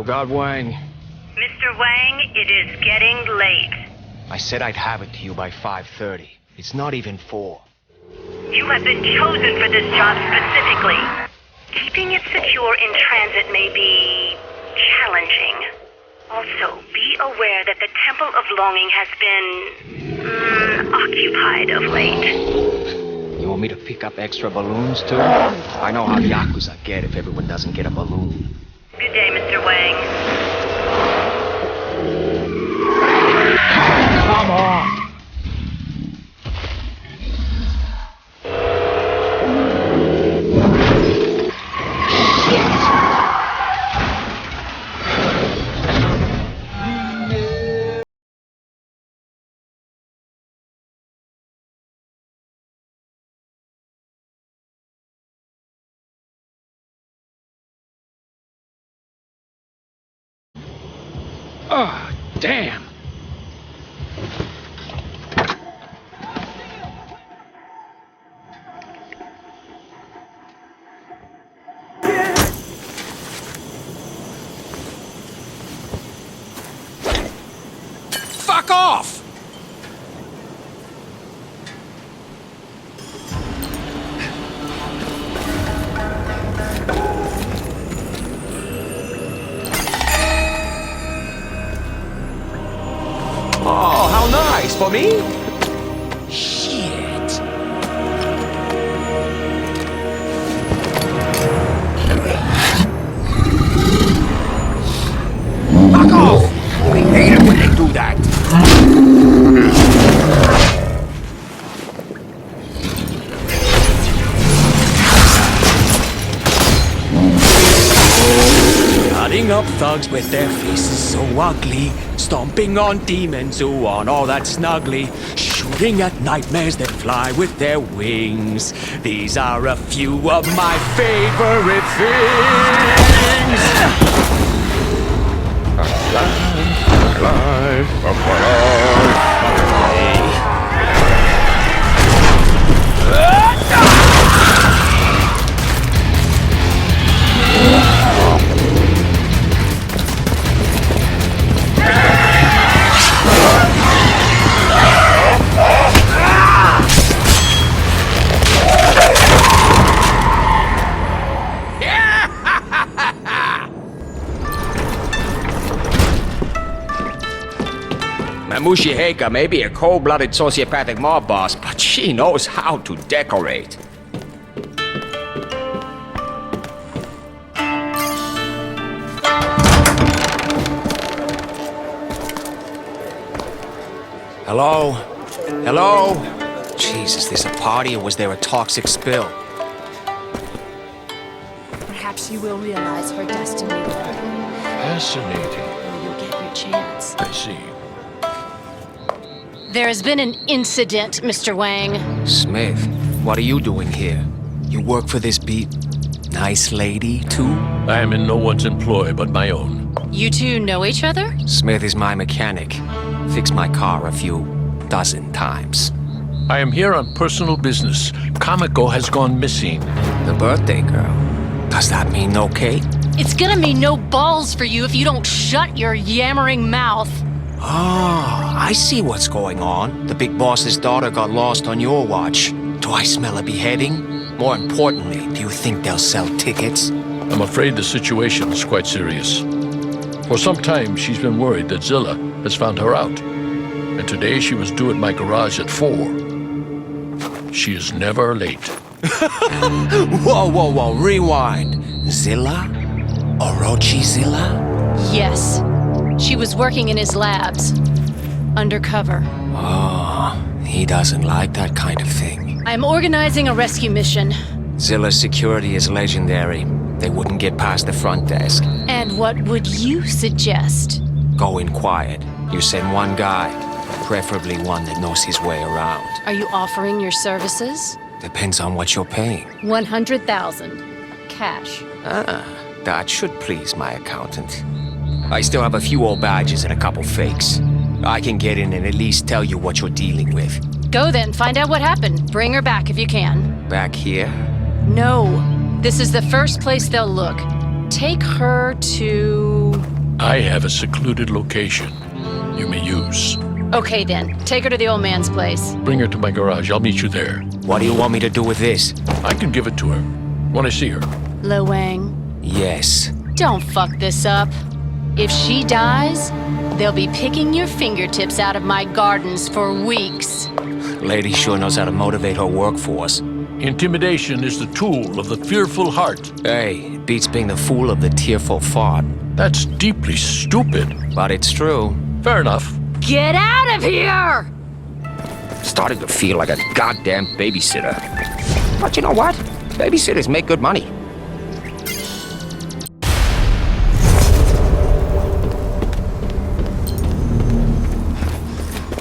got Wang? Mr. Wang, it is getting late. I said I'd have it to you by 5:30. It's not even 4. You have been chosen for this job specifically. Keeping it secure in transit may be challenging. Also, be aware that the Temple of Longing has been occupied of late. You want me to pick up extra balloons too? I know how Yakuza get if everyone doesn't get a balloon. Good day, Mr. Wang. Come on! Oh, damn! Fuck off! Oh, how nice! For me? Shit. Fuck off! I hate it when they do that. Cutting up thugs with their faces so ugly, stomping on demons who aren't all that snuggly, shooting at nightmares that fly with their wings. These are a few of my favorite things. Mamushi Heika may be a cold-blooded sociopathic mob boss, but she knows how to decorate. Hello? Hello? Jesus, this a party or was there a toxic spill? Perhaps you will realize her destiny then. Fascinating. You'll get your chance. I see. There has been an incident, Mr. Wang. Smith, what are you doing here? You work for this beat? Nice lady, too? I am in no one's employ but my own. You two know each other? Smith is my mechanic. Fixed my car a few dozen times. I am here on personal business. Kamiko has gone missing. The birthday girl. Does that mean no cake? It's gonna mean no balls for you if you don't shut your yammering mouth. Ah, I see what's going on. The big boss's daughter got lost on your watch. Do I smell a beheading? More importantly, do you think they'll sell tickets? I'm afraid the situation is quite serious. For some time, she's been worried that Zilla has found her out. And today she was due at my garage at 4. She is never late. Whoa, rewind. Zilla? Orochi Zilla? Yes. She was working in his labs. Undercover. Oh, he doesn't like that kind of thing. I'm organizing a rescue mission. Zilla's security is legendary. They wouldn't get past the front desk. And what would you suggest? Go in quiet. You send one guy, preferably one that knows his way around. Are you offering your services? Depends on what you're paying. 100,000. Cash. That should please my accountant. I still have a few old badges and a couple fakes. I can get in and at least tell you what you're dealing with. Go then, find out what happened. Bring her back if you can. Back here? No. This is the first place they'll look. Take her to I have a secluded location you may use. Okay then, take her to the old man's place. Bring her to my garage. I'll meet you there. What do you want me to do with this? I can give it to her when I see her. Lo Wang, Yes. don't fuck this up. If she dies, they'll be picking your fingertips out of my gardens for weeks. Lady sure knows how to motivate her workforce. Intimidation is the tool of the fearful heart. Hey, it beats being the fool of the tearful fart. That's deeply stupid. But it's true. Fair enough. Get out of here! Starting to feel like a goddamn babysitter. But you know what? Babysitters make good money.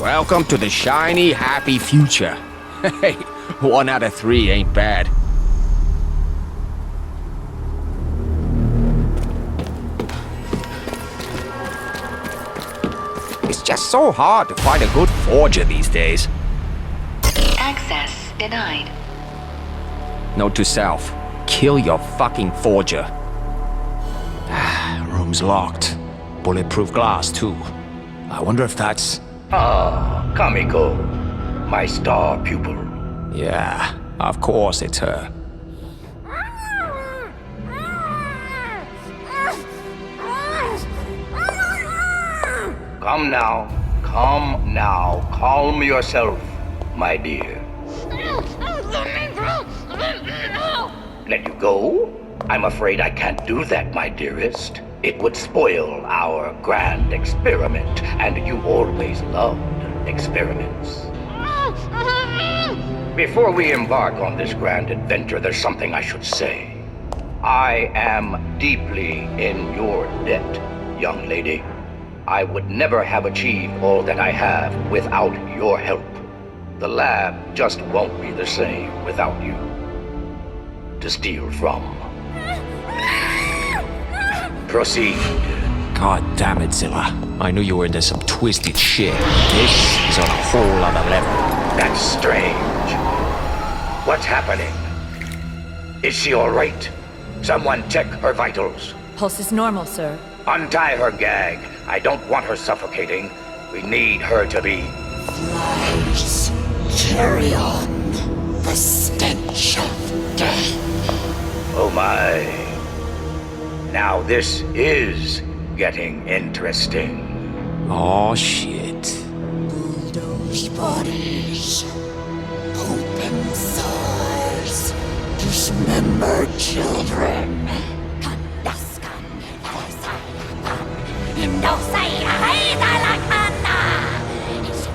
Welcome to the shiny, happy future. Hey, 1 out of 3 ain't bad. It's just so hard to find a good forger these days. Access denied. Note to self, kill your fucking forger. Room's locked. Bulletproof glass, too. I wonder if that's... Ah, Kamiko, my star pupil. Yeah, of course it's her. Come now, calm yourself, my dear. Let you go? I'm afraid I can't do that, my dearest. It would spoil our grand experiment, and you always loved experiments. Before we embark on this grand adventure, there's something I should say. I am deeply in your debt, young lady. I would never have achieved all that I have without your help. The lab just won't be the same without you to steal from. Proceed. God damn it, Zilla. I knew you were into some twisted shit. This is on a whole other level. That's strange. What's happening? Is she all right? Someone check her vitals. Pulse is normal, sir. Untie her gag. I don't want her suffocating. We need her to be... Flies, carry on. The stench of death. Oh my. Now this is getting interesting. Oh, shit. Bulldoze bodies. Open sores. Dismembered children.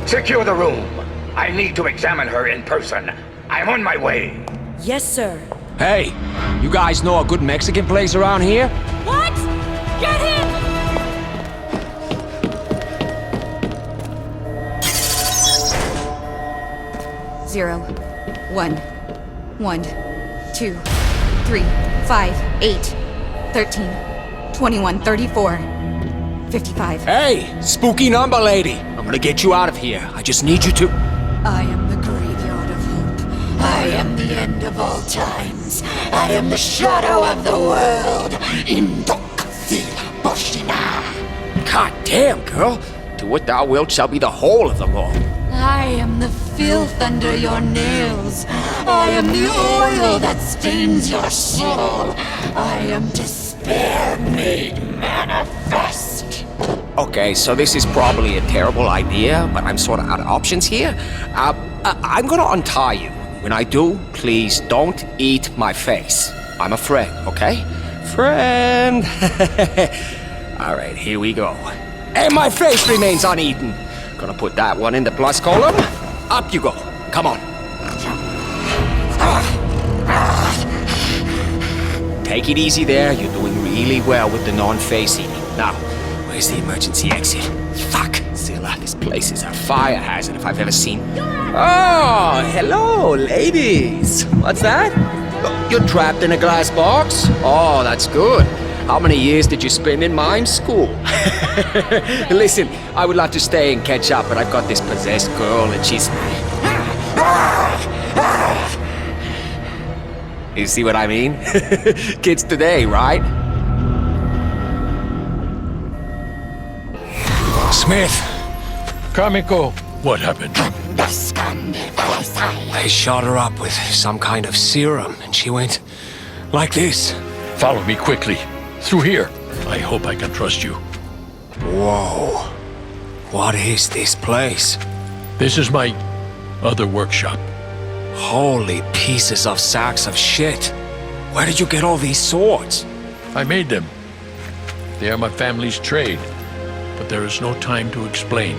Secure the room. I need to examine her in person. I'm on my way. Yes, sir. Hey, you guys know a good Mexican place around here? What? Get him! Zero, 1, 1, 2, 3, 5, 8, 13, 21, 34, 55. Hey, spooky number lady. I'm gonna get you out of here. I just need you to... I am the graveyard of hope. I am the end of all times. I am the shadow of the world. Indok Boshina. God damn, girl. To what thou wilt shall be the whole of them all. I am the filth under your nails. I am the oil that stains your soul. I am despair made manifest. Okay, so this is probably a terrible idea, but I'm sort of out of options here. I'm gonna untie you. When I do, please don't eat my face. I'm a friend, okay? Friend. All right, here we go. And my face remains uneaten. Gonna put that one in the plus column. Up you go. Come on. Take it easy there. You're doing really well with the non-face eating. Now, where's the emergency exit? Fuck, Zilla, this place is a fire hazard if I've ever seen. Oh, hello, ladies. What's that? Oh, you're trapped in a glass box? Oh, that's good. How many years did you spend in mime school? Listen, I would love to stay and catch up, but I've got this possessed girl and she's... You see what I mean? Kids today, right? Smith, Kamiko, what happened? they shot her up with some kind of serum, and she went like this. Follow me quickly. Through here. I hope I can trust you. Whoa. What is this place? This is my other workshop. Holy pieces of sacks of shit. Where did you get all these swords? I made them. They are my family's trade. But there is no time to explain.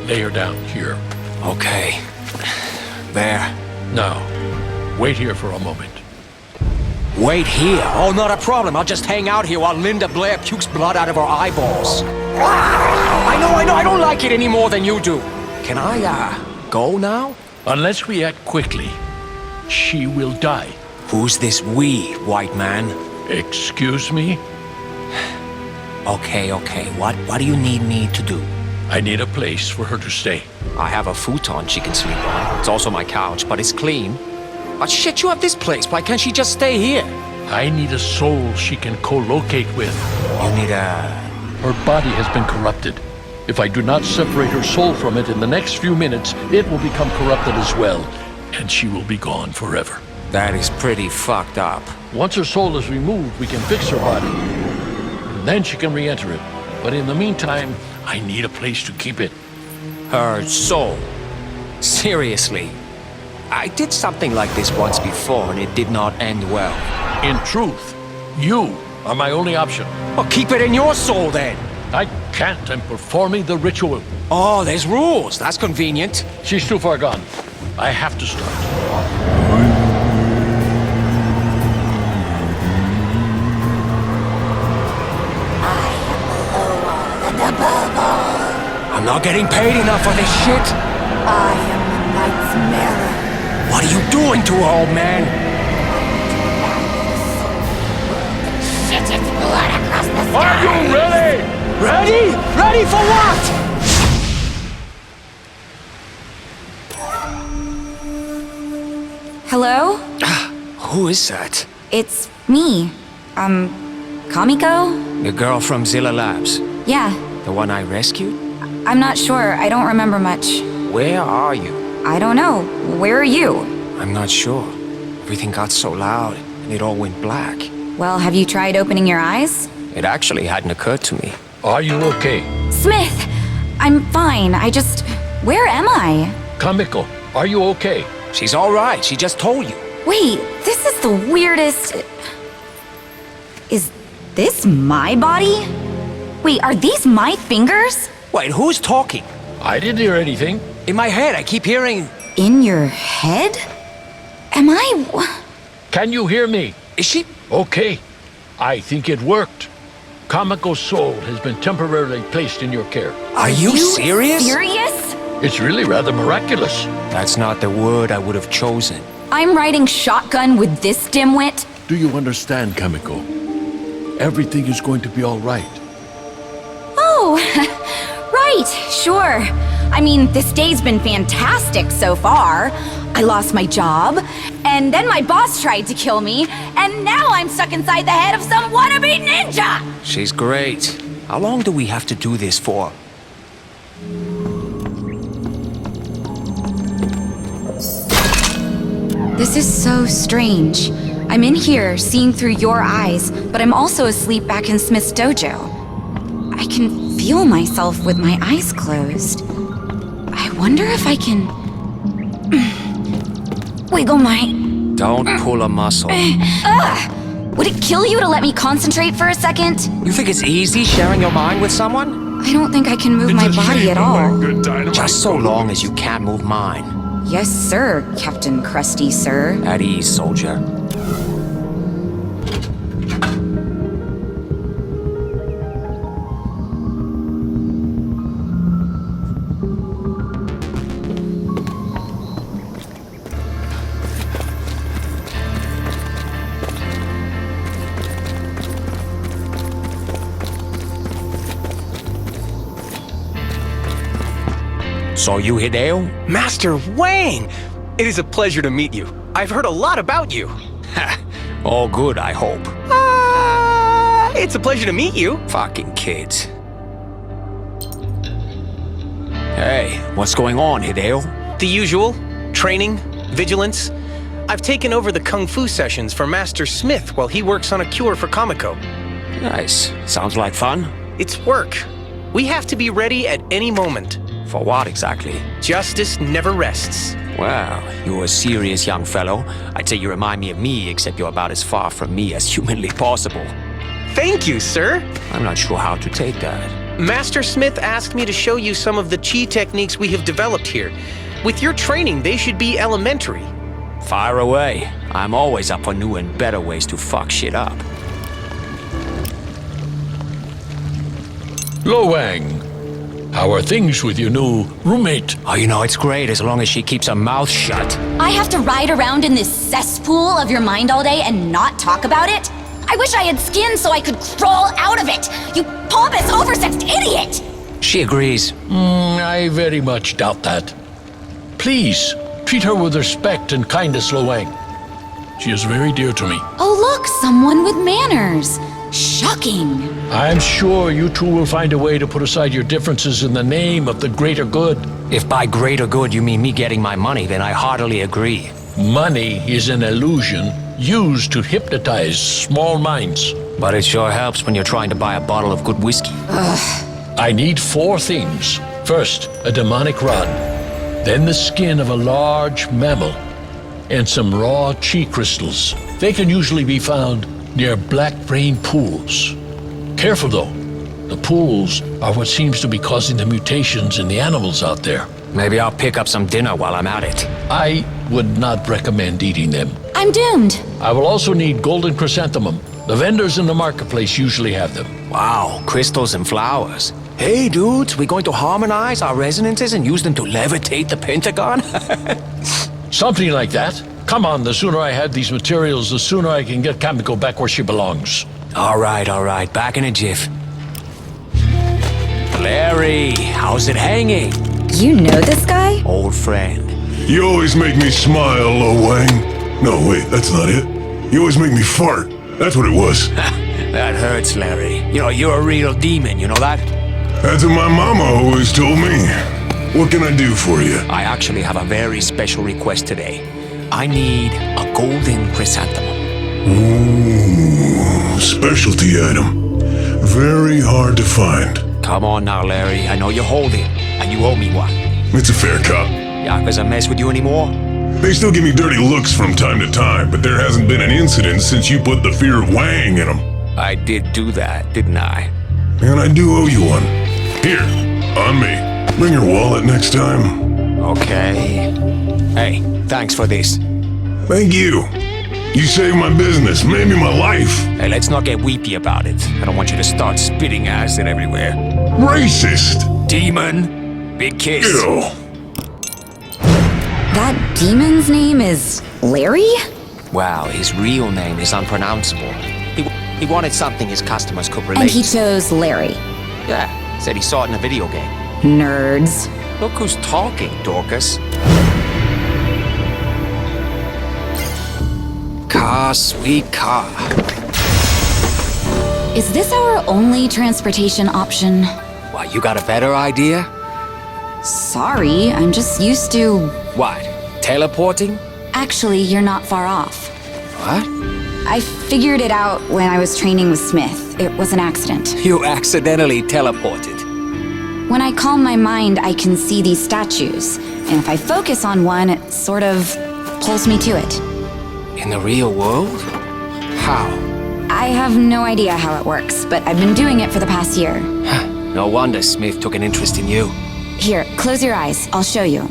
Lay her down here. Okay. There. Now, wait here for a moment. Wait here? Oh, not a problem. I'll just hang out here while Linda Blair pukes blood out of her eyeballs. I know. I don't like it any more than you do. Can I, go now? Unless we act quickly, she will die. Who's this we, white man? Excuse me? Okay. What do you need me to do? I need a place for her to stay. I have a futon she can sleep on. It's also my couch, but it's clean. But shit, you have this place. Why can't she just stay here? I need a soul she can co-locate with. You need a... Her body has been corrupted. If I do not separate her soul from it in the next few minutes, it will become corrupted as well, and she will be gone forever. That is pretty fucked up. Once her soul is removed, we can fix her body. And then she can re-enter it. But in the meantime, I need a place to keep it. Her soul? Seriously? I did something like this once before, and it did not end well. In truth, you are my only option. Well, keep it in your soul, then. I can't. I'm performing the ritual. Oh, there's rules. That's convenient. She's too far gone. I have to start. I'm not getting paid enough for this shit. I am the Knight's Mirror. What are you doing to her, old man? Shit its blood across the sky. Are you ready? Ready? Ready for what? Hello? Who is that? It's me. Kamiko? The girl from Zilla Labs. Yeah, The one I rescued? I'm not sure. I don't remember much. Where are you? I don't know. Where are you? I'm not sure. Everything got so loud, and it all went black. Well, have you tried opening your eyes? It actually hadn't occurred to me. Are you okay? Smith! I'm fine. Where am I? Kamiko, are you okay? She's all right. She just told you. Wait, this is the weirdest... Is this my body? Wait, are these my fingers? Wait, who's talking? I didn't hear anything. In my head, I keep hearing... In your head? Am I... Can you hear me? Is she... Okay. I think it worked. Kamiko's soul has been temporarily placed in your care. Are you serious? Serious? It's really rather miraculous. That's not the word I would have chosen. I'm riding shotgun with this dimwit? Do you understand, Kamiko? Everything is going to be all right. Oh, right, sure. I mean, this day's been fantastic so far. I lost my job, and then my boss tried to kill me, and now I'm stuck inside the head of some wannabe ninja! She's great. How long do we have to do this for? This is so strange. I'm in here, seeing through your eyes, but I'm also asleep back in Smith's dojo. I can feel myself with my eyes closed. I wonder if I can... wiggle my... Don't pull a muscle. Would it kill you to let me concentrate for a second? You think it's easy sharing your mind with someone? I don't think I can move my body at all. Just so long as you can't move mine. Yes, sir, Captain Krusty, sir. At ease, soldier. So you Hideo? Master Wang! It is a pleasure to meet you. I've heard a lot about you. All good, I hope. It's a pleasure to meet you. Fucking kids. Hey, what's going on, Hideo? The usual. Training, vigilance. I've taken over the Kung Fu sessions for Master Smith while he works on a cure for Kamiko. Nice. Sounds like fun. It's work. We have to be ready at any moment. For what exactly? Justice never rests. Well, you're a serious young fellow. I'd say you remind me of me, except you're about as far from me as humanly possible. Thank you, sir. I'm not sure how to take that. Master Smith asked me to show you some of the chi techniques we have developed here. With your training, they should be elementary. Fire away. I'm always up for new and better ways to fuck shit up. Lo Wang, how are things with your new roommate? Oh, you know, it's great as long as she keeps her mouth shut. I have to ride around in this cesspool of your mind all day and not talk about it? I wish I had skin so I could crawl out of it! You pompous, oversexed idiot! She agrees. I very much doubt that. Please, treat her with respect and kindness, Lo Wang. She is very dear to me. Oh look, someone with manners. Shocking. I'm sure you two will find a way to put aside your differences in the name of the greater good. If by greater good you mean me getting my money, then I heartily agree. Money is an illusion used to hypnotize small minds. But it sure helps when you're trying to buy a bottle of good whiskey. I need 4 things. First, a demonic rod. Then the skin of a large mammal. And some raw chi crystals. They can usually be found near black brain pools. Careful though. The pools are what seems to be causing the mutations in the animals out there. Maybe I'll pick up some dinner while I'm at it. I would not recommend eating them. I'm doomed. I will also need golden chrysanthemum. The vendors in the marketplace usually have them. Wow, crystals and flowers. Hey dudes, we going to harmonize our resonances and use them to levitate the Pentagon? Something like that. Come on, the sooner I have these materials, the sooner I can get Kamiko back where she belongs. All right, back in a jiff. Larry, how's it hanging? You know this guy? Old friend. You always make me smile, Lo Wang. No, wait, that's not it. You always make me fart. That's what it was. That hurts, Larry. You know, you're a real demon, you know that? That's what my mama always told me. What can I do for you? I actually have a very special request today. I need a golden chrysanthemum. Ooh, specialty item. Very hard to find. Come on now, Larry. I know you're holding, and you owe me one. It's a fair cop. Yakuza mess with you anymore? They still give me dirty looks from time to time, but there hasn't been an incident since you put the fear of Wang in them. I did do that, didn't I? And I do owe you one. Here, on me. Bring your wallet next time. Okay. Hey, thanks for this. Thank you. You saved my business, maybe my life. Hey, let's not get weepy about it. I don't want you to start spitting acid everywhere. Racist! Demon! Big kiss. Ew. That demon's name is Larry? Wow, his real name is unpronounceable. He wanted something his customers could relate. And he chose Larry. Yeah, said he saw it in a video game. Nerds. Look who's talking, Dorcas. Car, sweet car. Is this our only transportation option? Why, you got a better idea? Sorry, I'm just used to... What? Teleporting? Actually, you're not far off. What? I figured it out when I was training with Smith. It was an accident. You accidentally teleported. When I calm my mind, I can see these statues. And if I focus on one, it sort of pulls me to it. In the real world? How? I have no idea how it works, but I've been doing it for the past year. No wonder Smith took an interest in you. Here, close your eyes. I'll show you.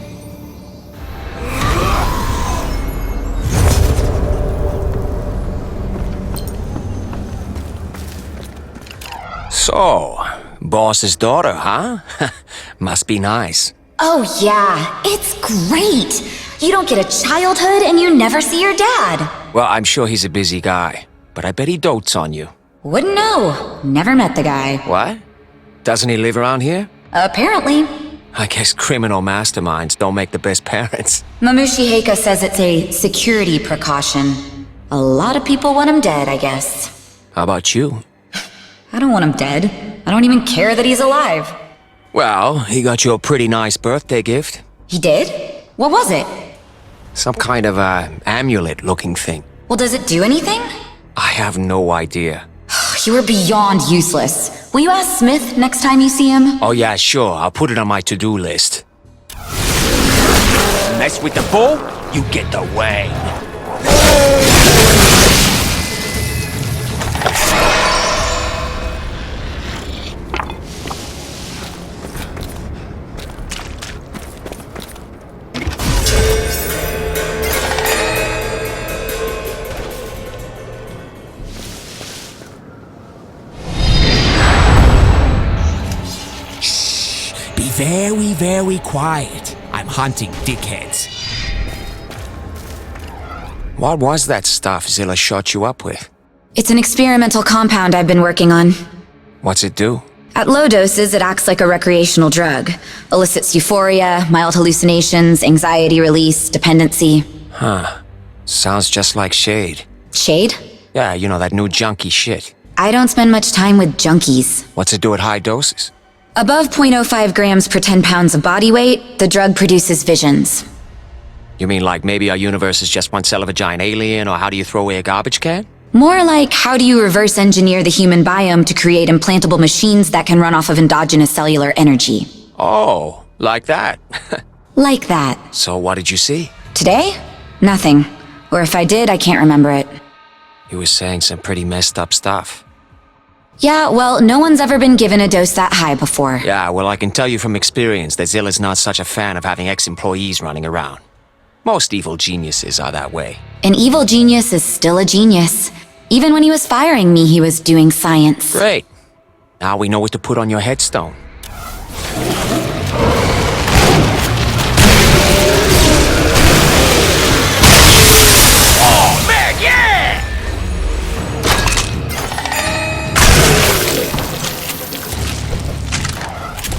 So, boss's daughter, huh? Must be nice. Oh yeah, it's great! You don't get a childhood and you never see your dad. Well, I'm sure he's a busy guy, but I bet he dotes on you. Wouldn't know. Never met the guy. What? Doesn't he live around here? Apparently. I guess criminal masterminds don't make the best parents. Mamushi Heika says it's a security precaution. A lot of people want him dead, I guess. How about you? I don't want him dead. I don't even care that he's alive. Well, he got you a pretty nice birthday gift. He did? What was it? Some kind of amulet-looking thing. Well, does it do anything? I have no idea. You are beyond useless. Will you ask Smith next time you see him? Oh yeah, sure. I'll put it on my to-do list. Mess with the bull, you get the wang. Very, very quiet. I'm hunting dickheads. What was that stuff Zilla shot you up with? It's an experimental compound I've been working on. What's it do? At low doses, it acts like a recreational drug. Elicits euphoria, mild hallucinations, anxiety release, dependency. Huh. Sounds just like Shade. Shade? Yeah, you know, that new junkie shit. I don't spend much time with junkies. What's it do at high doses? Above 0.05 grams per 10 pounds of body weight, the drug produces visions. You mean like maybe our universe is just one cell of a giant alien, or how do you throw away a garbage can? More like, how do you reverse engineer the human biome to create implantable machines that can run off of endogenous cellular energy? Oh, like that. Like that. So what did you see? Today? Nothing. Or if I did, I can't remember it. You were saying some pretty messed up stuff. Yeah, well, no one's ever been given a dose that high before. Yeah, well, I can tell you from experience that Zilla's not such a fan of having ex-employees running around. Most evil geniuses are that way. An evil genius is still a genius. Even when he was firing me, he was doing science. Great. Now we know what to put on your headstone. Oh, man, yeah!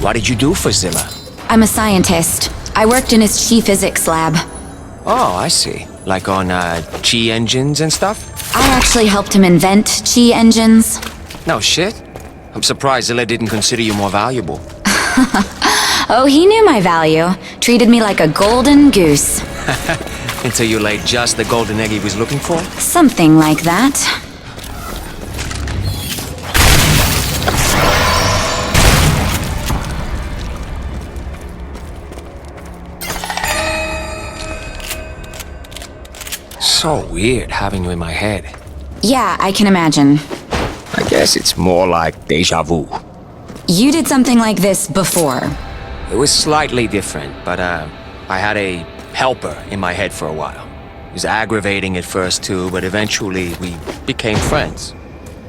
What did you do for Zilla? I'm a scientist. I worked in his chi physics lab. Oh, I see. Like on, chi engines and stuff? I actually helped him invent chi engines. No shit. I'm surprised Zilla didn't consider you more valuable. Oh, he knew my value. Treated me like a golden goose. Until you laid just the golden egg he was looking for? Something like that. So weird having you in my head. Yeah, I can imagine. I guess it's more like deja vu. You did something like this before. It was slightly different, but I had a helper in my head for a while. It was aggravating at first too, but eventually we became friends.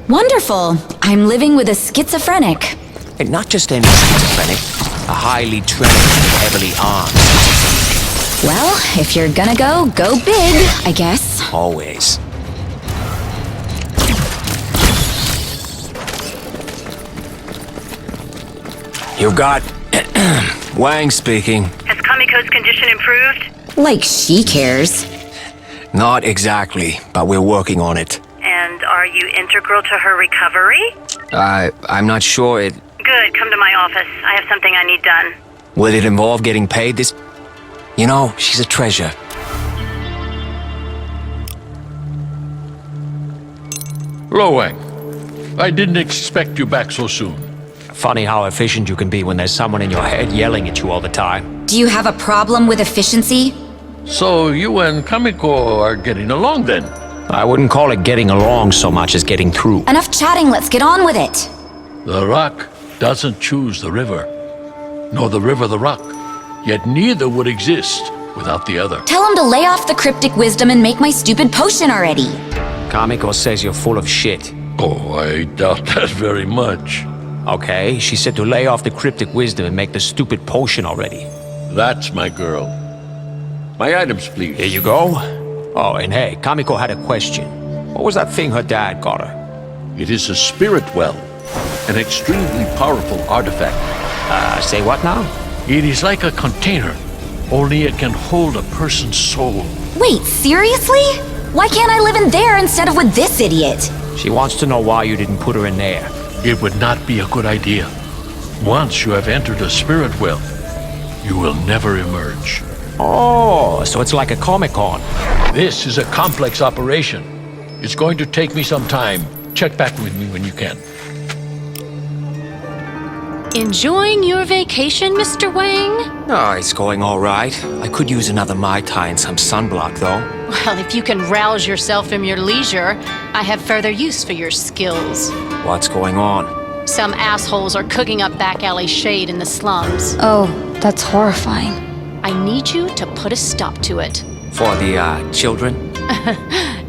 Wonderful. I'm living with a schizophrenic. And not just any schizophrenic, a highly trained, heavily armed. Well, if you're gonna go big, I guess. Always. You've got... Wang speaking. Has Kamiko's condition improved? Like she cares. Not exactly, but we're working on it. And are you integral to her recovery? I'm not sure it... Good, come to my office. I have something I need done. Will it involve getting paid this... You know, she's a treasure. Lo Wang, I didn't expect you back so soon. Funny how efficient you can be when there's someone in your head yelling at you all the time. Do you have a problem with efficiency? So you and Kamiko are getting along then? I wouldn't call it getting along so much as getting through. Enough chatting, let's get on with it. The rock doesn't choose the river, nor the river the rock. Yet neither would exist without the other. Tell him to lay off the cryptic wisdom and make my stupid potion already. Kamiko says you're full of shit. Oh, I doubt that very much. Okay, she said to lay off the cryptic wisdom and make the stupid potion already. That's my girl. My items, please. Here you go. Oh, and hey, Kamiko had a question. What was that thing her dad got her? It is a spirit well, an extremely powerful artifact. Say what now? It is like a container, only it can hold a person's soul. Wait, seriously? Why can't I live in there instead of with this idiot? She wants to know why you didn't put her in there. It would not be a good idea. Once you have entered a spirit well, you will never emerge. Oh, so it's like a Comic-Con. This is a complex operation. It's going to take me some time. Check back with me when you can. Enjoying your vacation, Mr. Wang? Oh, it's going all right. I could use another Mai Tai and some sunblock, though. Well, if you can rouse yourself from your leisure, I have further use for your skills. What's going on? Some assholes are cooking up back alley shade in the slums. Oh, that's horrifying. I need you to put a stop to it. For the, children?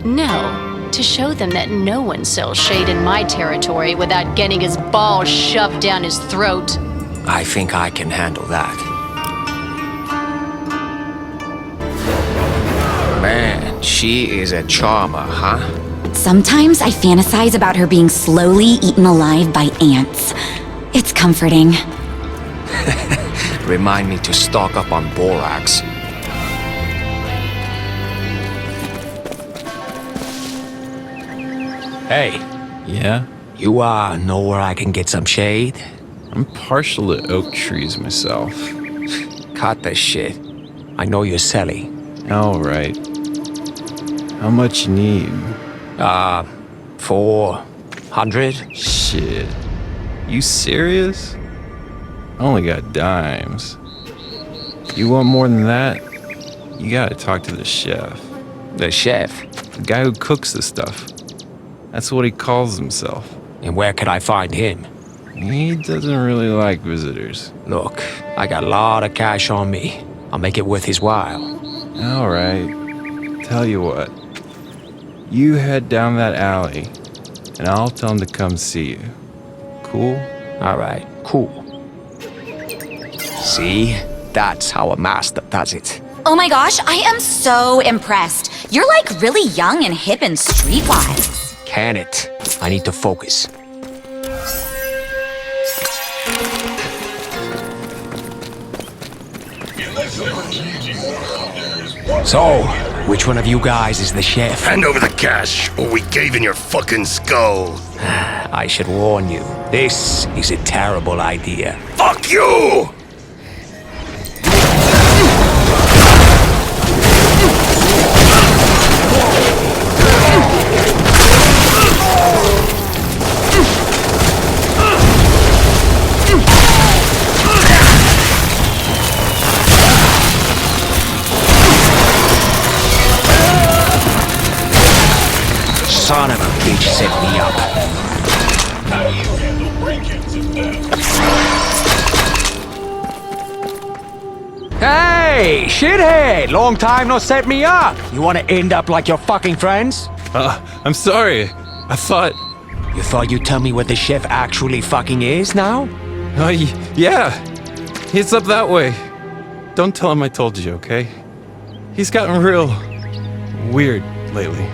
No. To show them that no one sells shade in my territory without getting his balls shoved down his throat. I think I can handle that. Man, she is a charmer, huh? Sometimes I fantasize about her being slowly eaten alive by ants. It's comforting. Remind me to stock up on borax. Hey. Yeah? You, know where I can get some shade? I'm partial to oak trees myself. Cut the shit. I know you're selling. Alright. How much you need? 400? Shit. You serious? I only got dimes. You want more than that? You gotta talk to the chef. The chef? The guy who cooks the stuff. That's what he calls himself. And where can I find him? He doesn't really like visitors. Look, I got a lot of cash on me. I'll make it worth his while. Alright. Tell you what. You head down that alley, and I'll tell him to come see you. Cool? Alright, cool. See? That's how a master does it. Oh my gosh, I am so impressed. You're like really young and hip and streetwise. Can it? I need to focus. So, which one of you guys is the chef? Hand over the cash, or we cave in your fucking skull. I should warn you, this is a terrible idea. Fuck you! Son of a bitch set me up. Hey, shithead! Long time no set me up. You want to end up like your fucking friends? I'm sorry. I thought... You thought you'd tell me what the chef actually fucking is now? Yeah. It's up that way. Don't tell him I told you, okay? He's gotten real... weird lately.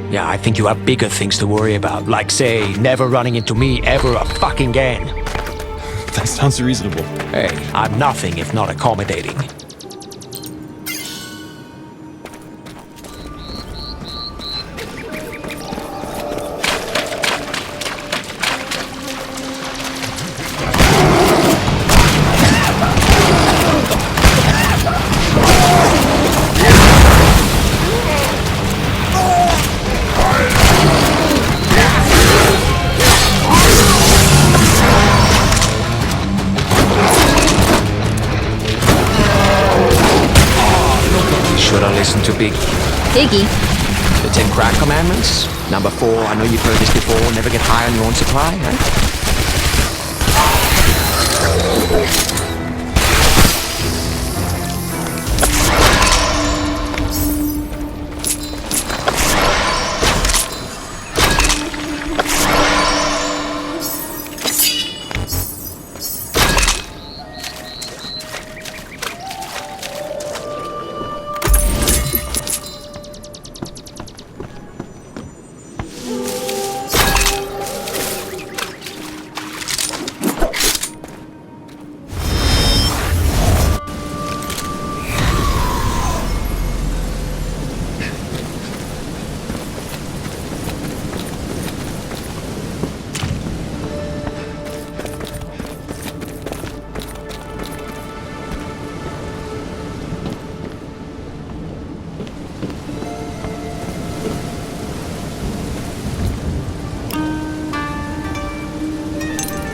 Yeah, I think you have bigger things to worry about, like, say, never running into me ever a fucking again. That sounds reasonable. Hey, I'm nothing if not accommodating. Listen to Biggie. Biggie? The 10 crack commandments. Number 4, I know you've heard this before, never get high on your own supply, right?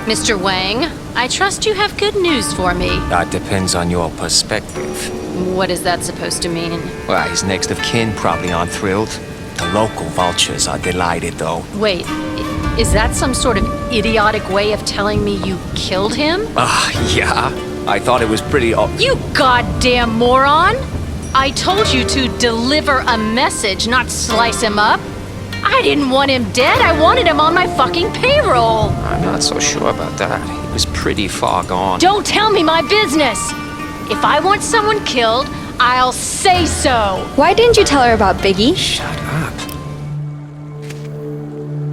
Mr. Wang, I trust you have good news for me. That depends on your perspective. What is that supposed to mean? Well, his next of kin probably aren't thrilled. The local vultures are delighted, though. Wait, is that some sort of idiotic way of telling me you killed him? Yeah. I thought it was pretty You goddamn moron! I told you to deliver a message, not slice him up. I didn't want him dead. I wanted him on my fucking payroll. I'm not so sure about that. He was pretty far gone. Don't tell me my business. If I want someone killed, I'll say so. Why didn't you tell her about Biggie? Shut up.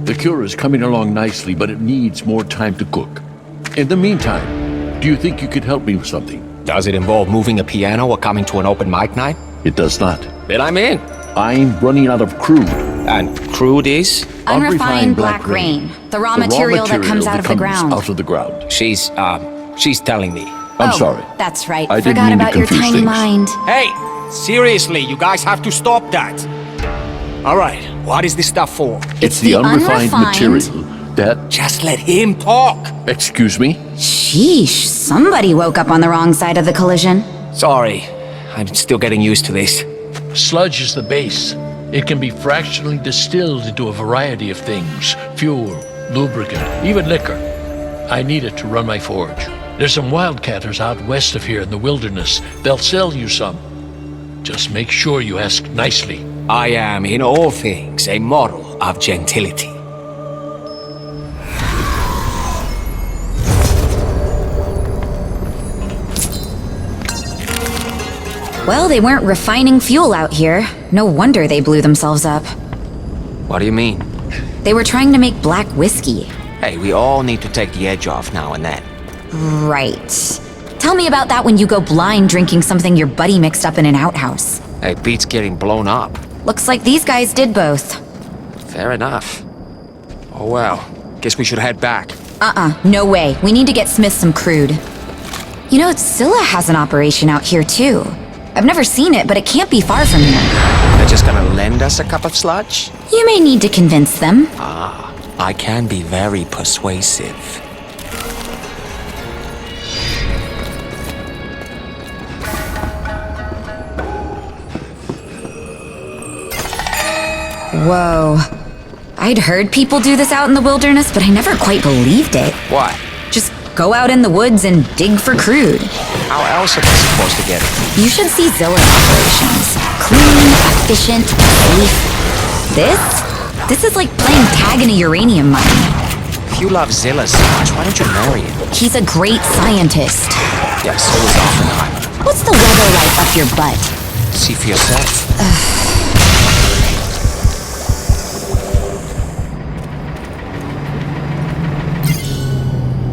The cure is coming along nicely, but it needs more time to cook. In the meantime, do you think you could help me with something? Does it involve moving a piano or coming to an open mic night? It does not. Then I'm in. I'm running out of crude. And crude is? Unrefined black grain. The raw material that comes out of the ground. Out of the ground. She's telling me. I'm sorry. That's right. I didn't Forgot mean to about your confuse tiny things. mind. Hey, seriously, you guys have to stop that. All right, what is this stuff for? It's the unrefined material that... Just let him talk. Excuse me? Sheesh, somebody woke up on the wrong side of the collision. Sorry, I'm still getting used to this. Sludge is the base. It can be fractionally distilled into a variety of things. Fuel, lubricant, even liquor. I need it to run my forge. There's some wildcatters out west of here in the wilderness. They'll sell you some. Just make sure you ask nicely. I am, in all things, a model of gentility. Well, they weren't refining fuel out here. No wonder they blew themselves up. What do you mean? They were trying to make black whiskey. Hey, we all need to take the edge off now and then. Right. Tell me about that when you go blind drinking something your buddy mixed up in an outhouse. Hey, beats getting blown up. Looks like these guys did both. Fair enough. Oh well, guess we should head back. No way. We need to get Smith some crude. You know, Zilla has an operation out here too. I've never seen it, but it can't be far from here. They're just gonna lend us a cup of sludge? You may need to convince them. I can be very persuasive. Whoa. I'd heard people do this out in the wilderness, but I never quite believed it. What? Just go out in the woods and dig for crude. How else are they supposed to get it? You should see Zilla's operations. Clean, efficient, safe. This is like playing tag in a uranium mine. If you love Zilla so much, why don't you marry him? He's a great scientist. Yeah, so is Oppenheimer. What's the weather like up your butt? See for yourself.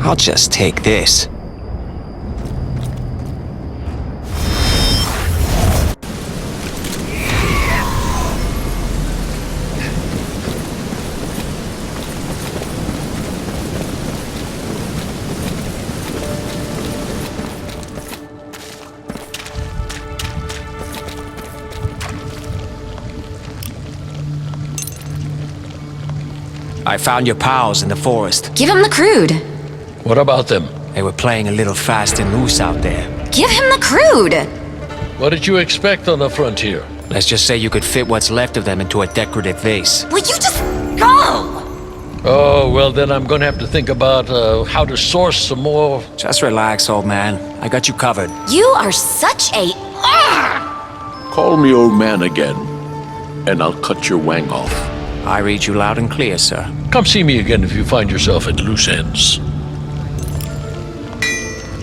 I'll just take this. I found your pals in the forest. Give him the crude. What about them? They were playing a little fast and loose out there. Give him the crude! What did you expect on the frontier? Let's just say you could fit what's left of them into a decorative vase. Will you just go? Oh, well then I'm gonna have to think about how to source some more... Just relax, old man. I got you covered. You are such a... Call me old man again, and I'll cut your wang off. I read you loud and clear, sir. Come see me again if you find yourself at loose ends.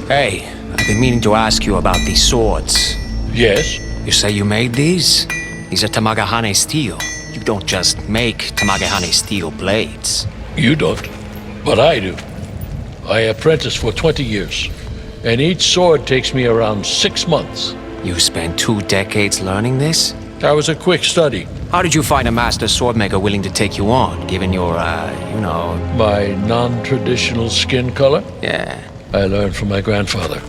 Hey, I've been meaning to ask you about these swords. Yes? You say you made these? These are Tamagahane steel. You don't just make Tamagahane steel blades. You don't, but I do. I apprenticed for 20 years, and each sword takes me around 6 months. You spent 2 decades learning this? That was a quick study. How did you find a master swordmaker willing to take you on, given your, My non-traditional skin color? Yeah. I learned from my grandfather.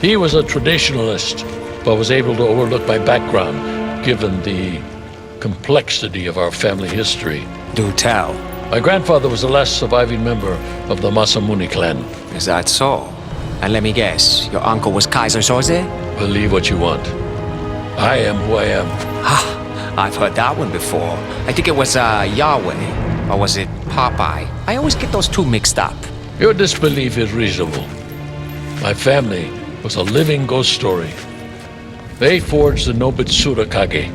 He was a traditionalist, but was able to overlook my background, given the complexity of our family history. Do tell. My grandfather was the last surviving member of the Masamune clan. Is that so? And let me guess, your uncle was Kaiser Soze? Believe what you want. I am who I am. I've heard that one before. I think it was Yahweh. Or was it Popeye? I always get those two mixed up. Your disbelief is reasonable. My family was a living ghost story. They forged the Nobitsura Kage.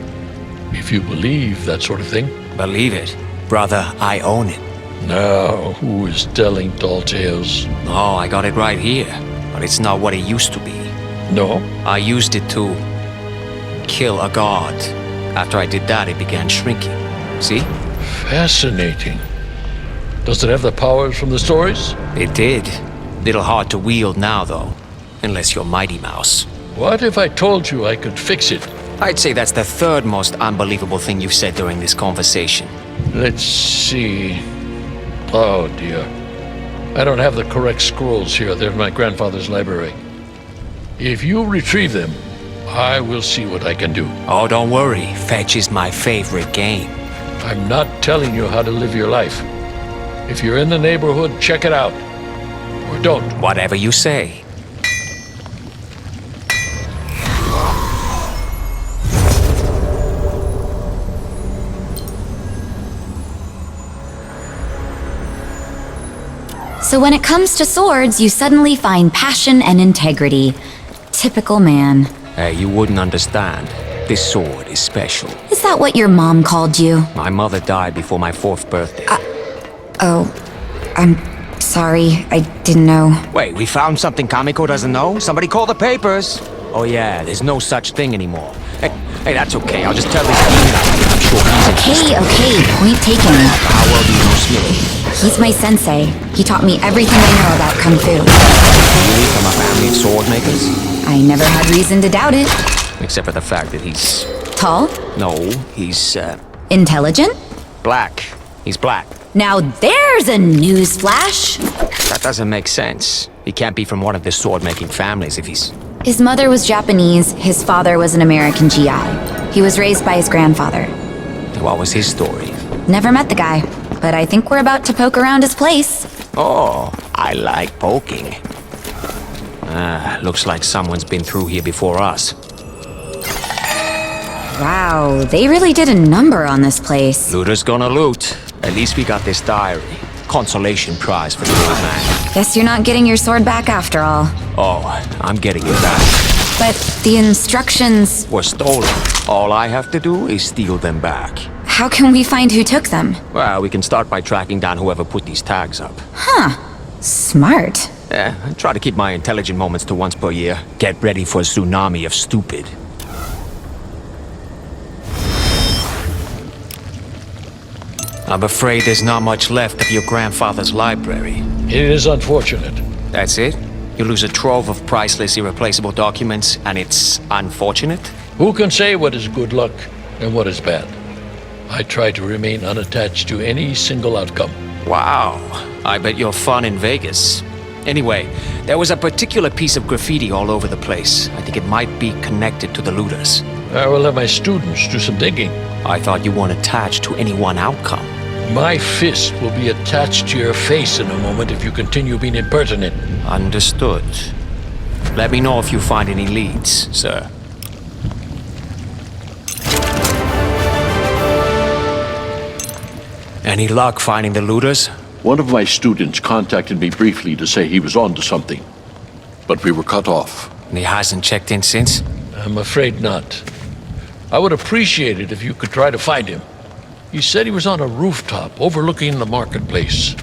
If you believe that sort of thing. Believe it. Brother, I own it. Now, who is telling tall tales? Oh, I got it right here. But it's not what it used to be. No? I used it to kill a god. After I did that, it began shrinking. See? Fascinating. Does it have the powers from the stories? It did. Little hard to wield now, though. Unless you're Mighty Mouse. What if I told you I could fix it? I'd say that's the third most unbelievable thing you've said during this conversation. Let's see. Oh, dear. I don't have the correct scrolls here. They're in my grandfather's library. If you retrieve them, I will see what I can do. Oh, don't worry. Fetch is my favorite game. I'm not telling you how to live your life. If you're in the neighborhood, check it out. Or don't. Whatever you say. So when it comes to swords, you suddenly find passion and integrity. Typical man. Hey, you wouldn't understand. This sword is special. Is that what your mom called you? My mother died before my 4th birthday. Oh, I'm sorry. I didn't know. Wait, we found something Kamiko doesn't know? Somebody call the papers. Oh yeah, there's no such thing anymore. Hey, that's okay. I'll just tell this demon I'm sure he's Okay, point taken. How well do you know Smitty? He's my sensei. He taught me everything I know about Kung Fu. Really? From a family of sword makers? I never had reason to doubt it. Except for the fact that he's... Tall? No, he's, Intelligent? black. He's black. Now there's a news flash. That doesn't make sense. He can't be from one of the sword-making families if he's... His mother was Japanese, his father was an American GI. He was raised by his grandfather. What was his story? Never met the guy, but I think we're about to poke around his place. Oh, I like poking. Looks like someone's been through here before us. Wow, they really did a number on this place. Looter's gonna loot. At least we got this diary. Consolation prize for the old man. Guess you're not getting your sword back after all. Oh, I'm getting it back. But the instructions... were stolen. All I have to do is steal them back. How can we find who took them? Well, we can start by tracking down whoever put these tags up. Huh. Smart. I try to keep my intelligent moments to once per year. Get ready for a tsunami of stupid. I'm afraid there's not much left of your grandfather's library. It is unfortunate. That's it? You lose a trove of priceless, irreplaceable documents, and it's unfortunate? Who can say what is good luck and what is bad? I try to remain unattached to any single outcome. Wow. I bet you're fun in Vegas. Anyway, there was a particular piece of graffiti all over the place. I think it might be connected to the looters. I will have my students do some digging. I thought you weren't attached to any one outcome. My fist will be attached to your face in a moment if you continue being impertinent. Understood. Let me know if you find any leads, sir. Any luck finding the looters? One of my students contacted me briefly to say he was on to something, but we were cut off. And he hasn't checked in since? I'm afraid not. I would appreciate it if you could try to find him. He said he was on a rooftop overlooking the marketplace.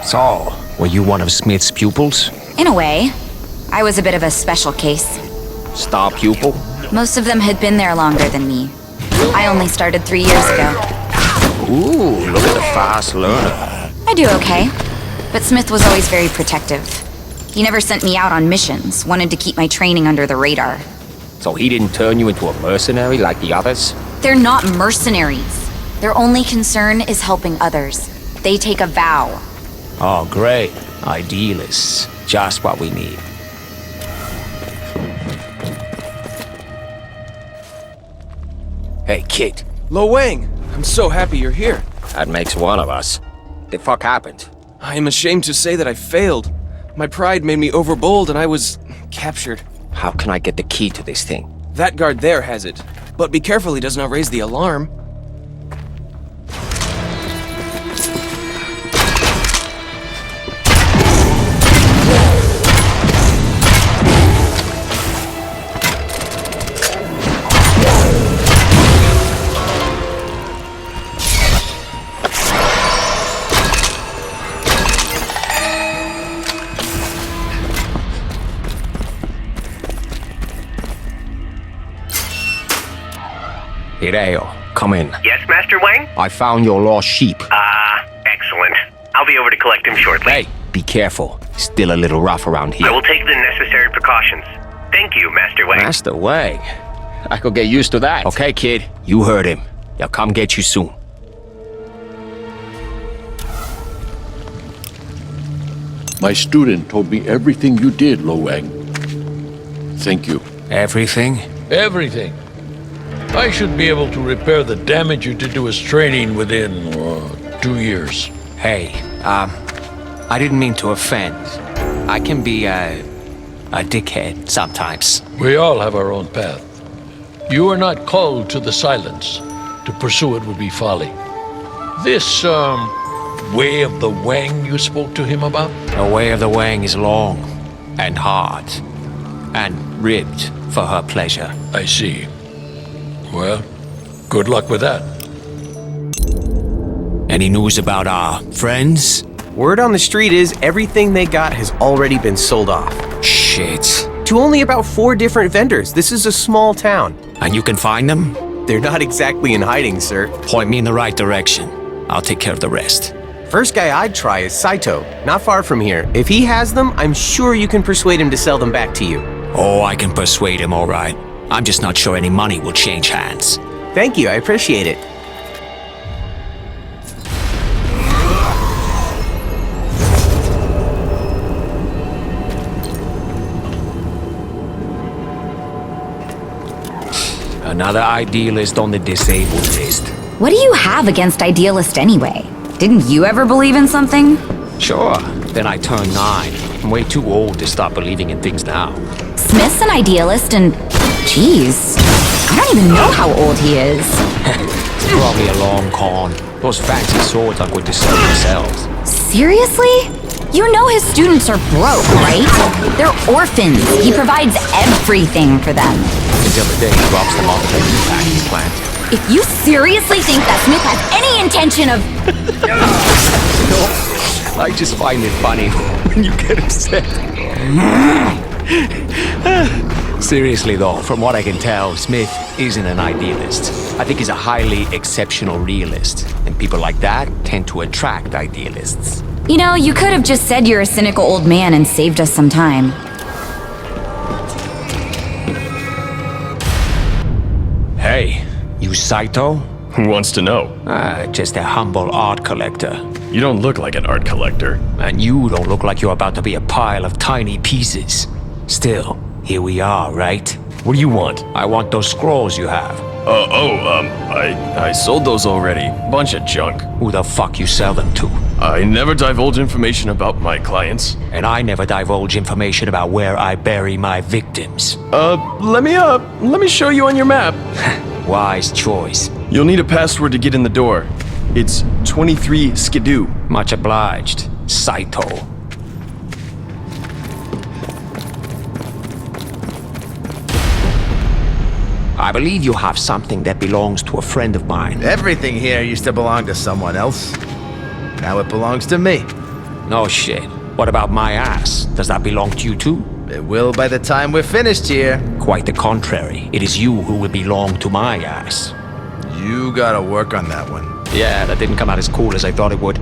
So, were you one of Smith's pupils? In a way. I was a bit of a special case. Star pupil? Most of them had been there longer than me. I only started 3 years ago. Ooh, look at the fast learner. I do okay. But Smith was always very protective. He never sent me out on missions, wanted to keep my training under the radar. So he didn't turn you into a mercenary like the others? They're not mercenaries. Their only concern is helping others. They take a vow. Oh, great. Idealists. Just what we need. Hey, kid. Lo Wang, I'm so happy you're here. That makes one of us. The fuck happened? I am ashamed to say that I failed. My pride made me overbold and I was captured. How can I get the key to this thing? That guard there has it. But be careful he does not raise the alarm. Hideo, come in. Yes, Master Wang? I found your lost sheep. Excellent. I'll be over to collect him shortly. Hey, be careful. Still a little rough around here. I will take the necessary precautions. Thank you, Master Wang. Master Wang? I could get used to that. Okay, kid, you heard him. He'll come get you soon. My student told me everything you did, Lo Wang. Thank you. Everything? Everything. I should be able to repair the damage you did to his training within 2 years. Hey, I didn't mean to offend. I can be a dickhead sometimes. We all have our own path. You are not called to the silence. To pursue it would be folly. This, way of the Wang you spoke to him about? The way of the Wang is long and hard and ribbed for her pleasure. I see. Well, good luck with that. Any news about our friends? Word on the street is everything they got has already been sold off. Shit. To only about 4 different vendors. This is a small town. And you can find them? They're not exactly in hiding, sir. Point me in the right direction. I'll take care of the rest. First guy I'd try is Saito, not far from here. If he has them, I'm sure you can persuade him to sell them back to you. Oh, I can persuade him, all right. I'm just not sure any money will change hands. Thank you, I appreciate it. Another idealist on the disabled list. What do you have against idealist anyway? Didn't you ever believe in something? Sure. Then I turned 9. I'm way too old to start believing in things now. Smith's an idealist and... Geez, I don't even know how old he is. It's probably a long con. Those fancy swords are going to sell themselves. Seriously? You know his students are broke, right? They're orphans. He provides everything for them. Until the day he drops them off at the packing plant. If you seriously think that Smith has any intention of... No, I just find it funny when you get upset. Seriously though, from what I can tell, Smith isn't an idealist. I think he's a highly exceptional realist. And people like that tend to attract idealists. You know, you could have just said you're a cynical old man and saved us some time. Hey, you Saito? Who wants to know? Just a humble art collector. You don't look like an art collector. And you don't look like you're about to be a pile of tiny pieces. Still, here we are, right? What do you want? I want those scrolls you have. I sold those already. Bunch of junk. Who the fuck you sell them to? I never divulge information about my clients. And I never divulge information about where I bury my victims. Let me show you on your map. Wise choice. You'll need a password to get in the door. It's 23 Skidoo. Much obliged, Saito. I believe you have something that belongs to a friend of mine. Everything here used to belong to someone else. Now it belongs to me. No shit. What about my ass? Does that belong to you too? It will by the time we're finished here. Quite the contrary. It is you who will belong to my ass. You gotta work on that one. Yeah, that didn't come out as cool as I thought it would.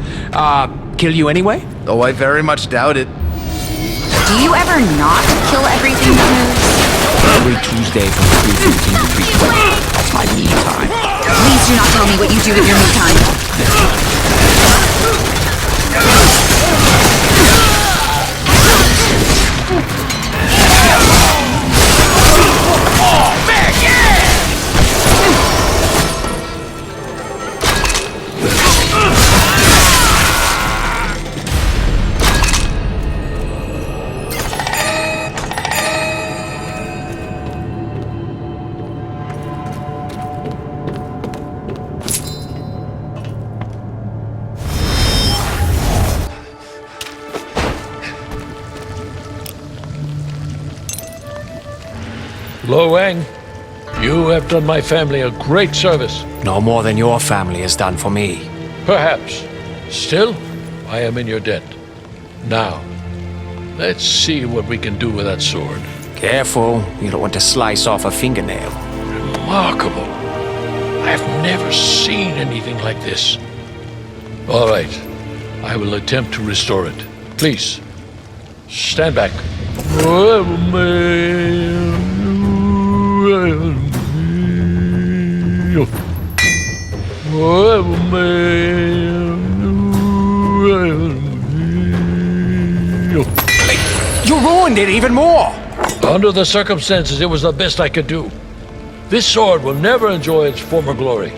Kill you anyway? Oh, I very much doubt it. Do you ever not kill everything that moves? Every Tuesday from 3:15 to 3:20. That's my me time. Please do not tell me what you do with your me time. Lo Wang, you have done my family a great service. No more than your family has done for me. Perhaps. Still, I am in your debt. Now, let's see what we can do with that sword. Careful, you don't want to slice off a fingernail. Remarkable. I've never seen anything like this. All right, I will attempt to restore it. Please, stand back. You ruined it even more! Under the circumstances, it was the best I could do. This sword will never enjoy its former glory.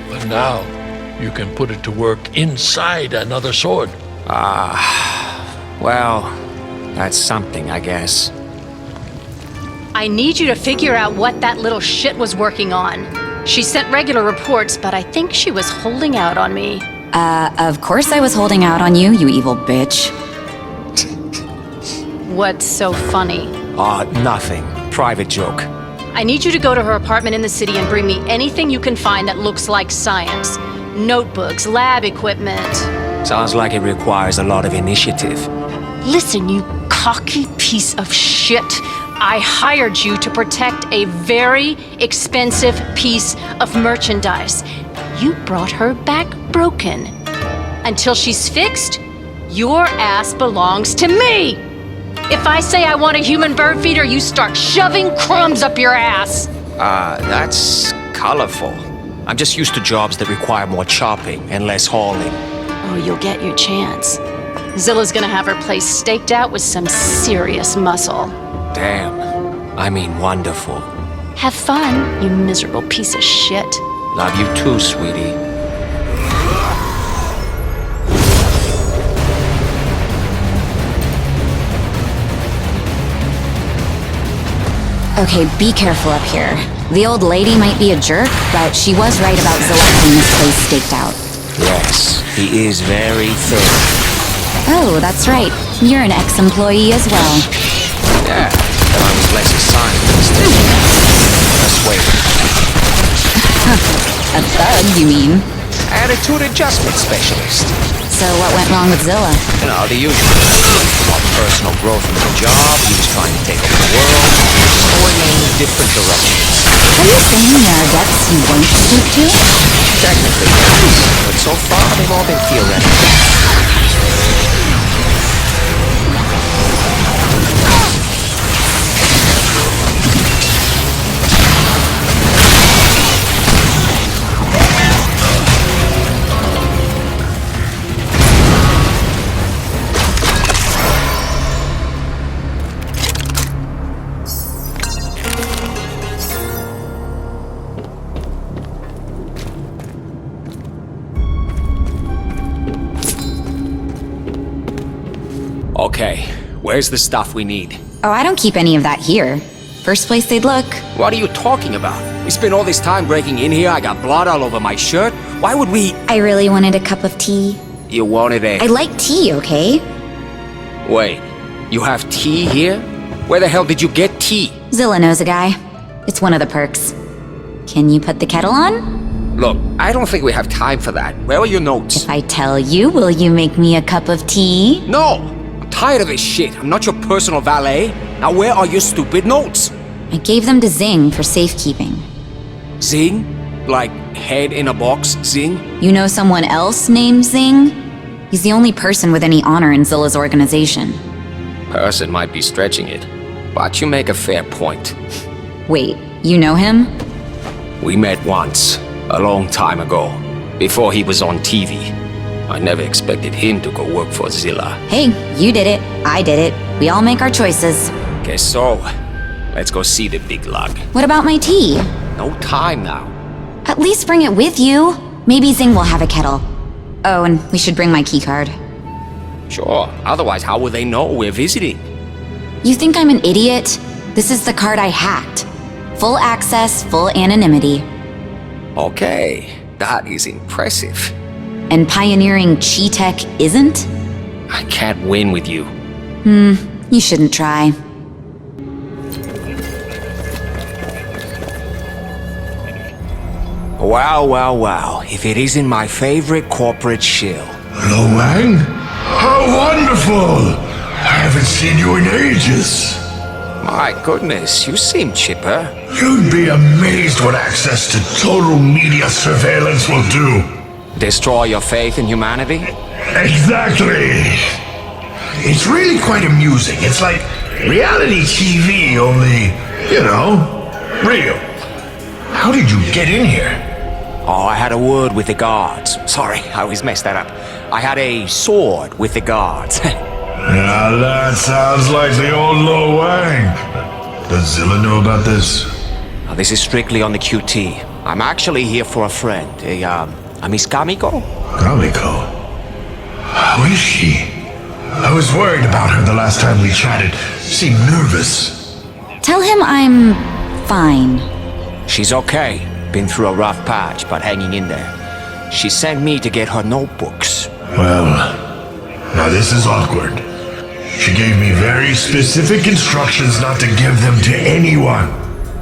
But now, you can put it to work inside another sword. Well, that's something, I guess. I need you to figure out what that little shit was working on. She sent regular reports, but I think she was holding out on me. Of course I was holding out on you, you evil bitch. What's so funny? Nothing. Private joke. I need you to go to her apartment in the city and bring me anything you can find that looks like science. Notebooks, lab equipment. Sounds like it requires a lot of initiative. Listen, you cocky piece of shit. I hired you to protect a very expensive piece of merchandise. You brought her back broken. Until she's fixed, your ass belongs to me! If I say I want a human bird feeder, you start shoving crumbs up your ass! That's colorful. I'm just used to jobs that require more chopping and less hauling. Oh, you'll get your chance. Zilla's gonna have her place staked out with some serious muscle. Damn. I mean wonderful. Have fun, you miserable piece of shit. Love you too, sweetie. Okay, be careful up here. The old lady might be a jerk, but she was right about Zilla having this place staked out. Yes, he is very thorough. Oh, that's right. You're an ex-employee as well. Yeah, but I was less a scientist. Persuader. A thug, you mean? Attitude adjustment specialist. So what went wrong with Zilla? You know, the usual. About personal growth in the job, he was trying to take over the world, going in different directions. Are you saying there are depths you won't stoop to? Technically, yes, but so far they've all been theoretical. Okay, where's the stuff we need? Oh, I don't keep any of that here. First place they'd look. What are you talking about? We spent all this time breaking in here, I got blood all over my shirt. Why would we— I really wanted a cup of tea. You wanted a— I like tea, okay? Wait, you have tea here? Where the hell did you get tea? Zilla knows a guy. It's one of the perks. Can you put the kettle on? Look, I don't think we have time for that. Where are your notes? If I tell you, will you make me a cup of tea? No! I'm tired of this shit. I'm not your personal valet. Now where are your stupid notes? I gave them to Zing for safekeeping. Zing? Like head in a box, Zing? You know someone else named Zing? He's the only person with any honor in Zilla's organization. Person might be stretching it, but you make a fair point. Wait, you know him? We met once, a long time ago, before he was on TV. I never expected him to go work for Zilla. Hey, you did it. I did it. We all make our choices. Guess so. Let's go see the big lug. What about my tea? No time now. At least bring it with you. Maybe Zing will have a kettle. Oh, and we should bring my keycard. Sure, otherwise how will they know we're visiting? You think I'm an idiot? This is the card I hacked. Full access, full anonymity. Okay, that is impressive. And pioneering Chi Tech isn't? I can't win with you. You shouldn't try. Wow, wow, wow. If it isn't my favorite corporate shill. Lo Wang? How wonderful! I haven't seen you in ages. My goodness, you seem chipper. You'd be amazed what access to total media surveillance will do. Destroy your faith in humanity? Exactly. It's really quite amusing. It's like reality TV, only, real. How did you get in here? Oh, I had a word with the guards. Sorry, I always mess that up. I had a sword with the guards. Now that sounds like the old Lo Wang. Does Zilla know about this? Now, this is strictly on the QT. I'm actually here for a friend, a Miss Kamiko. Kamiko? How is she? I was worried about her the last time we chatted. She seemed nervous. Tell him I'm fine. She's okay. Been through a rough patch, but hanging in there. She sent me to get her notebooks. Well, now this is awkward. She gave me very specific instructions not to give them to anyone.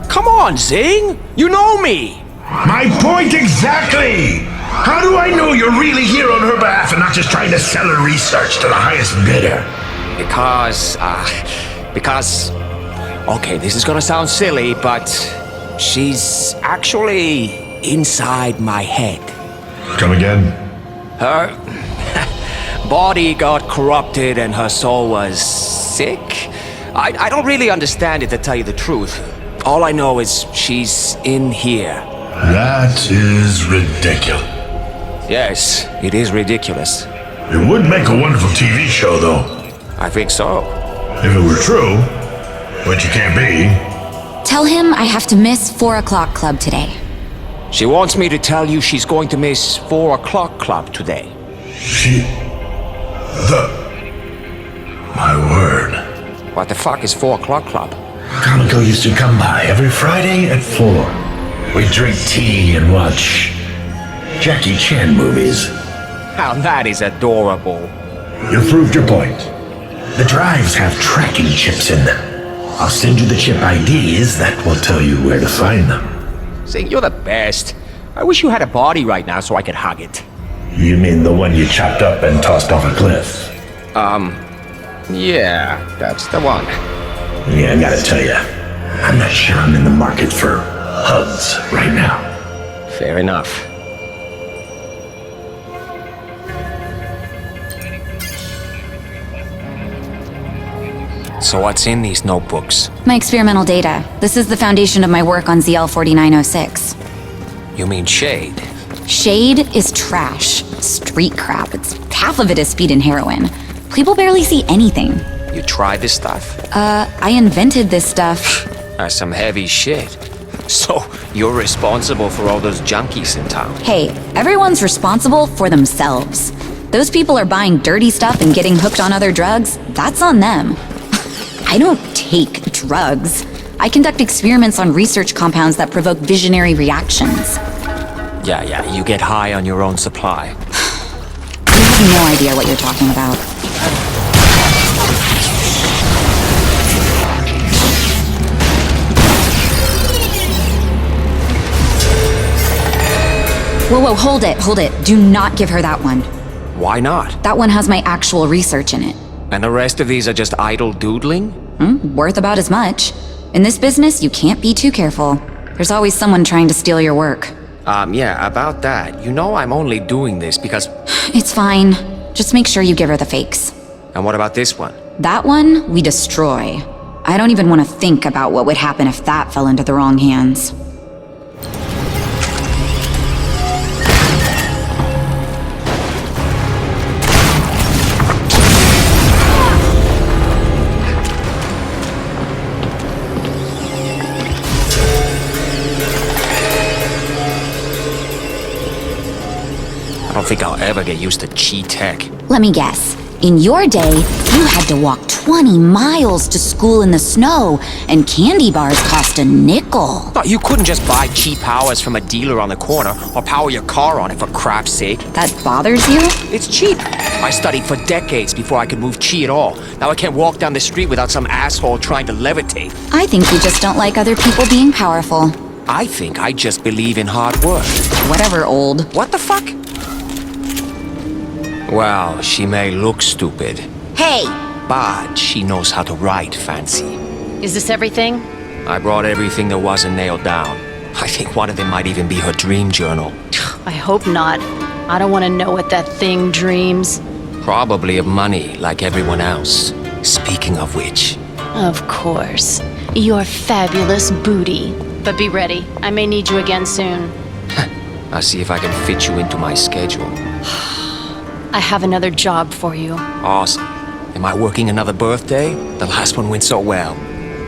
Come on, Zing! You know me! My point exactly! How do I know you're really here on her behalf and not just trying to sell her research to the highest bidder? Because... Okay, this is gonna sound silly, but... she's actually inside my head. Come again? Her body got corrupted and her soul was sick. I don't really understand it, to tell you the truth. All I know is she's in here. That is ridiculous. Yes, it is ridiculous. It would make a wonderful TV show, though. I think so. If it were true, which it can't be. Tell him I have to miss 4 o'clock club today. She wants me to tell you she's going to miss 4 o'clock club today. My word. What the fuck is 4 o'clock club? Kamiko used to come by every Friday at 4. We'd drink tea and watch Jackie Chan movies. Now that is adorable. You proved your point. The drives have tracking chips in them. I'll send you the chip IDs that will tell you where to find them. Zing, you're the best. I wish you had a body right now so I could hug it. You mean the one you chopped up and tossed off a cliff? Yeah, that's the one. Yeah, I gotta tell you, I'm not sure I'm in the market for hugs right now. Fair enough. So what's in these notebooks? My experimental data. This is the foundation of my work on ZL-4906. You mean Shade? Shade is trash. Street crap. Half of it is speed and heroin. People barely see anything. You tried this stuff? I invented this stuff. That's some heavy shit. So, you're responsible for all those junkies in town? Hey, everyone's responsible for themselves. Those people are buying dirty stuff and getting hooked on other drugs. That's on them. I don't take drugs. I conduct experiments on research compounds that provoke visionary reactions. Yeah, you get high on your own supply. You have no idea what you're talking about. Whoa, hold it. Do not give her that one. Why not? That one has my actual research in it. And the rest of these are just idle doodling? Worth about as much. In this business, you can't be too careful. There's always someone trying to steal your work. Yeah, about that. You know I'm only doing this because... It's fine. Just make sure you give her the fakes. And what about this one? That one, we destroy. I don't even want to think about what would happen if that fell into the wrong hands. I don't think I'll ever get used to Chi Tech. Let me guess. In your day, you had to walk 20 miles to school in the snow, and candy bars cost a nickel. No, you couldn't just buy cheap powers from a dealer on the corner or power your car on it, for crap's sake. That bothers you? It's cheap. I studied for decades before I could move chi at all. Now I can't walk down the street without some asshole trying to levitate. I think you just don't like other people being powerful. I think I just believe in hard work. whatever, old. What the fuck? Well, she may look stupid, Hey! but she knows how to write fancy. Is this everything? I brought everything there was and nailed down. I think one of them might even be her dream journal. I hope not. I don't want to know what that thing dreams. Probably of money, like everyone else. Speaking of which... Of course. Your fabulous booty. But be ready. I may need you again soon. I'll see if I can fit you into my schedule. I have another job for you. Awesome. Am I working another birthday? The last one went so well.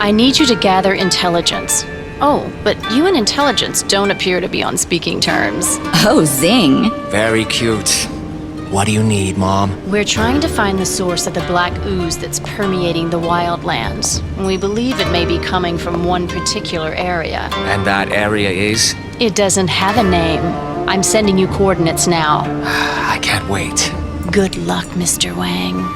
I need you to gather intelligence. Oh, but you and intelligence don't appear to be on speaking terms. Oh, zing. Very cute. What do you need, Mom? We're trying to find the source of the black ooze that's permeating the wildlands. We believe it may be coming from one particular area. And that area is? It doesn't have a name. I'm sending you coordinates now. I can't wait. Good luck, Mr. Wang.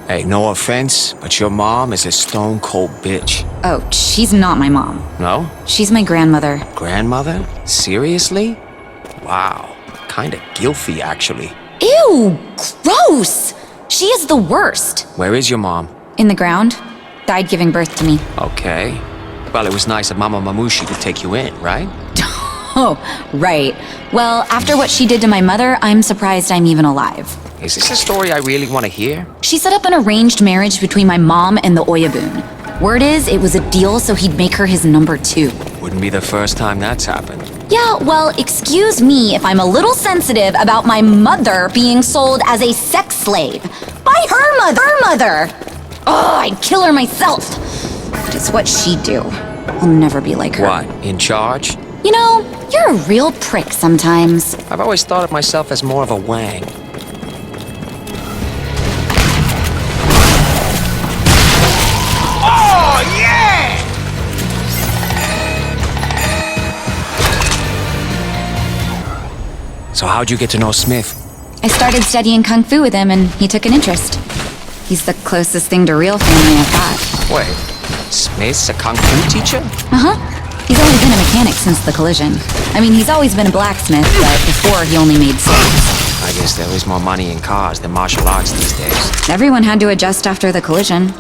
Hey, no offense, but your mom is a stone-cold bitch. Oh, she's not my mom. No? She's my grandmother. Grandmother? Seriously? Wow. Kinda guilty, actually. Ew! Gross! She is the worst. Where is your mom? In the ground. Died giving birth to me. Okay. Well, it was nice of Mama Mamushi to take you in, right? Oh, right. Well, after what she did to my mother, I'm surprised I'm even alive. Is this a story I really want to hear? She set up an arranged marriage between my mom and the Oyabun. Word is, it was a deal so he'd make her his number 2. Wouldn't be the first time that's happened. Yeah, well, excuse me if I'm a little sensitive about my mother being sold as a sex slave. By her mother! Oh, I'd kill her myself. But it's what she'd do. I'll never be like her. What, in charge? You know, you're a real prick sometimes. I've always thought of myself as more of a Wang. Oh, yeah! So how'd you get to know Smith? I started studying Kung Fu with him and he took an interest. He's the closest thing to real family I've got. Wait, Smith's a Kung Fu teacher? Uh-huh. He's only been a mechanic since the collision. I mean, he's always been a blacksmith, but before he only made swords. I guess there is more money in cars than martial arts these days. Everyone had to adjust after the collision.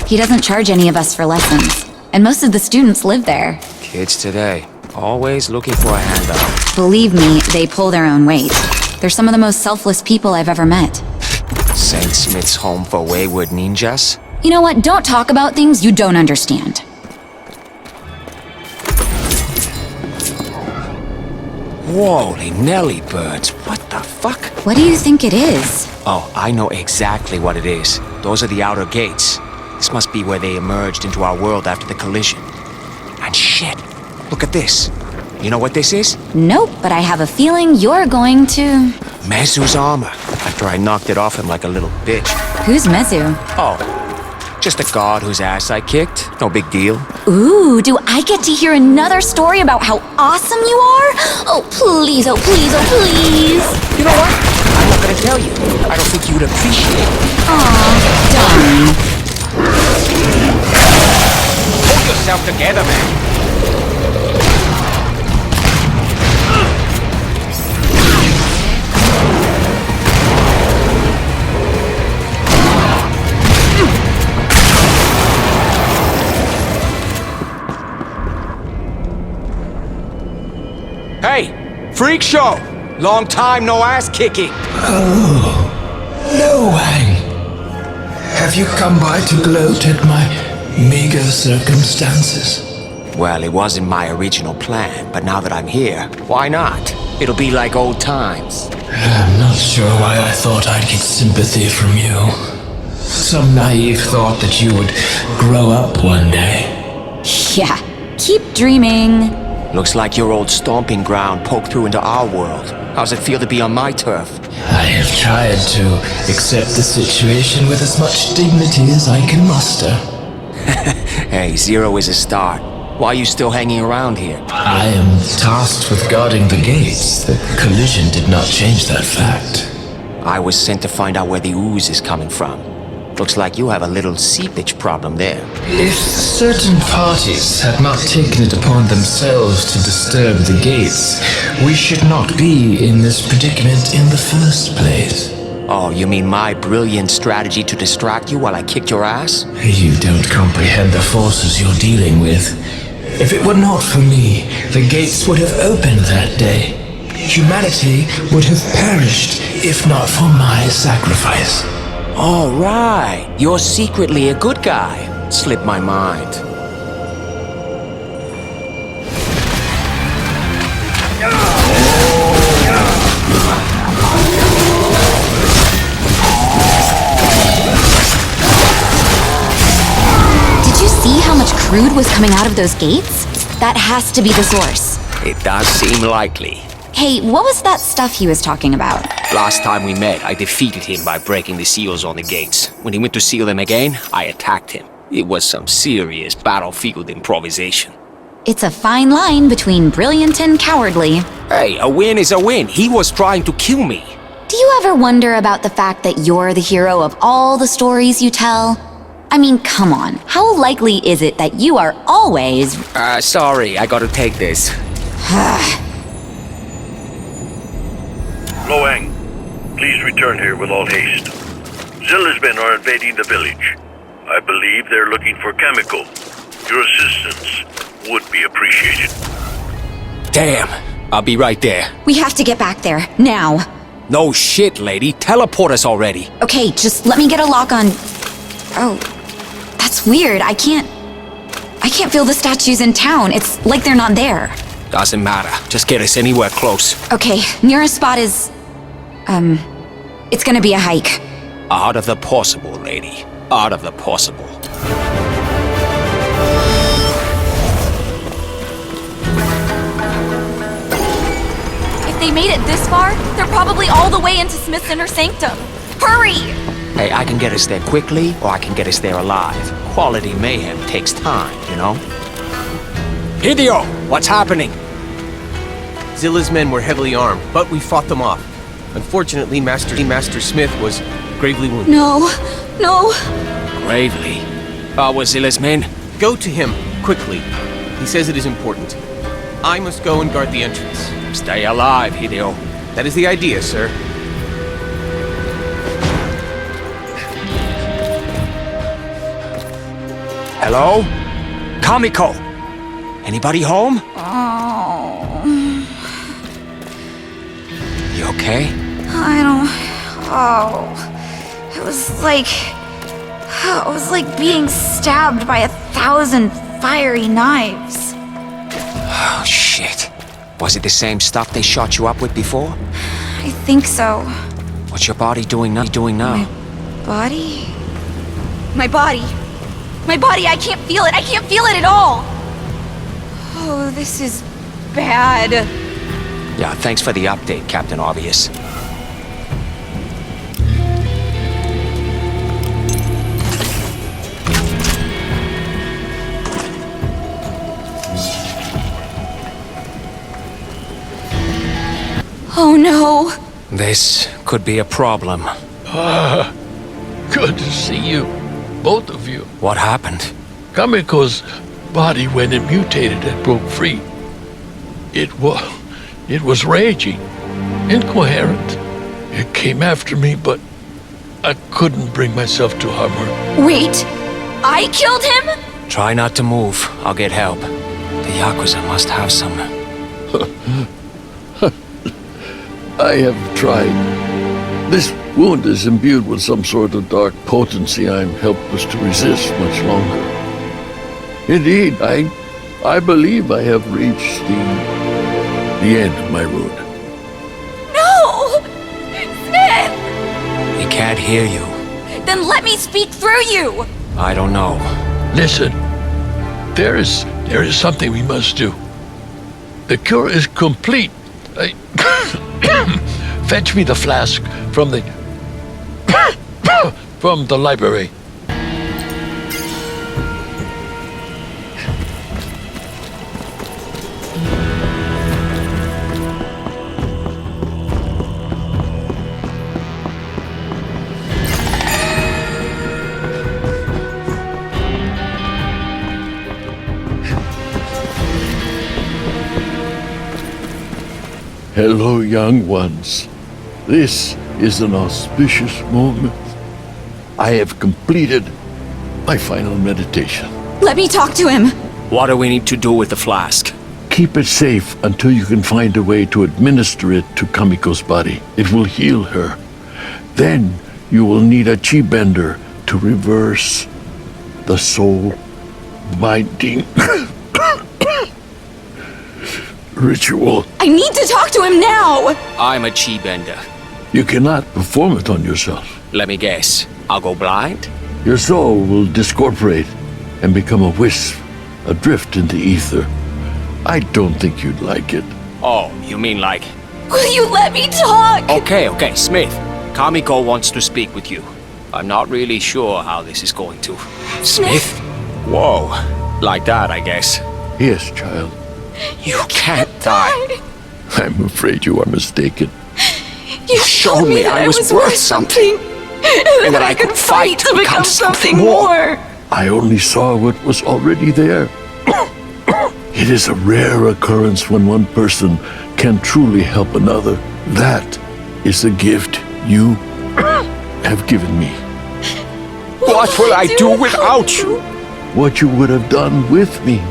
He doesn't charge any of us for lessons. And most of the students live there. Kids today, always looking for a handout. Believe me, they pull their own weight. They're some of the most selfless people I've ever met. St. Smith's home for wayward ninjas? You know what? Don't talk about things you don't understand. Holy Nelly birds, what the fuck? What do you think it is? Oh, I know exactly what it is. Those are the outer gates. This must be where they emerged into our world after the collision. And shit, look at this. You know what this is? Nope, but I have a feeling you're going to... Mezu's armor, after I knocked it off him like a little bitch. Who's Mezu? Oh, just a guard whose ass I kicked. No big deal. Ooh, do I get to hear another story about how awesome you are? Oh, please, oh, please, oh, please. You know what? I'm not gonna tell you. I don't think you'd appreciate it. Aw, darn. Hold yourself together, man. Hey, freak show! Long time no ass kicking. Oh, no, Wang. Have you come by to gloat at my meager circumstances? Well, it wasn't my original plan, but now that I'm here, why not? It'll be like old times. I'm not sure why I thought I'd get sympathy from you. Some naive thought that you would grow up one day. Yeah, keep dreaming. Looks like your old stomping ground poked through into our world. How's it feel to be on my turf? I have tried to accept the situation with as much dignity as I can muster. Hey, 0 is a start. Why are you still hanging around here? I am tasked with guarding the gates. The collision did not change that fact. I was sent to find out where the ooze is coming from. Looks like you have a little seepage problem there. If certain parties had not taken it upon themselves to disturb the gates, we should not be in this predicament in the first place. Oh, you mean my brilliant strategy to distract you while I kicked your ass? You don't comprehend the forces you're dealing with. If it were not for me, the gates would have opened that day. Humanity would have perished if not for my sacrifice. All right, you're secretly a good guy. Slipped my mind. Did you see how much crude was coming out of those gates? That has to be the source. It does seem likely. Hey, what was that stuff he was talking about? Last time we met, I defeated him by breaking the seals on the gates. When he went to seal them again, I attacked him. It was some serious battlefield improvisation. It's a fine line between brilliant and cowardly. Hey, a win is a win. He was trying to kill me. Do you ever wonder about the fact that you're the hero of all the stories you tell? I mean, come on. How likely is it that you are always... Sorry, I gotta take this. Loang, please return here with all haste. Zilla's men are invading the village. I believe they're looking for chemical. Your assistance would be appreciated. Damn, I'll be right there. We have to get back there, now. No shit, lady. Teleport us already. Okay, just let me get a lock on... Oh, that's weird. I can't feel the statues in town. It's like they're not there. Doesn't matter. Just get us anywhere close. Okay, nearest spot is... it's gonna be a hike. Out of the possible, lady. Out of the possible. If they made it this far, they're probably all the way into Smith's inner sanctum. Hurry! Hey, I can get us there quickly, or I can get us there alive. Quality mayhem takes time, you know? Hideo, what's happening? Zilla's men were heavily armed, but we fought them off. Unfortunately, Master Smith was gravely wounded. No. Gravely? Was Zilla's men? Go to him, quickly. He says it is important. I must go and guard the entrance. Stay alive, Hideo. That is the idea, sir. Hello? Kamiko! Anybody home? Oh. You okay? I don't... Oh. It was like being stabbed by 1,000 fiery knives. Oh, shit. Was it the same stuff they shot you up with before? I think so. What's your body doing now? My body? My body. My body, I can't feel it. I can't feel it at all. Oh, this is bad. Yeah, thanks for the update, Captain Obvious. Oh no. This could be a problem. Good to see you. Both of you. What happened? Kamiko's body, when it mutated and broke free, it was raging, incoherent. It came after me, but I couldn't bring myself to harm her. Wait, I killed him? Try not to move. I'll get help. The Yakuza must have some... I have tried. This wound is imbued with some sort of dark potency I'm helpless to resist much longer. Indeed, I believe I have reached the end of my road. No! Smith! He can't hear you. Then let me speak through you! I don't know. Listen, there is something we must do. The cure is complete. Fetch me the flask from the from the library. Hello, young ones. This is an auspicious moment. I have completed my final meditation. Let me talk to him. What do we need to do with the flask? Keep it safe until you can find a way to administer it to Kamiko's body. It will heal her. Then you will need a chi bender to reverse the soul binding ritual. I need to talk to him now! I'm a chi bender. You cannot perform it on yourself. Let me guess. I'll go blind? Your soul will discorporate and become a wisp, adrift in the ether. I don't think you'd like it. Oh, you mean like... Will you let me talk? Okay, Smith. Kamiko wants to speak with you. I'm not really sure how this is going to... Smith? Whoa. Like that, I guess. Yes, child. You can't die. I'm afraid you are mistaken. You showed me I was worth something. And that I could fight to become something more. I only saw what was already there. It is a rare occurrence when one person can truly help another. That is the gift you have given me. What will I do without you? What you would have done with me.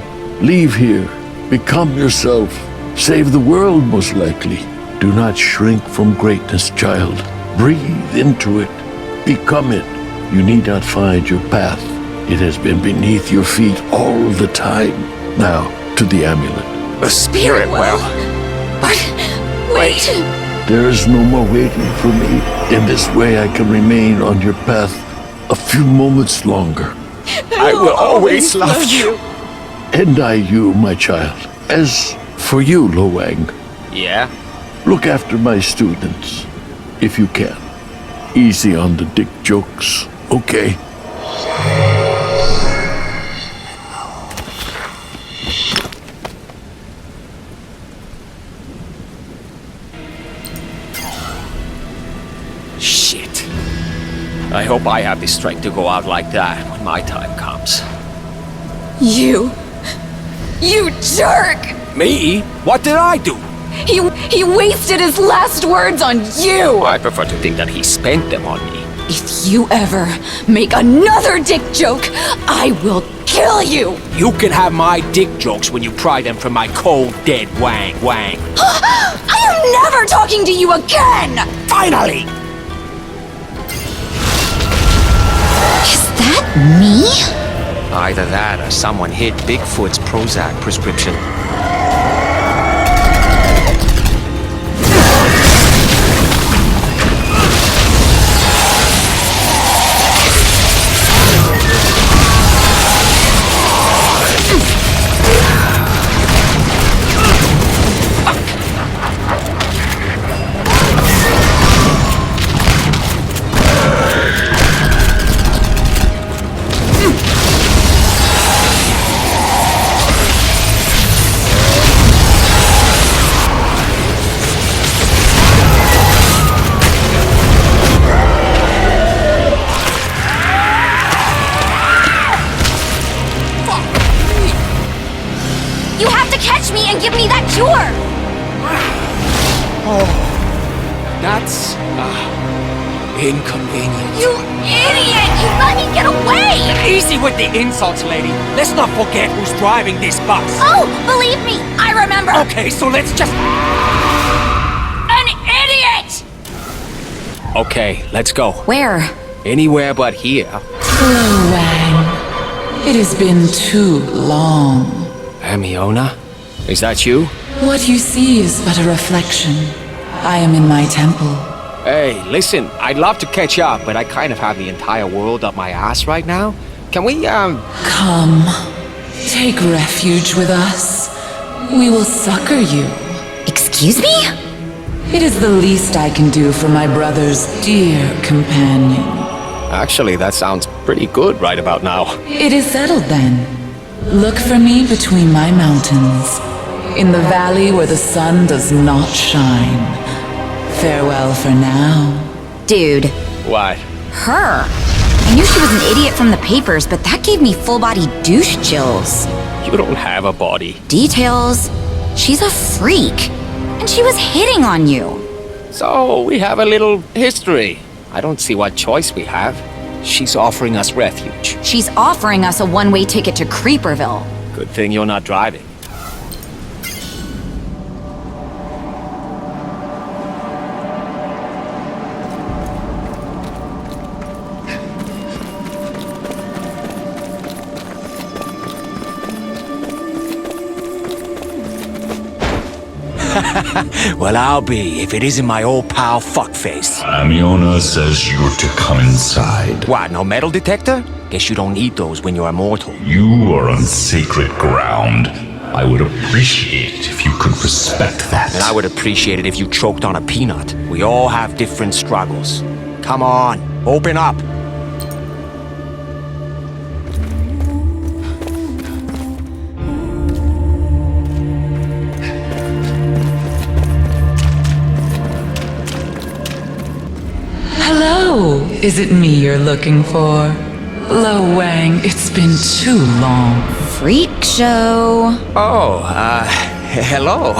Leave here. Become yourself. Save the world, most likely. Do not shrink from greatness, child. Breathe into it. Become it. You need not find your path. It has been beneath your feet all the time. Now, to the amulet. A spirit well. But... wait. There is no more waiting for me. In this way I can remain on your path a few moments longer. I will always love you. And I you, my child. As for you, Lo Wang. Yeah? Look after my students, if you can. Easy on the dick jokes, okay? Shit. I hope I have the strength to go out like that when my time comes. You jerk! Me? What did I do? He wasted his last words on you! I prefer to think that he spent them on me. If you ever make another dick joke, I will kill you! You can have my dick jokes when you pry them from my cold, dead Wang. I am never talking to you again! Finally! Is that me? Either that or someone hit Bigfoot's Prozac prescription. That's... inconvenient. You idiot! You let me get away! Easy with the insults, lady. Let's not forget who's driving this bus. Oh, believe me, I remember. Okay, so let's just... An idiot! Okay, let's go. Where? Anywhere but here. Lo Wang, it has been too long. Amiona? Is that you? What you see is but a reflection. I am in my temple. Hey, listen, I'd love to catch up, but I kind of have the entire world up my ass right now. Can we, Come. Take refuge with us. We will succor you. Excuse me? It is the least I can do for my brother's dear companion. Actually, that sounds pretty good right about now. It is settled then. Look for me between my mountains, in the valley where the sun does not shine. Farewell for now. Dude. What? Her. I knew she was an idiot from the papers, but that gave me full-body douche chills. You don't have a body. Details. She's a freak. And she was hitting on you. So we have a little history. I don't see what choice we have. She's offering us refuge. She's offering us a one-way ticket to Creeperville. Good thing you're not driving. Well, I'll be, if it isn't my old pal Fuckface. Amiona says you're to come inside. What, no metal detector? Guess you don't need those when you're immortal. You are on sacred ground. I would appreciate it if you could respect that. And I would appreciate it if you choked on a peanut. We all have different struggles. Come on, open up. Hello, is it me you're looking for? Lo Wang, it's been too long. Freak show. Oh, hello.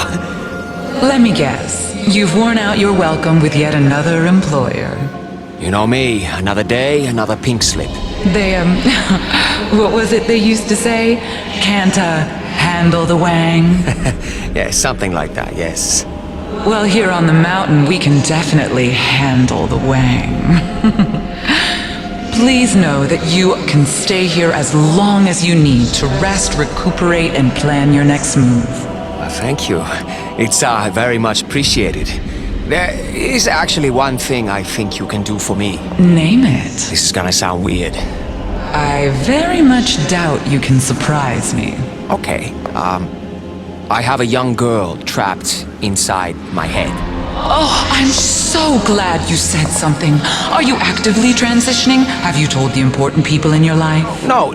Let me guess. You've worn out your welcome with yet another employer. You know me, another day, another pink slip. They, what was it they used to say? Can't, handle the Wang? Yeah, something like that, yes. Well, here on the mountain, we can definitely handle the Wang. Please know that you can stay here as long as you need to rest, recuperate, and plan your next move. Thank you. It's very much appreciated. There is actually one thing I think you can do for me. Name it. This is gonna sound weird. I very much doubt you can surprise me. Okay, I have a young girl trapped inside my head. Oh, I'm so glad you said something. Are you actively transitioning? Have you told the important people in your life? No,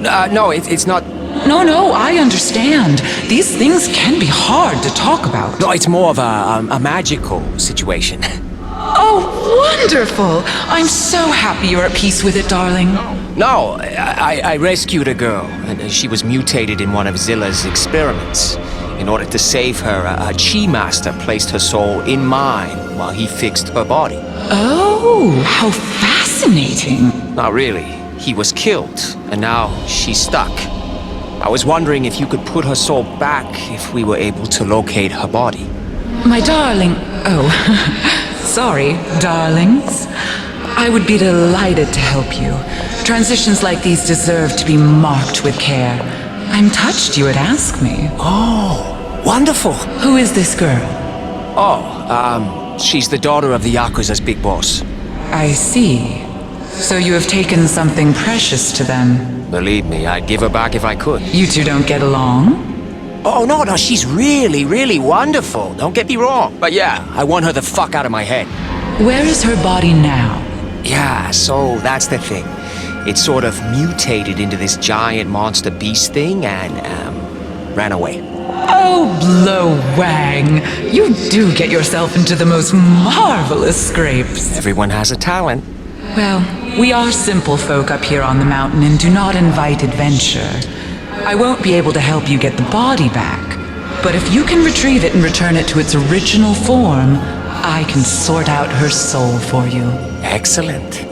it's not... No, I understand. These things can be hard to talk about. No, it's more of a magical situation. Oh, wonderful! I'm so happy you're at peace with it, darling. No, I rescued a girl, and she was mutated in one of Zilla's experiments. In order to save her, a Chi Master placed her soul in mine while he fixed her body. Oh, how fascinating. Not really. He was killed, and now she's stuck. I was wondering if you could put her soul back if we were able to locate her body. My darling... Oh, sorry, darlings. I would be delighted to help you. Transitions like these deserve to be marked with care. I'm touched you would ask me. Oh, wonderful. Who is this girl? Oh, she's the daughter of the Yakuza's big boss. I see. So you have taken something precious to them. Believe me, I'd give her back if I could. You two don't get along? Oh, no, she's really, really wonderful. Don't get me wrong. But yeah, I want her the fuck out of my head. Where is her body now? Yeah, so that's the thing. It sort of mutated into this giant monster beast thing and, ran away. Oh, Lo Wang. You do get yourself into the most marvelous scrapes. Everyone has a talent. Well, we are simple folk up here on the mountain and do not invite adventure. I won't be able to help you get the body back, but if you can retrieve it and return it to its original form, I can sort out her soul for you. Excellent.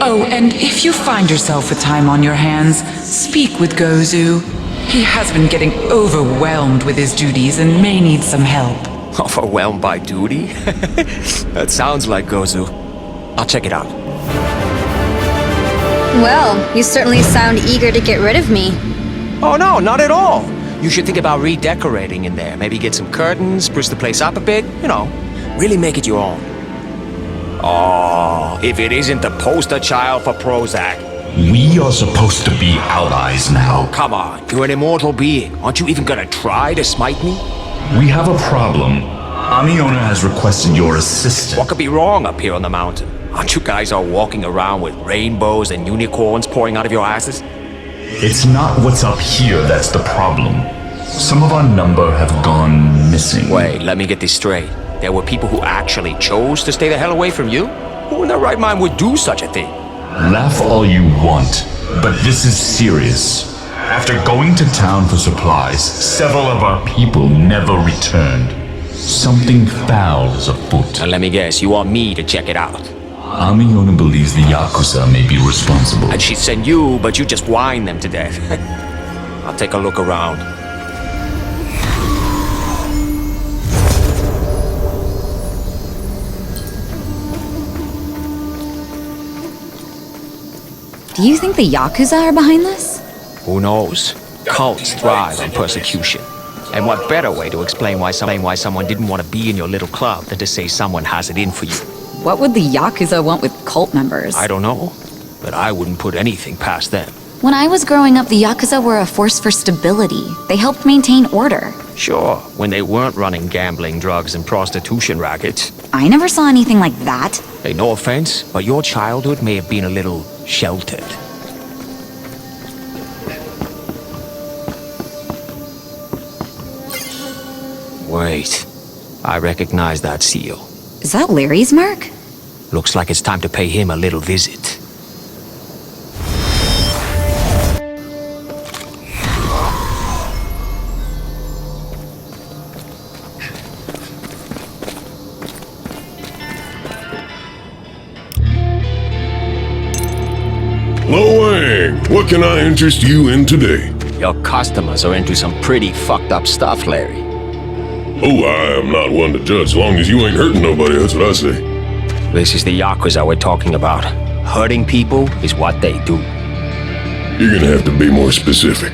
Oh, and if you find yourself with time on your hands, speak with Gozu. He has been getting overwhelmed with his duties and may need some help. Overwhelmed by duty? That sounds like Gozu. I'll check it out. Well, you certainly sound eager to get rid of me. Oh no, not at all. You should think about redecorating in there. Maybe get some curtains, spruce the place up a bit. You know, really make it your own. Oh, if it isn't the poster child for Prozac. We are supposed to be allies now. Come on, you're an immortal being. Aren't you even gonna try to smite me? We have a problem. Amiona has requested your assistance. What could be wrong up here on the mountain? Aren't you guys all walking around with rainbows and unicorns pouring out of your asses? It's not what's up here that's the problem. Some of our number have gone missing. Wait, let me get this straight. There were people who actually chose to stay the hell away from you? Who in their right mind would do such a thing? Laugh all you want, but this is serious. After going to town for supplies, several of our people never returned. Something foul is afoot. Now let me guess, you want me to check it out? Amiona believes the Yakuza may be responsible. And she sent you, but you just whine them to death. I'll take a look around. Do you think the Yakuza are behind this? Who knows? Cults thrive on persecution. And what better way to explain why someone didn't want to be in your little club than to say someone has it in for you? What would the Yakuza want with cult members? I don't know, but I wouldn't put anything past them. When I was growing up, the Yakuza were a force for stability. They helped maintain order. Sure, when they weren't running gambling, drugs, and prostitution rackets. I never saw anything like that. Hey, no offense, but your childhood may have been a little sheltered. Wait, I recognize that seal. Is that Larry's mark? Looks like it's time to pay him a little visit. Lo Wang, what can I interest you in today? Your customers are into some pretty fucked up stuff, Larry. Oh, I am not one to judge, as long as you ain't hurting nobody, that's what I say. This is the Yakuza we're talking about. Hurting people is what they do. You're gonna have to be more specific.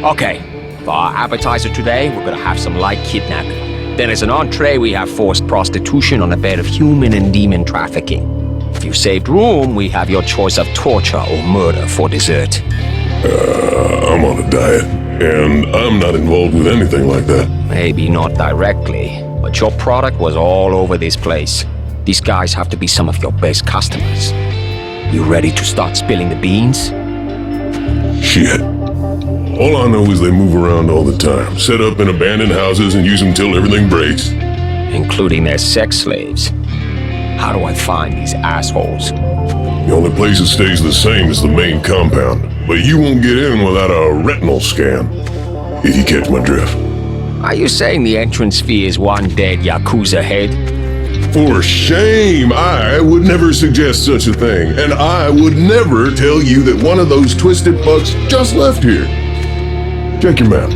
Okay, for our appetizer today, we're gonna have some light kidnapping. Then as an entree, we have forced prostitution on a bed of human and demon trafficking. If you saved room, we have your choice of torture or murder for dessert. I'm on a diet, and I'm not involved with anything like that. Maybe not directly, but your product was all over this place. These guys have to be some of your best customers. You ready to start spilling the beans? Shit. All I know is they move around all the time, set up in abandoned houses and use them till everything breaks. Including their sex slaves. How do I find these assholes? The only place that stays the same is the main compound, but you won't get in without a retinal scan, if you catch my drift. Are you saying the entrance fee is one dead Yakuza head? For shame! I would never suggest such a thing, and I would never tell you that one of those twisted fucks just left here. Check your map.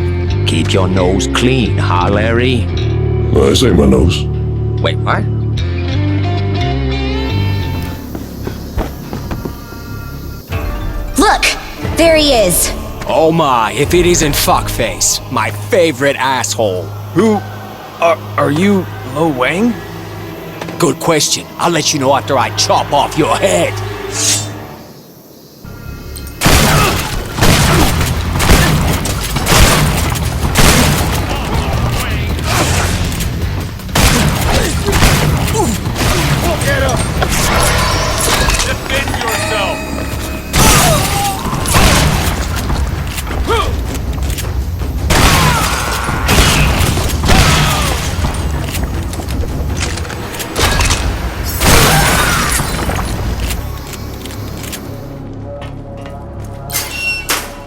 Keep your nose clean, huh, Larry? I say my nose. Wait, what? Look! There he is! Oh my, if it isn't Fuckface, my favorite asshole. Who are you, Lo Wang? Good question. I'll let you know after I chop off your head. Get up! Defend yourself!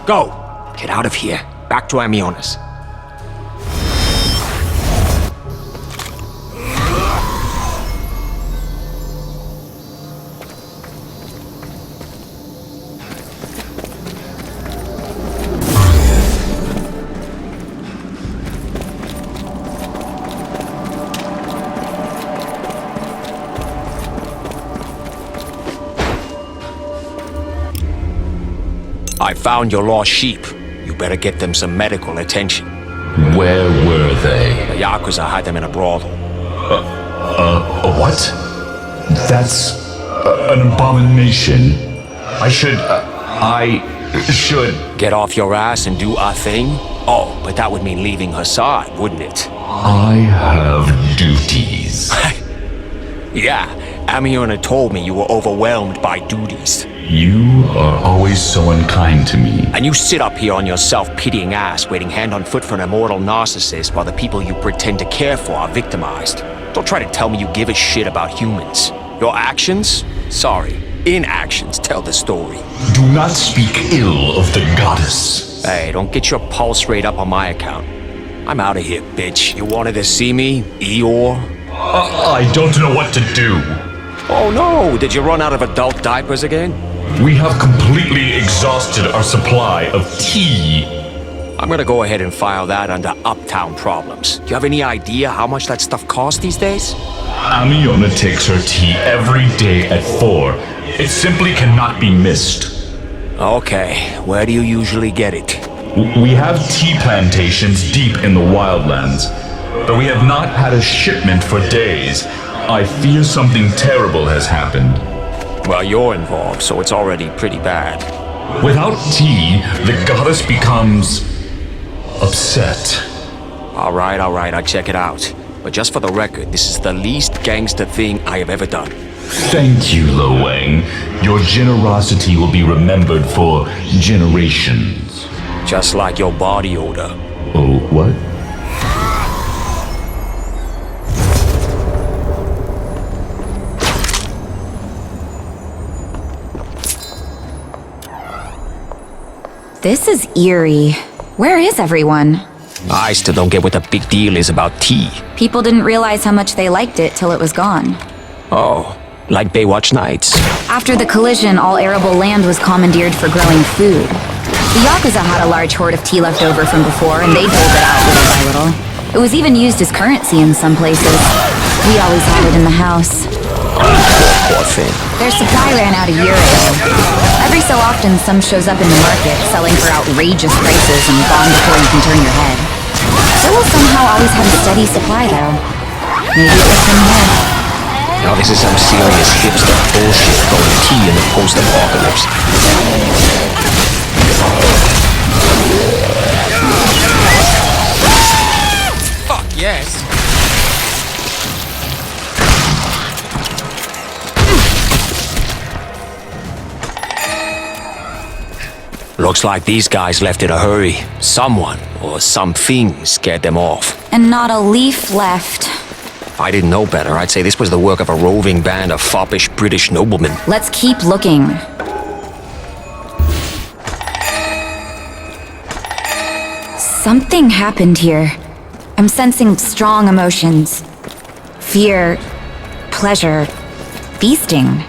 Go! Get out of here. Back to Amionas. I found your lost sheep. You better get them some medical attention. Where were they? The Yakuza had them in a brothel. What? That's an abomination. I should... Get off your ass and do a thing? Oh, but that would mean leaving her side, wouldn't it? I have duties. Yeah, Amiona told me you were overwhelmed by duties. You are always so unkind to me. And you sit up here on your self-pitying ass, waiting hand on foot for an immortal narcissist while the people you pretend to care for are victimized. Don't try to tell me you give a shit about humans. Your actions? Sorry, inactions tell the story. Do not speak ill of the goddess. Hey, don't get your pulse rate up on my account. I'm out of here, bitch. You wanted to see me, Eeyore? I don't know what to do. Oh no, did you run out of adult diapers again? We have completely exhausted our supply of tea. I'm gonna go ahead and file that under Uptown Problems. Do you have any idea how much that stuff costs these days? Amiona takes her tea every day at 4. It simply cannot be missed. Okay, where do you usually get it? We have tea plantations deep in the wildlands, but we have not had a shipment for days. I fear something terrible has happened. Well, you're involved, so it's already pretty bad. Without tea, the goddess becomes upset. All right, I'll check it out. But just for the record, this is the least gangster thing I have ever done. Thank you, Lo Wang. Your generosity will be remembered for generations. Just like your body odor. Oh, what? This is eerie. Where is everyone? I still don't get what the big deal is about tea. People didn't realize how much they liked it till it was gone. Oh, like Baywatch Nights. After the collision, all arable land was commandeered for growing food. The Yakuza had a large hoard of tea left over from before, and they doled it out little by little. It was even used as currency in some places. We always had it in the house. Poor thing. Their supply ran out a year ago. Every so often, some shows up in the market, selling for outrageous prices and gone before you can turn your head. Zilla somehow always had a steady supply, though. Maybe it was from here. Now this is some serious hipster bullshit going tea in the post-apocalypse. Fuck yes. Looks like these guys left in a hurry. Someone or something scared them off. And not a leaf left. If I didn't know better, I'd say this was the work of a roving band of foppish British noblemen. Let's keep looking. Something happened here. I'm sensing strong emotions. Fear, pleasure, feasting.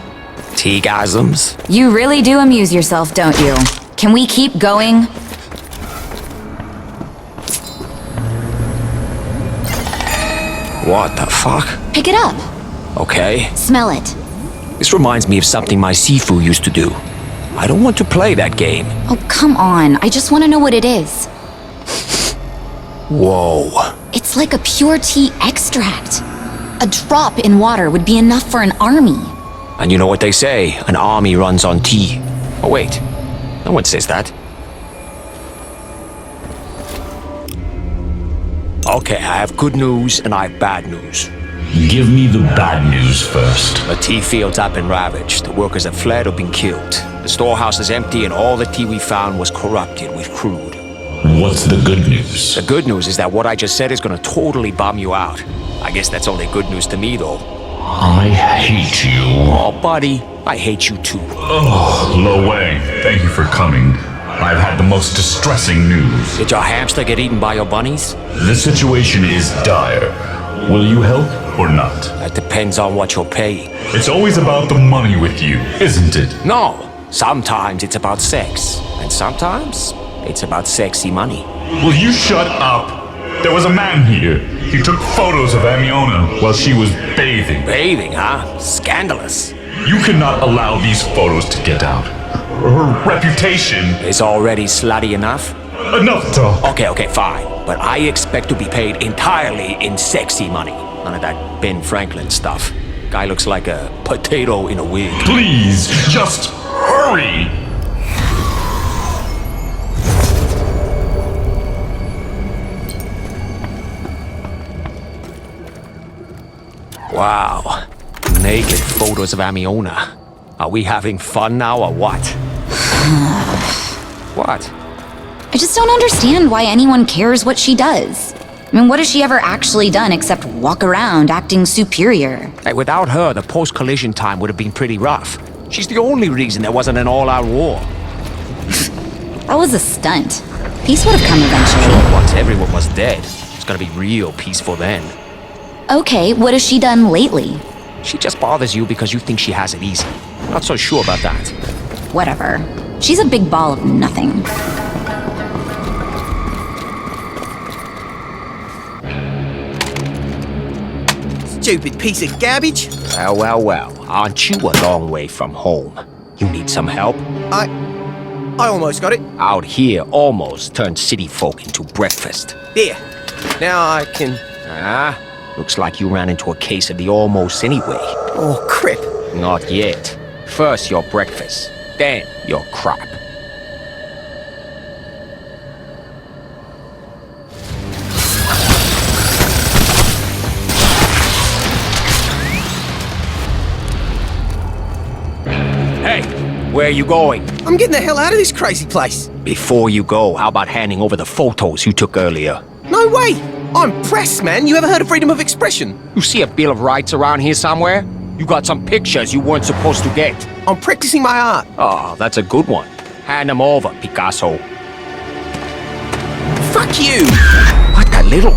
Tea-gasms? You really do amuse yourself, don't you? Can we keep going? What the fuck? Pick it up. Okay. Smell it. This reminds me of something my Sifu used to do. I don't want to play that game. Oh, come on. I just want to know what it is. Whoa. It's like a pure tea extract. A drop in water would be enough for an army. And you know what they say, an army runs on tea. Oh wait, no one says that. Okay, I have good news and I have bad news. Give me the bad news first. The tea fields have been ravaged. The workers have fled or been killed. The storehouse is empty and all the tea we found was corrupted with crude. What's the good news? The good news is that what I just said is gonna totally bum you out. I guess that's only good news to me though. I hate you. Oh, buddy, I hate you too. Oh, Lo Wang, thank you for coming. I've had the most distressing news. Did your hamster get eaten by your bunnies? The situation is dire. Will you help or not? That depends on what you're paying. It's always about the money with you, isn't it? No, sometimes it's about sex. And sometimes it's about sexy money. Will you shut up? There was a man here. He took photos of Amiona while she was bathing. Bathing, huh? Scandalous. You cannot allow these photos to get out. Her reputation is already slutty enough. Enough talk. Okay, fine. But I expect to be paid entirely in sexy money. None of that Ben Franklin stuff. Guy looks like a potato in a wig. Please, just hurry! Wow. Naked photos of Amiona. Are we having fun now or what? What? I just don't understand why anyone cares what she does. I mean, what has she ever actually done except walk around acting superior? Hey, without her, the post-collision time would have been pretty rough. She's the only reason there wasn't an all-out war. That was a stunt. Peace would have come eventually. Once everyone was dead. It's gonna be real peaceful then. Okay, what has she done lately? She just bothers you because you think she has it easy. Not so sure about that. Whatever. She's a big ball of nothing. Stupid piece of garbage. Well. Aren't you a long way from home? You need some help? I almost got it. Out here, almost turned city folk into breakfast. There. Now I can... Looks like you ran into a case of the almost anyway. Oh, crap. Not yet. First your breakfast, then your crap. Hey, where are you going? I'm getting the hell out of this crazy place. Before you go, how about handing over the photos you took earlier? No way! I'm pressed, man. You ever heard of freedom of expression? You see a Bill of Rights around here somewhere? You got some pictures you weren't supposed to get. I'm practicing my art. Oh, that's a good one. Hand them over, Picasso. Fuck you! What the little?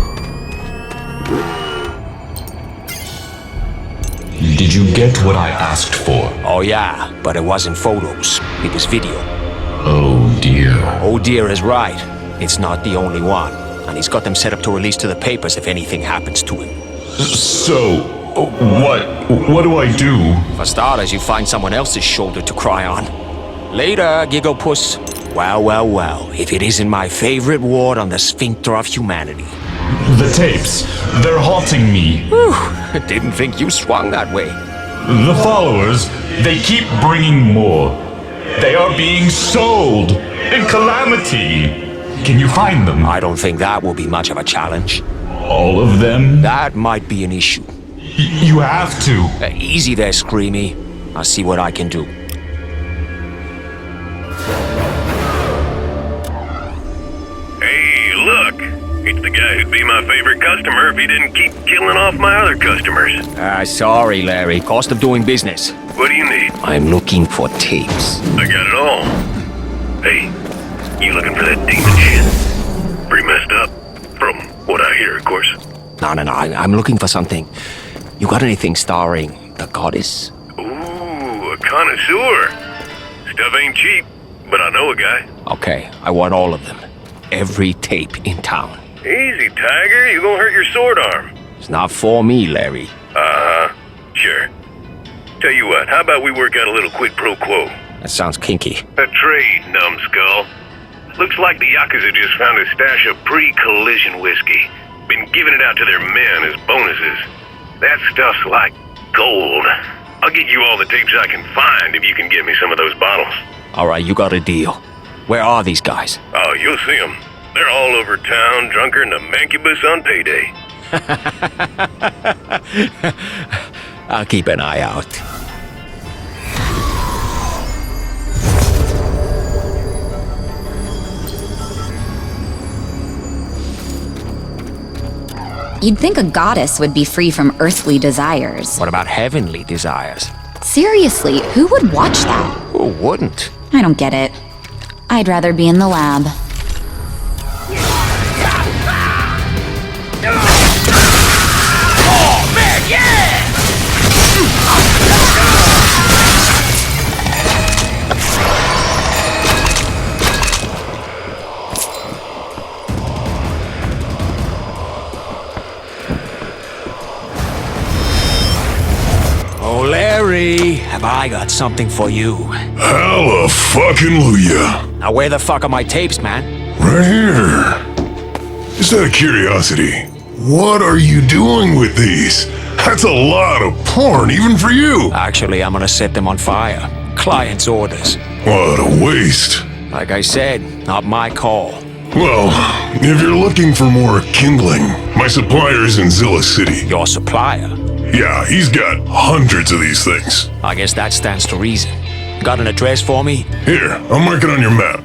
Did you get what I asked for? Oh yeah, but it wasn't photos. It was video. Oh dear. Oh dear is right. It's not the only one. And he's got them set up to release to the papers if anything happens to him. So, what do I do? For starters, you find someone else's shoulder to cry on. Later, Giggle Puss. Well, if it isn't my favorite ward on the sphincter of humanity. The tapes, they're haunting me. Whew, didn't think you swung that way. The followers, they keep bringing more. They are being sold in Calamity. Can you find them? I don't think that will be much of a challenge. All of them? That might be an issue. You have to. Easy there, Screamy. I'll see what I can do. Hey, look! It's the guy who'd be my favorite customer if he didn't keep killing off my other customers. Sorry, Larry. Cost of doing business. What do you need? I'm looking for tapes. I got it all. Hey, you looking for that demon shit? Pretty messed up. From what I hear, of course. No. I'm looking for something. You got anything starring the goddess? Ooh, a connoisseur. Stuff ain't cheap, but I know a guy. Okay, I want all of them. Every tape in town. Easy, Tiger. You gonna hurt your sword arm. It's not for me, Larry. Sure. Tell you what, how about we work out a little quid pro quo? That sounds kinky. A trade, numbskull. Looks like the Yakuza just found a stash of pre-collision whiskey. Been giving it out to their men as bonuses. That stuff's like gold. I'll get you all the tapes I can find if you can get me some of those bottles. All right, you got a deal. Where are these guys? Oh, you'll see them. They're all over town, drunker than a mancubus on payday. I'll keep an eye out. You'd think a goddess would be free from earthly desires. What about heavenly desires? Seriously, who would watch that? Who wouldn't? I don't get it. I'd rather be in the lab. Oh, man, yeah! Oh, Larry, have I got something for you. Hallelujah. Now, where the fuck are my tapes, man? Right here. Just out of curiosity, what are you doing with these? That's a lot of porn, even for you. Actually, I'm gonna set them on fire. Client's orders. What a waste. Like I said, not my call. Well, if you're looking for more kindling, my supplier's in Zilla City. Your supplier? Yeah, he's got hundreds of these things. I guess that stands to reason. Got an address for me? Here, I'll mark it on your map.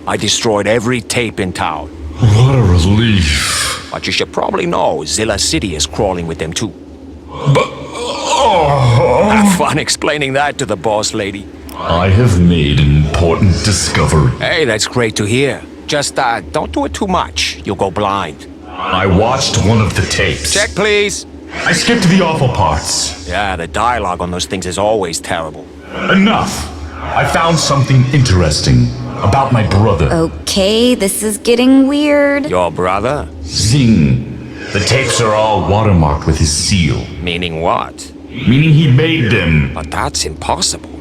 I destroyed every tape in town. What a relief. But you should probably know Zilla City is crawling with them too. But... Oh. Have fun explaining that to the boss lady. I have made an important discovery. Hey, that's great to hear. Just, don't do it too much. You'll go blind. I watched one of the tapes. Check, please. I skipped the awful parts. Yeah, the dialogue on those things is always terrible. Enough. I found something interesting about my brother. Okay, this is getting weird. Your brother? Zing. The tapes are all watermarked with his seal. Meaning what? Meaning he made them. But that's impossible.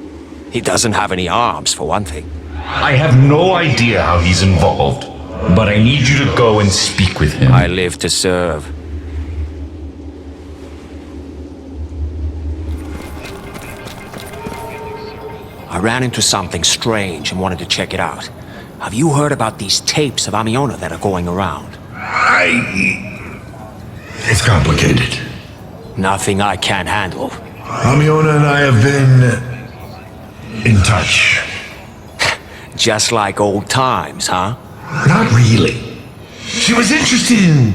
He doesn't have any arms, for one thing. I have no idea how he's involved, but I need you to go and speak with him. I live to serve. I ran into something strange and wanted to check it out. Have you heard about these tapes of Amiona that are going around? It's complicated. Nothing I can't handle. Amiona and I have been in touch. Just like old times, huh? Not really. She was interested in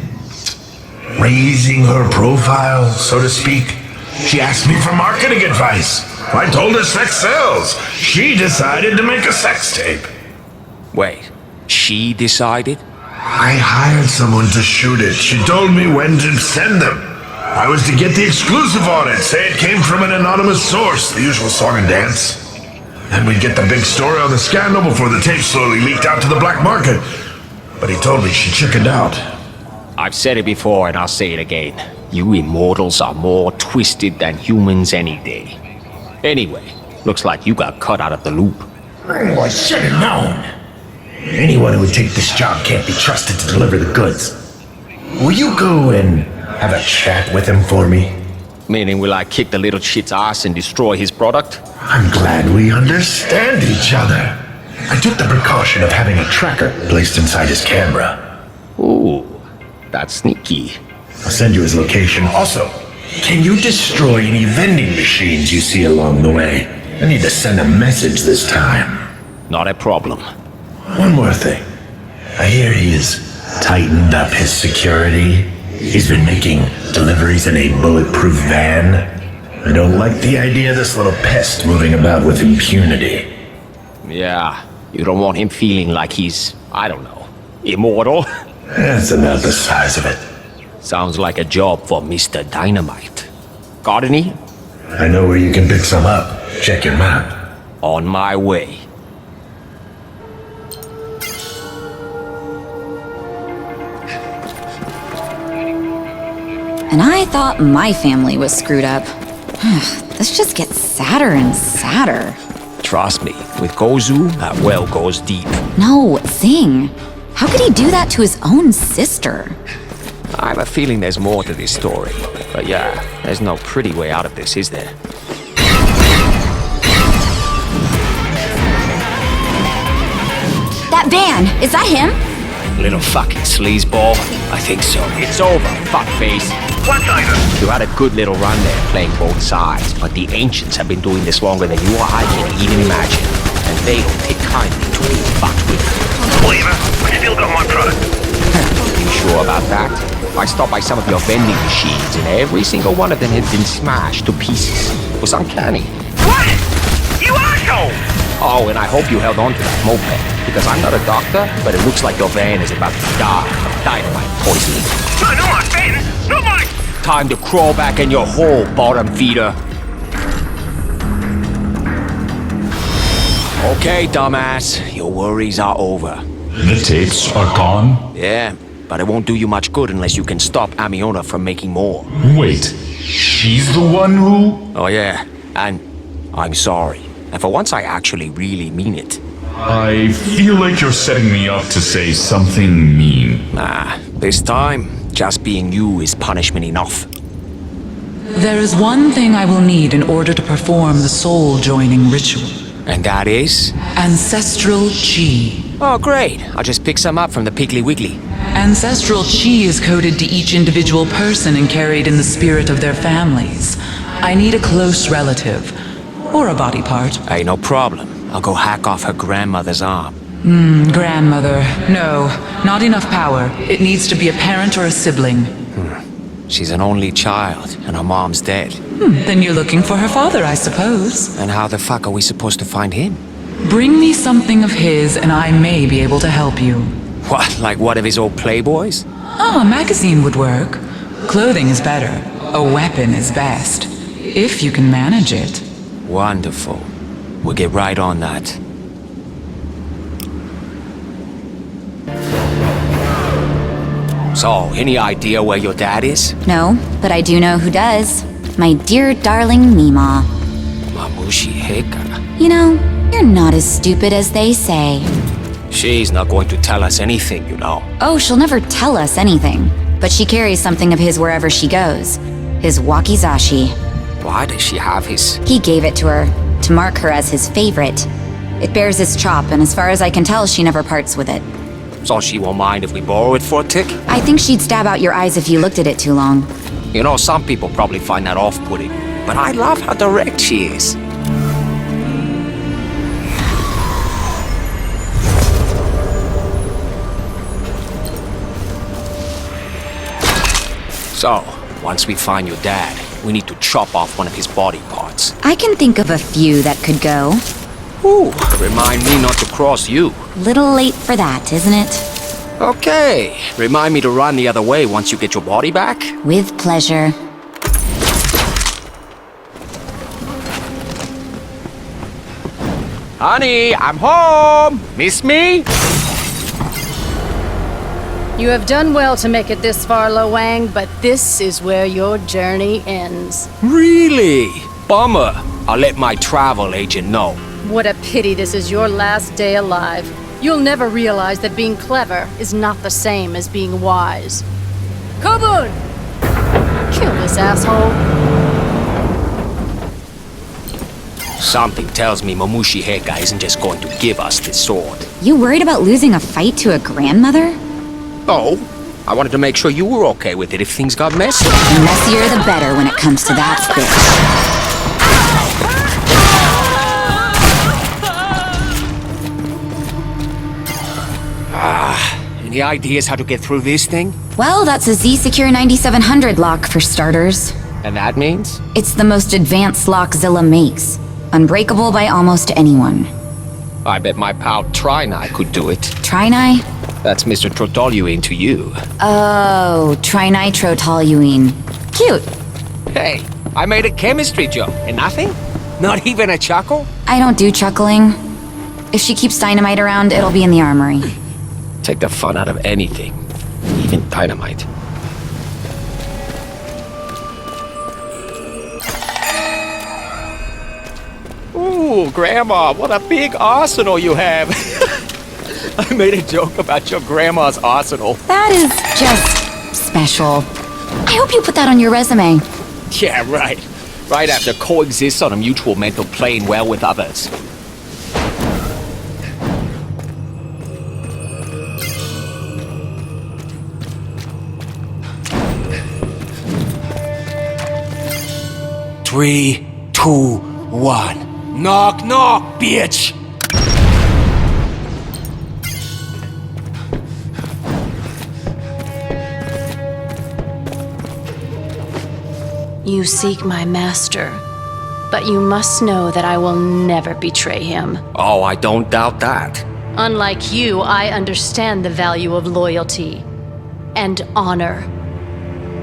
raising her profile, so to speak. She asked me for marketing advice. I told her sex sells. She decided to make a sex tape. Wait, she decided? I hired someone to shoot it. She told me when to send them. I was to get the exclusive on it, say it came from an anonymous source, the usual song and dance. Then we'd get the big story on the scandal before the tape slowly leaked out to the black market. But he told me she chickened out. I've said it before and I'll say it again. You immortals are more twisted than humans any day. Anyway, looks like you got cut out of the loop. Oh, I should have known. Anyone who would take this job can't be trusted to deliver the goods. Will you go and have a chat with him for me? Meaning, will I kick the little shit's ass and destroy his product? I'm glad we understand each other. I took the precaution of having a tracker placed inside his camera. Ooh, that's sneaky. I'll send you his location. Also, can you destroy any vending machines you see along the way? I need to send a message this time. Not a problem. One more thing. I hear he's tightened up his security. He's been making deliveries in a bulletproof van. I don't like the idea of this little pest moving about with impunity. Yeah, you don't want him feeling like he's, I don't know, immortal? That's about the size of it. Sounds like a job for Mr. Dynamite. Got any? I know where you can pick some up. Check your map. On my way. And I thought my family was screwed up. This just gets sadder and sadder. Trust me, with Gozu, that well goes deep. No, Zing. How could he do that to his own sister? I have a feeling there's more to this story. But yeah, there's no pretty way out of this, is there? That van, is that him? Little fucking sleazeball. I think so. It's over, fuckface. What's over? You had a good little run there, playing both sides, but the ancients have been doing this longer than you or I can even imagine. And they don't take kindly to being fucked with. Whatever, I still got my product. You sure about that? I stopped by some of your vending machines, and every single one of them had been smashed to pieces. It was uncanny. What? You asshole! Oh, and I hope you held on to that moped, because I'm not a doctor, but it looks like your van is about to die from dynamite poisoning. No, not my van! Not my... Time to crawl back in your hole, bottom feeder. Okay, dumbass, your worries are over. The tapes are gone? Yeah, but it won't do you much good unless you can stop Amiona from making more. Wait, she's the one who... Oh yeah, and I'm sorry. And for once I actually really mean it. I feel like you're setting me up to say something mean. Nah, this time, just being you is punishment enough. There is one thing I will need in order to perform the soul-joining ritual. And that is? Ancestral Chi. Oh, great. I'll just pick some up from the Piggly Wiggly. Ancestral Chi is coded to each individual person and carried in the spirit of their families. I need a close relative. Or a body part. Hey, no problem. I'll go hack off her grandmother's arm. Grandmother. No, not enough power. It needs to be a parent or a sibling. She's an only child, and her mom's dead. Then you're looking for her father, I suppose. And how the fuck are we supposed to find him? Bring me something of his, and I may be able to help you. What, like one of his old Playboys? A magazine would work. Clothing is better. A weapon is best. If you can manage it. Wonderful. We'll get right on that. So, any idea where your dad is? No, but I do know who does. My dear darling Mima. Mamushi Heka. You know, you're not as stupid as they say. She's not going to tell us anything, you know. Oh, she'll never tell us anything. But she carries something of his wherever she goes. His wakizashi. Why does she have his... He gave it to her, to mark her as his favorite. It bears his chop, and as far as I can tell, she never parts with it. So she won't mind if we borrow it for a tick? I think she'd stab out your eyes if you looked at it too long. You know, some people probably find that off-putting. But I love how direct she is. So, once we find your dad, we need to chop off one of his body parts. I can think of a few that could go. Ooh, remind me not to cross you. Little late for that, isn't it? Okay, remind me to run the other way once you get your body back. With pleasure. Honey, I'm home! Miss me? You have done well to make it this far, Lo Wang, but this is where your journey ends. Really? Bummer. I'll let my travel agent know. What a pity this is your last day alive. You'll never realize that being clever is not the same as being wise. Kobun! Kill this asshole. Something tells me Mamushi Heka isn't just going to give us this sword. You worried about losing a fight to a grandmother? Oh, I wanted to make sure you were okay with it if things got messy. The messier the better when it comes to that bitch. Any ideas how to get through this thing? Well, that's a Z-Secure 9700 lock for starters. And that means? It's the most advanced lock Zilla makes. Unbreakable by almost anyone. I bet my pal Trinai could do it. Trinai? That's Mr. Trotoluene to you. Oh, trinitrotoluene. Cute. Hey, I made a chemistry joke, and nothing? Not even a chuckle? I don't do chuckling. If she keeps dynamite around, it'll be in the armory. Take the fun out of anything, even dynamite. Ooh, Grandma, what a big arsenal you have. I made a joke about your grandma's arsenal. That is just special. I hope you put that on your resume. Yeah, right. Right after coexist on a mutual mental plane well with others. Three, 2, 1. Knock, knock, bitch! You seek my master, but you must know that I will never betray him. Oh, I don't doubt that. Unlike you, I understand the value of loyalty and honor.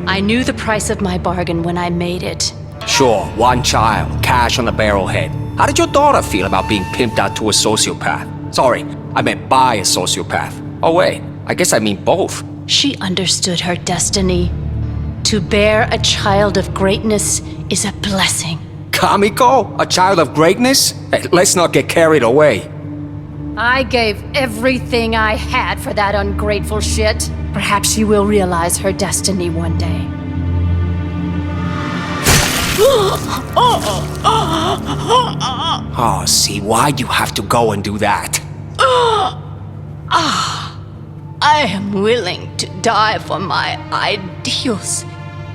I knew the price of my bargain when I made it. Sure, one child, cash on the barrelhead. How did your daughter feel about being pimped out to a sociopath? Sorry, I meant by a sociopath. Oh wait, I guess I mean both. She understood her destiny. To bear a child of greatness is a blessing. Kamiko? A child of greatness? Hey, let's not get carried away. I gave everything I had for that ungrateful shit. Perhaps she will realize her destiny one day. Oh, see, why'd you have to go and do that? I am willing to die for my ideals.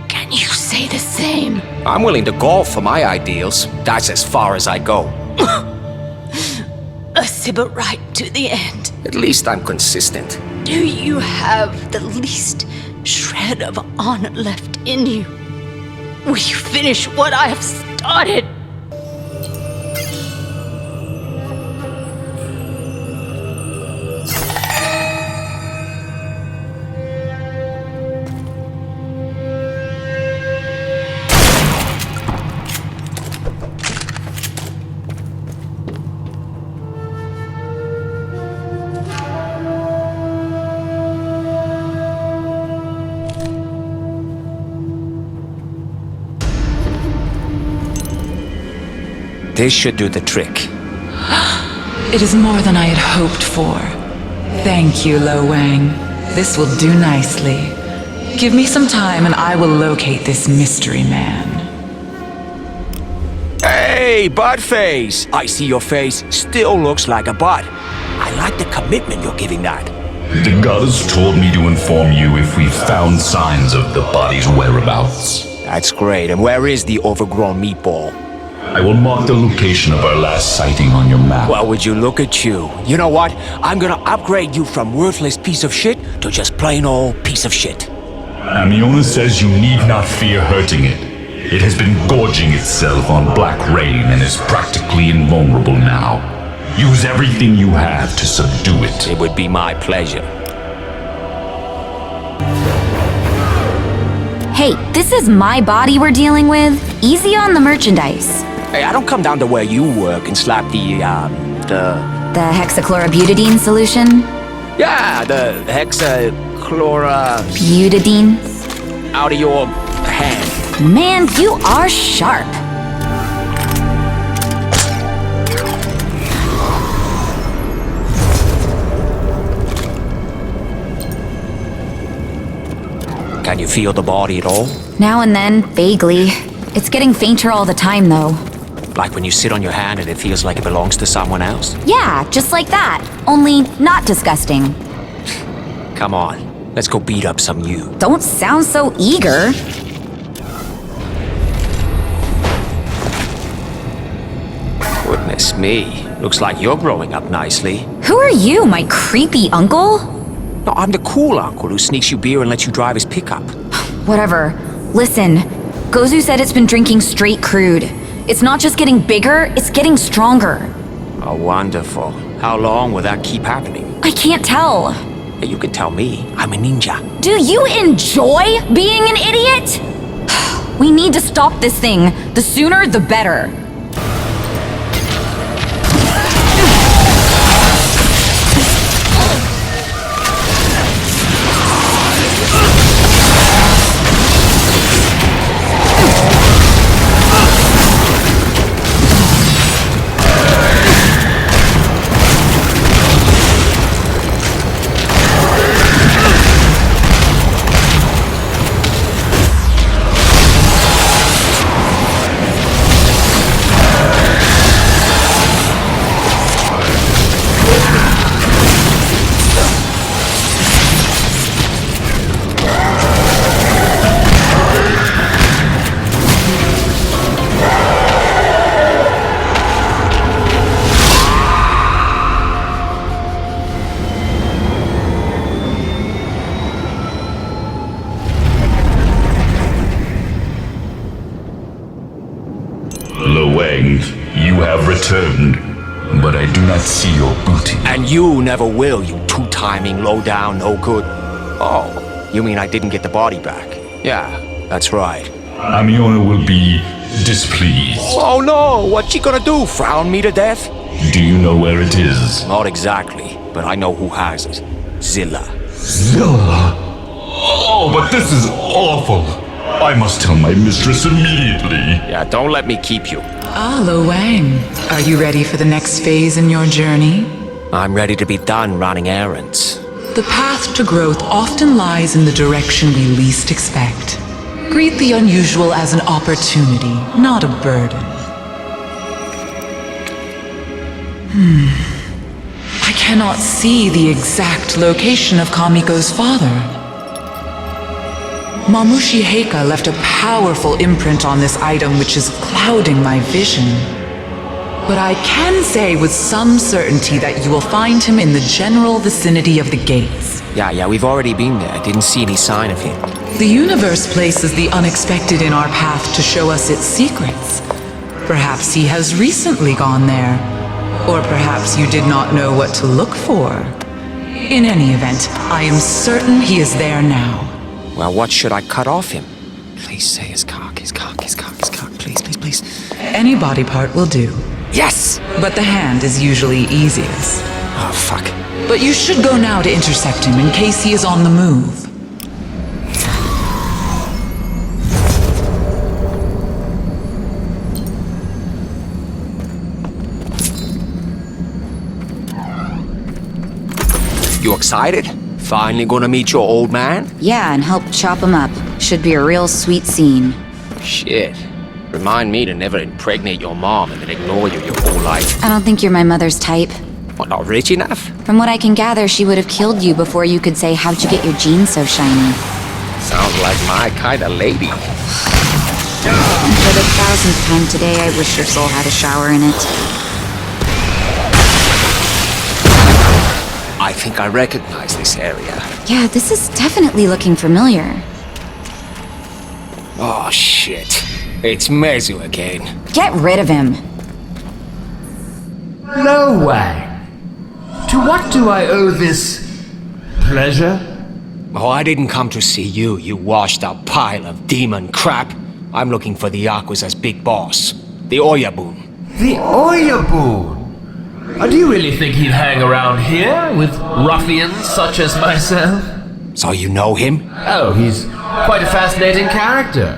Can you say the same? I'm willing to golf for my ideals. That's as far as I go. A Sybil right to the end. At least I'm consistent. Do you have the least shred of honor left in you? Will you finish what I have started? This should do the trick. It is more than I had hoped for. Thank you, Lo Wang. This will do nicely. Give me some time and I will locate this mystery man. Hey, Buttface! I see your face still looks like a butt. I like the commitment you're giving that. The goddess told me to inform you if we found signs of the body's whereabouts. That's great. And where is the overgrown meatball? I will mark the location of our last sighting on your map. Well, would you look at you? You know what? I'm gonna upgrade you from worthless piece of shit to just plain old piece of shit. Amiona says you need not fear hurting it. It has been gorging itself on Black Rain and is practically invulnerable now. Use everything you have to subdue it. It would be my pleasure. Hey, this is my body we're dealing with. Easy on the merchandise. Hey, I don't come down to where you work and slap the The hexachlorobutadiene solution? Yeah, the hexachlora... Butadiene? Out of your hand. Man, you are sharp. Can you feel the body at all? Now and then, vaguely. It's getting fainter all the time, though. Like when you sit on your hand and it feels like it belongs to someone else? Yeah, just like that. Only not disgusting. Come on, let's go beat up some you. Don't sound so eager. Goodness me, looks like you're growing up nicely. Who are you, my creepy uncle? No, I'm the cool uncle who sneaks you beer and lets you drive his pickup. Whatever. Listen, Gozu said it's been drinking straight crude. It's not just getting bigger, it's getting stronger. Oh, wonderful. How long will that keep happening? I can't tell. Hey, you can tell me. I'm a ninja. Do you enjoy being an idiot? We need to stop this thing. The sooner, the better. You have returned, but I do not see your booty. And you never will, you two-timing, low-down, no-good. Oh, you mean I didn't get the body back? Yeah, that's right. Amiona will be displeased. Oh no, what's she gonna do, frown me to death? Do you know where it is? Not exactly, but I know who has it. Zilla. Zilla? Oh, but this is awful. I must tell my mistress immediately. Yeah, don't let me keep you. Ah, Lo Wang. Are you ready for the next phase in your journey? I'm ready to be done running errands. The path to growth often lies in the direction we least expect. Greet the unusual as an opportunity, not a burden. I cannot see the exact location of Kamiko's father. Mamushi Heika left a powerful imprint on this item which is clouding my vision. But I can say with some certainty that you will find him in the general vicinity of the gates. Yeah, we've already been there. I didn't see any sign of him. The universe places the unexpected in our path to show us its secrets. Perhaps he has recently gone there. Or perhaps you did not know what to look for. In any event, I am certain he is there now. Well, what should I cut off him? Please say his cock, his cock, his cock, his cock. Please, please, please. Any body part will do. Yes! But the hand is usually easiest. Oh, fuck. But you should go now to intercept him in case he is on the move. You excited? Finally gonna meet your old man? Yeah, and help chop him up. Should be a real sweet scene. Shit. Remind me to never impregnate your mom and then ignore you your whole life. I don't think you're my mother's type. What, not rich enough? From what I can gather, she would have killed you before you could say, "How'd you get your jeans so shiny?" Sounds like my kind of lady. And for the 1000th time today, I wish your soul had a shower in it. I think I recognize this area. Yeah, this is definitely looking familiar. Oh, shit. It's Mezu again. Get rid of him. No way. To what do I owe this pleasure? Oh, I didn't come to see you, you washed up pile of demon crap. I'm looking for the Yakuza's big boss, the Oyabun. The Oyabun? Do you really think he'd hang around here with ruffians such as myself? So you know him? Oh, he's quite a fascinating character.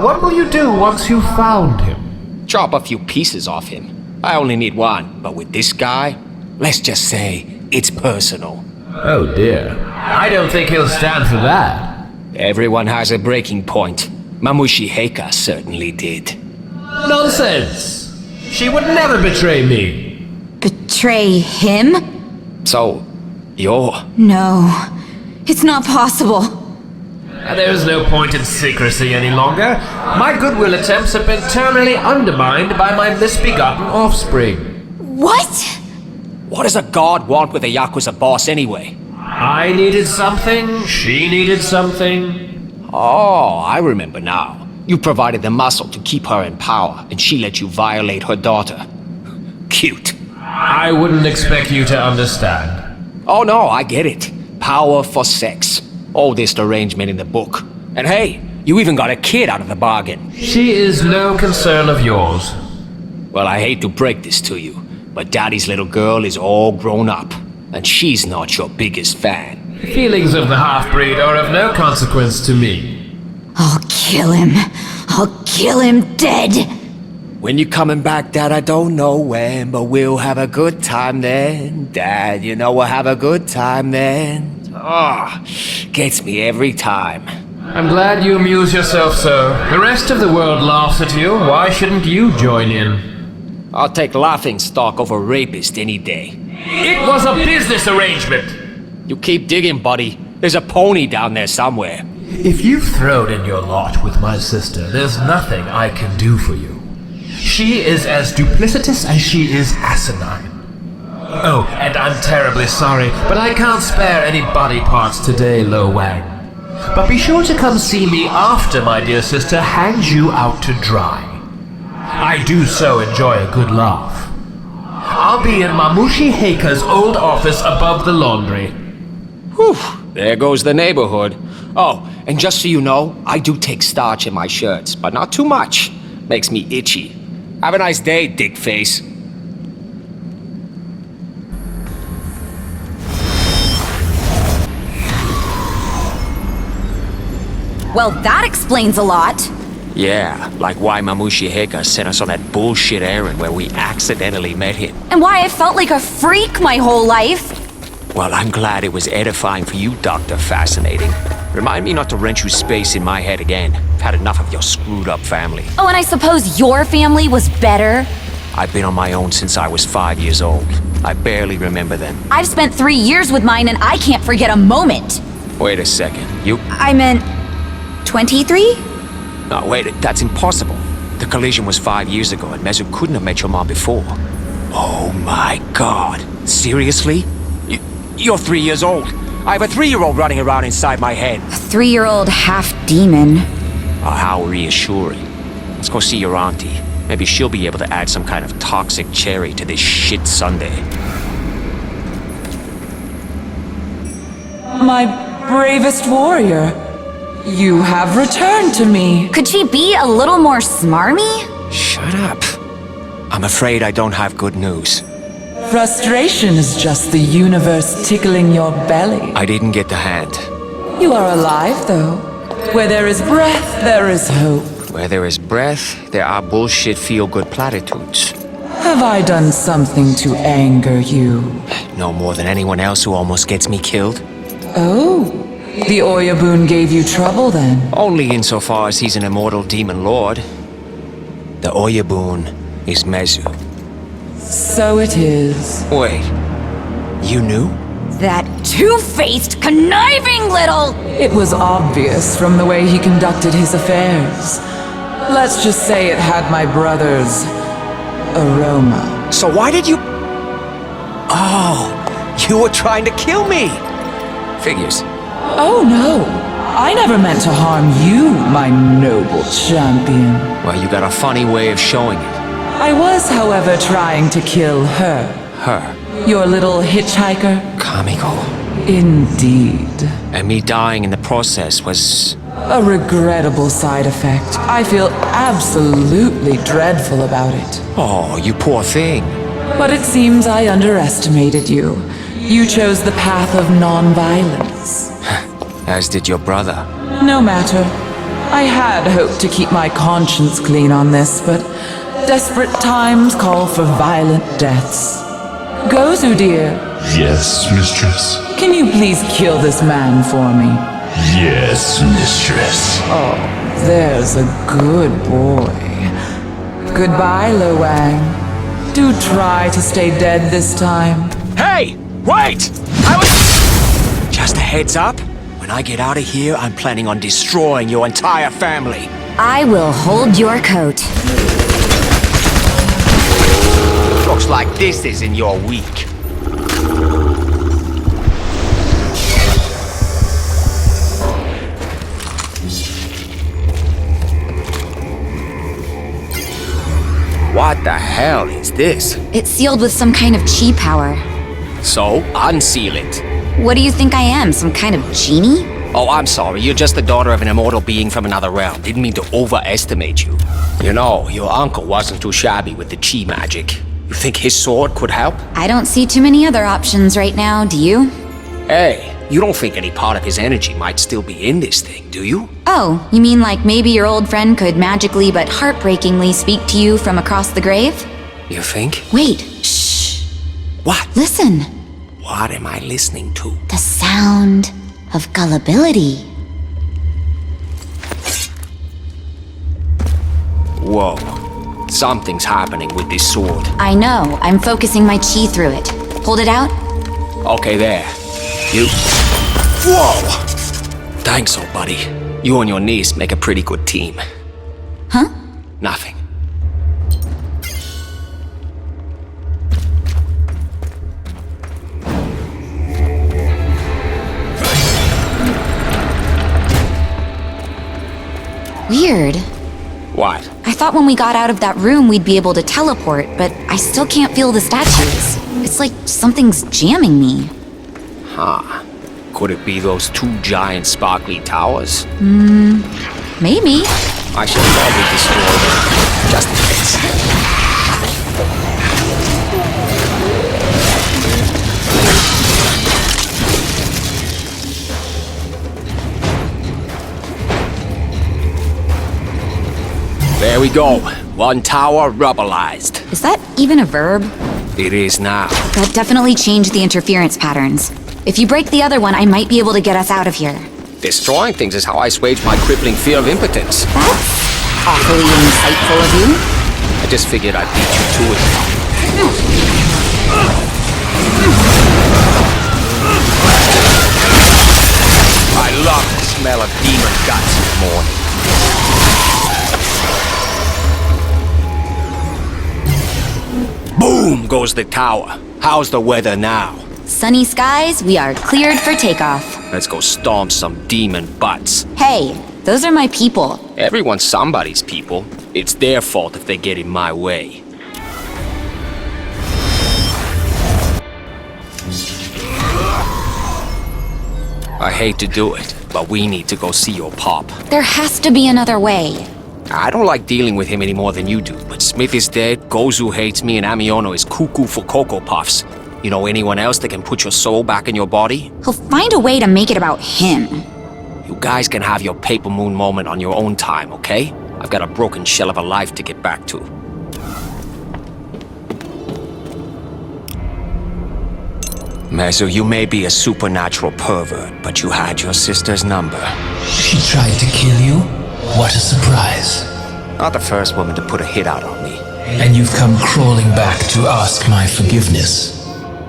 What will you do once you've found him? Chop a few pieces off him. I only need one, but with this guy, let's just say it's personal. Oh dear. I don't think he'll stand for that. Everyone has a breaking point. Mamushi Heika certainly did. Nonsense! She would never betray me. Betray him? So, you're... No, it's not possible. There's no point in secrecy any longer. My goodwill attempts have been terminally undermined by my misbegotten offspring. What? What does a god want with a Yakuza boss anyway? I needed something, she needed something. Oh, I remember now. You provided the muscle to keep her in power, and she let you violate her daughter. Cute. I wouldn't expect you to understand. Oh no, I get it. Power for sex. Oldest arrangement in the book. And hey, you even got a kid out of the bargain. She is no concern of yours. Well, I hate to break this to you, but Daddy's little girl is all grown up, and she's not your biggest fan. Feelings of the half-breed are of no consequence to me. I'll kill him. I'll kill him dead. When you coming back, Dad, I don't know when, but we'll have a good time then. Dad, you know we'll have a good time then. Ah, gets me every time. I'm glad you amuse yourself so. The rest of the world laughs at you. Why shouldn't you join in? I'll take laughing stock over rapist any day. It was a business arrangement. You keep digging, buddy. There's a pony down there somewhere. If you've thrown in your lot with my sister, there's nothing I can do for you. She is as duplicitous as she is asinine. Oh, and I'm terribly sorry, but I can't spare any body parts today, Lo Wang. But be sure to come see me after my dear sister hangs you out to dry. I do so enjoy a good laugh. I'll be in Mamushi Heika's old office above the laundry. Whew, there goes the neighborhood. Oh, and just so you know, I do take starch in my shirts, but not too much. Makes me itchy. Have a nice day, dick face. Well, that explains a lot. Yeah, like why Mamushi Heika sent us on that bullshit errand where we accidentally met him. And why I felt like a freak my whole life. Well, I'm glad it was edifying for you, Dr. Fascinating. Remind me not to rent you space in my head again. I've had enough of your screwed up family. Oh, and I suppose your family was better? I've been on my own since I was 5 years old. I barely remember them. I've spent 3 years with mine and I can't forget a moment. Wait a second, you... I meant... 23? No, wait, that's impossible. The collision was 5 years ago, and Mezu couldn't have met your mom before. Oh my god. Seriously? You're 3 years old. I have a 3-year-old running around inside my head. A 3-year-old half-demon. Oh, how reassuring. Let's go see your auntie. Maybe she'll be able to add some kind of toxic cherry to this shit sundae. My bravest warrior, you have returned to me. Could she be a little more smarmy? Shut up. I'm afraid I don't have good news. Frustration is just the universe tickling your belly. I didn't get the hand. You are alive, though. Where there is breath, there is hope. Where there is breath, there are bullshit feel-good platitudes. Have I done something to anger you? No more than anyone else who almost gets me killed. Oh, the Oyabun gave you trouble then? Only insofar as he's an immortal demon lord. The Oyabun is Mezu. So it is. Wait, you knew? That two-faced, conniving little... It was obvious from the way he conducted his affairs. Let's just say it had my brother's aroma. So why did you... Oh, you were trying to kill me! Figures. Oh no, I never meant to harm you, my noble champion. Well, you got a funny way of showing it. I was, however, trying to kill her. Her? Your little hitchhiker? Comical. Indeed. And me dying in the process was... a regrettable side effect. I feel absolutely dreadful about it. Oh, you poor thing. But it seems I underestimated you. You chose the path of non-violence. As did your brother. No matter. I had hoped to keep my conscience clean on this, but desperate times call for violent deaths. Gozu, dear. Yes, mistress. Can you please kill this man for me? Yes, mistress. Oh, there's a good boy. Goodbye, Lo Wang. Do try to stay dead this time. Hey! Wait! I was... Just a heads up. When I get out of here, I'm planning on destroying your entire family. I will hold your coat. Looks like this is in your week. What the hell is this? It's sealed with some kind of chi power. So, unseal it. What do you think I am, some kind of genie? Oh, I'm sorry. You're just the daughter of an immortal being from another realm. Didn't mean to overestimate you. You know, your uncle wasn't too shabby with the chi magic. You think his sword could help? I don't see too many other options right now, do you? Hey, you don't think any part of his energy might still be in this thing, do you? Oh, you mean like maybe your old friend could magically but heartbreakingly speak to you from across the grave? You think? Wait, shh. What? Listen. What am I listening to? The sound of gullibility. Whoa. Something's happening with this sword. I know. I'm focusing my chi through it. Hold it out. Okay, there. You... Whoa! Thanks, old buddy. You and your niece make a pretty good team. Huh? Nothing. Weird. What? I thought when we got out of that room we'd be able to teleport, but I still can't feel the statues. It's like something's jamming me. Huh. Could it be those 2 giant sparkly towers? Maybe. I should probably destroy them, just in case. There we go. 1 tower rubberized. Is that even a verb? It is now. That definitely changed the interference patterns. If you break the other one, I might be able to get us out of here. Destroying things is how I assuage my crippling fear of impotence. That's awfully insightful of you. I just figured I'd beat you to it. I love the smell of demon guts in the morning. boom goes the tower. How's the weather now? Sunny skies, we are cleared for takeoff. Let's go stomp some demon butts. Hey, those are my people. Everyone's somebody's people. It's their fault if they get in my way. I hate to do it, but we need to go see your pop. There has to be another way. I don't like dealing with him any more than you do, but Smith is dead, Gozu hates me, and Amiono is cuckoo for Cocoa Puffs. You know anyone else that can put your soul back in your body? He'll find a way to make it about him. You guys can have your Paper Moon moment on your own time, okay? I've got a broken shell of a life to get back to. Mezu, you may be a supernatural pervert, but you had your sister's number. She tried to kill you? What a surprise. Not the first woman to put a hit out on me. And you've come crawling back to ask my forgiveness?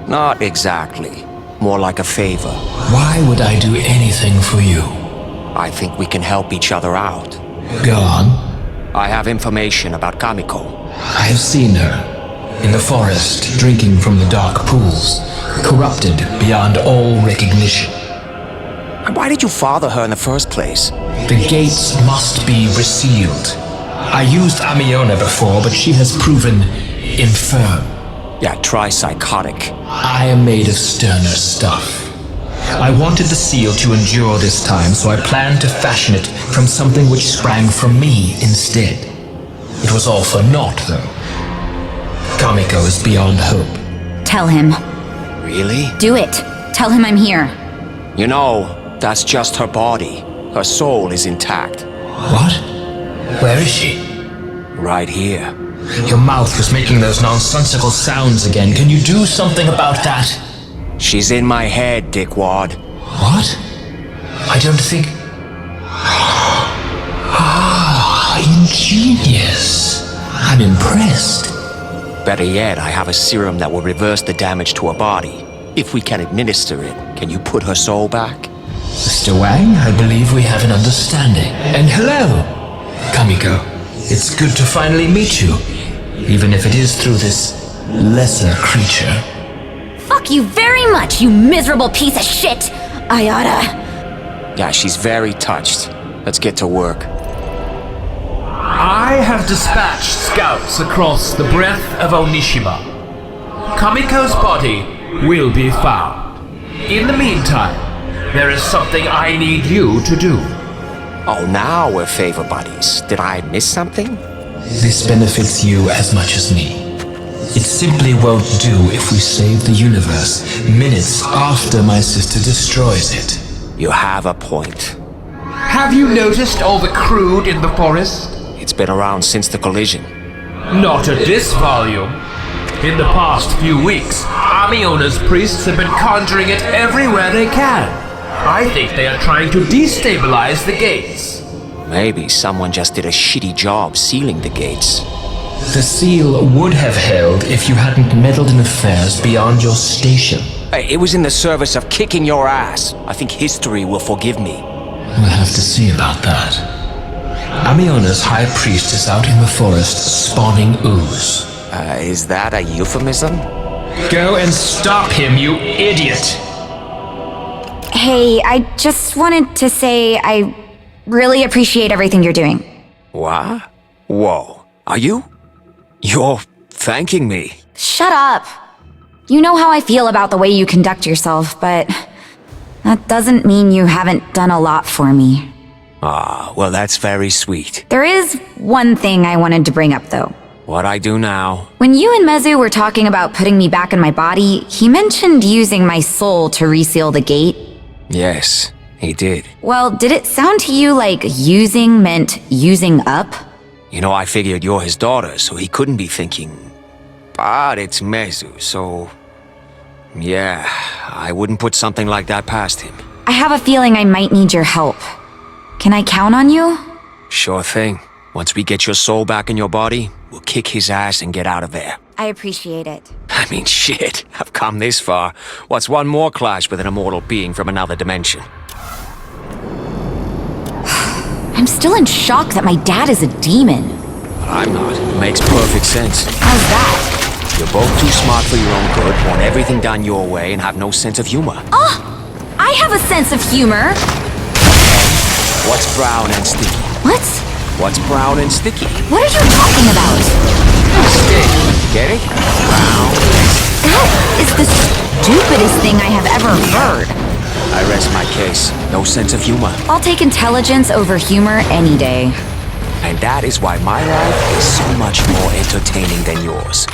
Not exactly. More like a favor. Why would I do anything for you? I think we can help each other out. Go on. I have information about Kamiko. I have seen her. In the forest, drinking from the dark pools. Corrupted beyond all recognition. And why did you father her in the first place? The gates must be resealed. I used Amiona before, but she has proven infirm. Yeah, try psychotic. I am made of sterner stuff. I wanted the seal to endure this time, so I planned to fashion it from something which sprang from me instead. It was all for naught, though. Kamiko is beyond hope. Tell him. Really? Do it. Tell him I'm here. You know, that's just her body. Her soul is intact. What? Where is she? Right here. Your mouth was making those nonsensical sounds again. Can you do something about that? She's in my head, dickwad. What? I don't think... Ingenious. I'm impressed. Better yet, I have a serum that will reverse the damage to her body. If we can administer it, can you put her soul back? Mr. Wang, I believe we have an understanding. And hello, Kamiko. It's good to finally meet you, even if it is through this lesser creature. Fuck you very much, you miserable piece of shit, Ayada. Yeah, she's very touched. Let's get to work. I have dispatched scouts across the breadth of Onishima. Kamiko's body will be found. In the meantime, there is something I need you to do. Oh, now we're favor buddies. Did I miss something? This benefits you as much as me. It simply won't do if we save the universe minutes after my sister destroys it. You have a point. Have you noticed all the crude in the forest? It's been around since the collision. Not at this volume. In the past few weeks, Amiona's priests have been conjuring it everywhere they can. I think they are trying to destabilize the gates. Maybe someone just did a shitty job sealing the gates. The seal would have held if you hadn't meddled in affairs beyond your station. Hey, it was in the service of kicking your ass. I think history will forgive me. We'll have to see about that. Amiona's high priest is out in the forest spawning ooze. Is that a euphemism? Go and stop him, you idiot! Hey, I just wanted to say I really appreciate everything you're doing. What? Whoa. Are you? You're thanking me. Shut up. You know how I feel about the way you conduct yourself, but that doesn't mean you haven't done a lot for me. Ah, well, that's very sweet. There is one thing I wanted to bring up, though. What I do now? When you and Mezu were talking about putting me back in my body, he mentioned using my soul to reseal the gate. Yes, he did. Well, did it sound to you like using meant using up? You know, I figured you're his daughter, so he couldn't be thinking. But it's Mezu, so... Yeah, I wouldn't put something like that past him. I have a feeling I might need your help. Can I count on you? Sure thing. Once we get your soul back in your body, we'll kick his ass and get out of there. I appreciate it. I mean, shit, I've come this far. What's one more clash with an immortal being from another dimension? I'm still in shock that my dad is a demon. But I'm not. It makes perfect sense. How's that? You're both too smart for your own good, want everything done your way, and have no sense of humor. Oh, I have a sense of humor. What's brown and sticky? What? What's brown and sticky? What are you talking about? Stick. Get it? Brown. That is the stupidest thing I have ever heard. I rest my case. No sense of humor. I'll take intelligence over humor any day. And that is why my life is so much more entertaining than yours.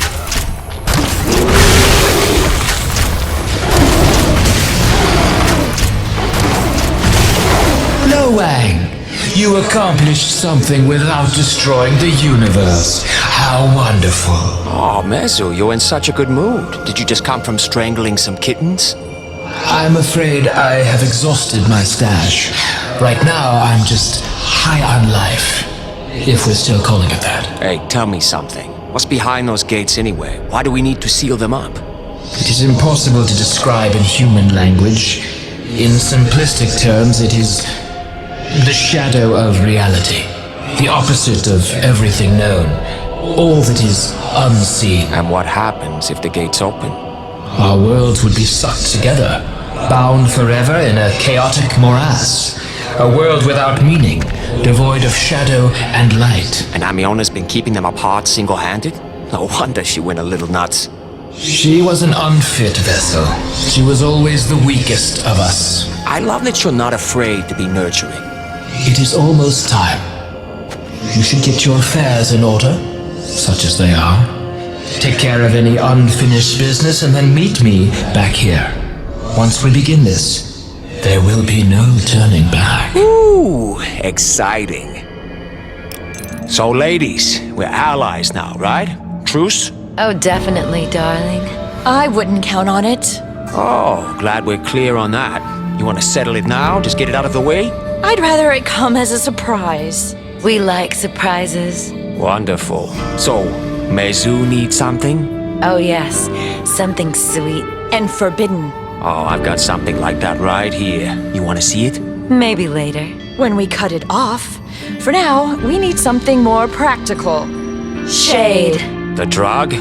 Lo Wang, you accomplished something without destroying the universe. How wonderful. Oh, Mezu, you're in such a good mood. Did you just come from strangling some kittens? I'm afraid I have exhausted my stash. Right now, I'm just high on life. If we're still calling it that. Hey, tell me something. What's behind those gates anyway? Why do we need to seal them up? It is impossible to describe in human language. In simplistic terms, it is the shadow of reality. The opposite of everything known. All that is unseen. And what happens if the gates open? Our worlds would be sucked together, bound forever in a chaotic morass. A world without meaning, devoid of shadow and light. And Amiona's been keeping them apart single-handed? No wonder she went a little nuts. She was an unfit vessel. She was always the weakest of us. I love that you're not afraid to be nurturing. It is almost time. You should get your affairs in order, such as they are. Take care of any unfinished business and then meet me back here. Once we begin this, there will be no turning back. Ooh, exciting. So ladies, we're allies now, right? Truce? Oh, definitely, darling. I wouldn't count on it. Oh, glad we're clear on that. You want to settle it now? Just get it out of the way? I'd rather it come as a surprise. We like surprises. Wonderful. So, Mezu needs something? Oh, yes. Something sweet. And forbidden. Oh, I've got something like that right here. You want to see it? Maybe later. When we cut it off. For now, we need something more practical. Shade. The drug?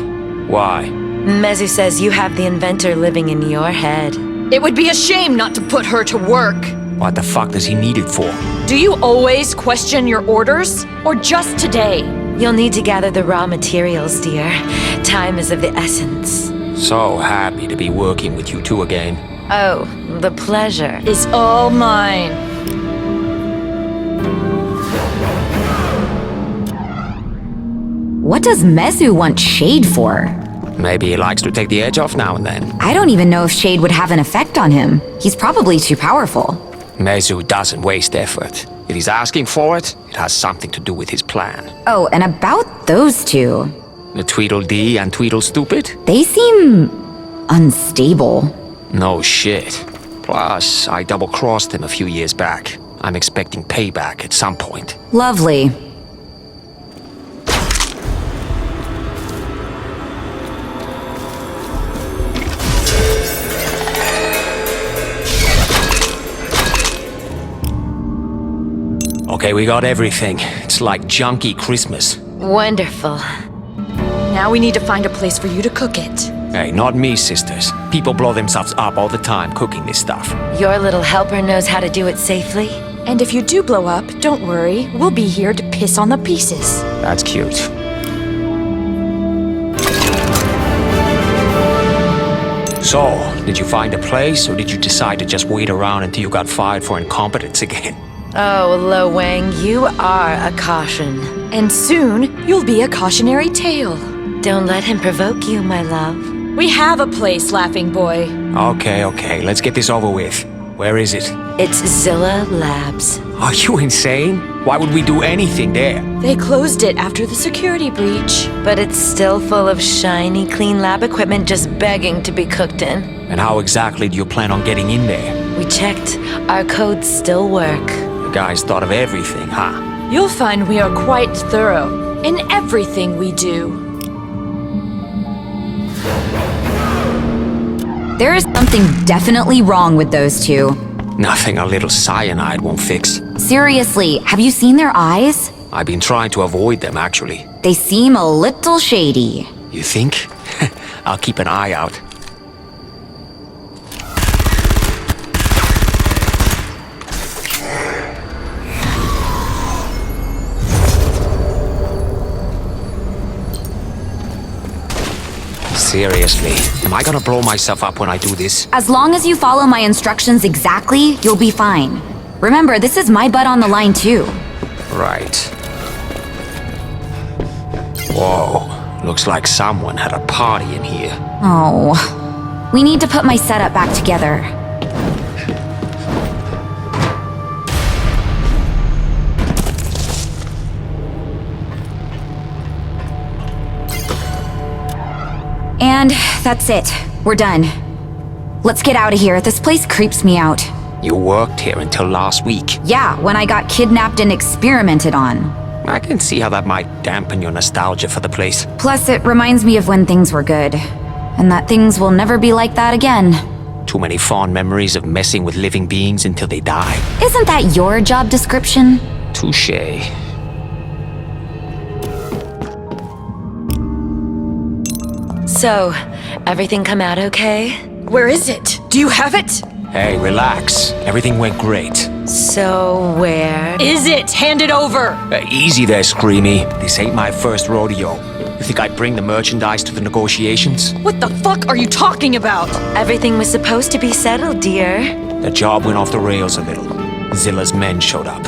Why? Mezu says you have the inventor living in your head. It would be a shame not to put her to work. What the fuck does he need it for? Do you always question your orders? Or just today? You'll need to gather the raw materials, dear. Time is of the essence. So happy to be working with you two again. Oh, the pleasure is all mine. What does Mezu want Shade for? Maybe he likes to take the edge off now and then. I don't even know if Shade would have an effect on him. He's probably too powerful. Mezu doesn't waste effort. If he's asking for it, it has something to do with his plan. Oh, and about those two. The Tweedledee and Tweedlestupid? They seem unstable. No shit. Plus, I double-crossed him a few years back. I'm expecting payback at some point. Lovely. Okay, we got everything. It's like junky Christmas. Wonderful. Now we need to find a place for you to cook it. Hey, not me, sisters. People blow themselves up all the time cooking this stuff. Your little helper knows how to do it safely. And if you do blow up, don't worry. We'll be here to piss on the pieces. That's cute. So, did you find a place, or did you decide to just wait around until you got fired for incompetence again? Oh, Lo Wang, you are a caution. And soon, you'll be a cautionary tale. Don't let him provoke you, my love. We have a place, Laughing Boy. Okay, let's get this over with. Where is it? It's Zilla Labs. Are you insane? Why would we do anything there? They closed it after the security breach. But it's still full of shiny, clean lab equipment just begging to be cooked in. And how exactly do you plan on getting in there? We checked. Our codes still work. The guys thought of everything, huh? You'll find we are quite thorough in everything we do. There is something definitely wrong with those two. Nothing a little cyanide won't fix. Seriously, have you seen their eyes? I've been trying to avoid them, actually. They seem a little shady. You think? I'll keep an eye out. Seriously, am I gonna blow myself up when I do this? As long as you follow my instructions exactly, you'll be fine. Remember, this is my butt on the line too. Right. Whoa, looks like someone had a party in here. Oh. We need to put my setup back together. And that's it. We're done. Let's get out of here. This place creeps me out. You worked here until last week. Yeah, when I got kidnapped and experimented on. I can see how that might dampen your nostalgia for the place. Plus, it reminds me of when things were good. And that things will never be like that again. Too many fond memories of messing with living beings until they die. Isn't that your job description? Touché. So, everything come out okay? Where is it? Do you have it? Hey, relax. Everything went great. So, where is it? Hand it over! Easy there, Screamy. This ain't my first rodeo. You think I'd bring the merchandise to the negotiations? What the fuck are you talking about? Everything was supposed to be settled, dear. The job went off the rails a little. Zilla's men showed up.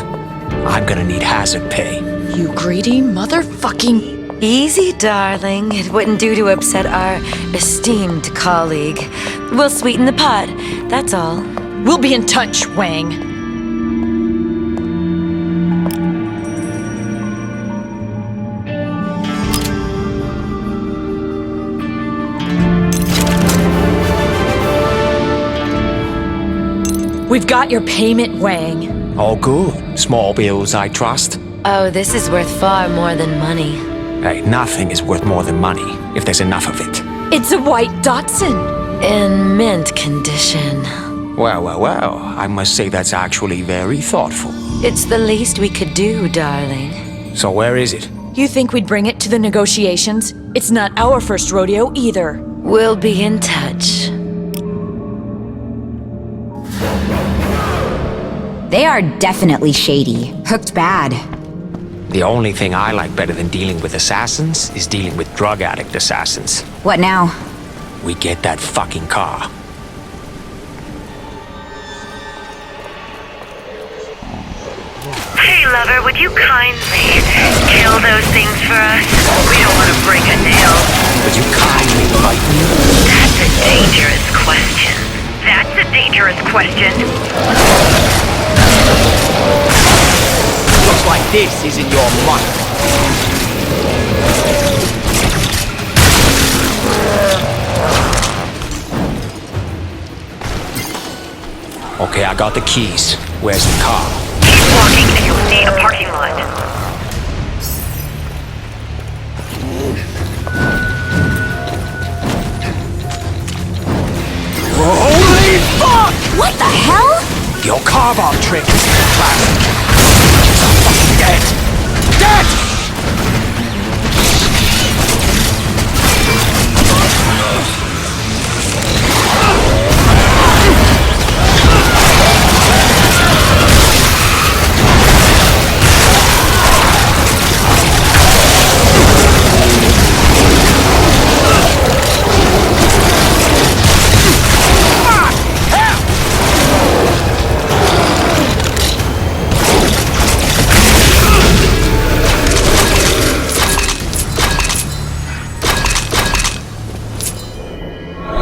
I'm gonna need hazard pay. You greedy motherfucking... Easy, darling. It wouldn't do to upset our esteemed colleague. We'll sweeten the pot, that's all. We'll be in touch, Wang. We've got your payment, Wang. All good. Small bills, I trust. Oh, this is worth far more than money. Hey, nothing is worth more than money, if there's enough of it. It's a white Datsun. In mint condition. Well, I must say that's actually very thoughtful. It's the least we could do, darling. So where is it? You think we'd bring it to the negotiations? It's not our first rodeo either. We'll be in touch. They are definitely shady. Hooked bad. The only thing I like better than dealing with assassins is dealing with drug addict assassins. What now? We get that fucking car. Hey, lover, would you kindly kill those things for us? We don't want to break a nail. Would you kindly invite me? That's a dangerous question. That's a dangerous question. Looks like this isn't your money. Okay, I got the keys. Where's the car? Keep walking and you'll see a parking lot. Holy fuck! What the hell? Your carve-out trick is classic. She's fucking dead. Dead!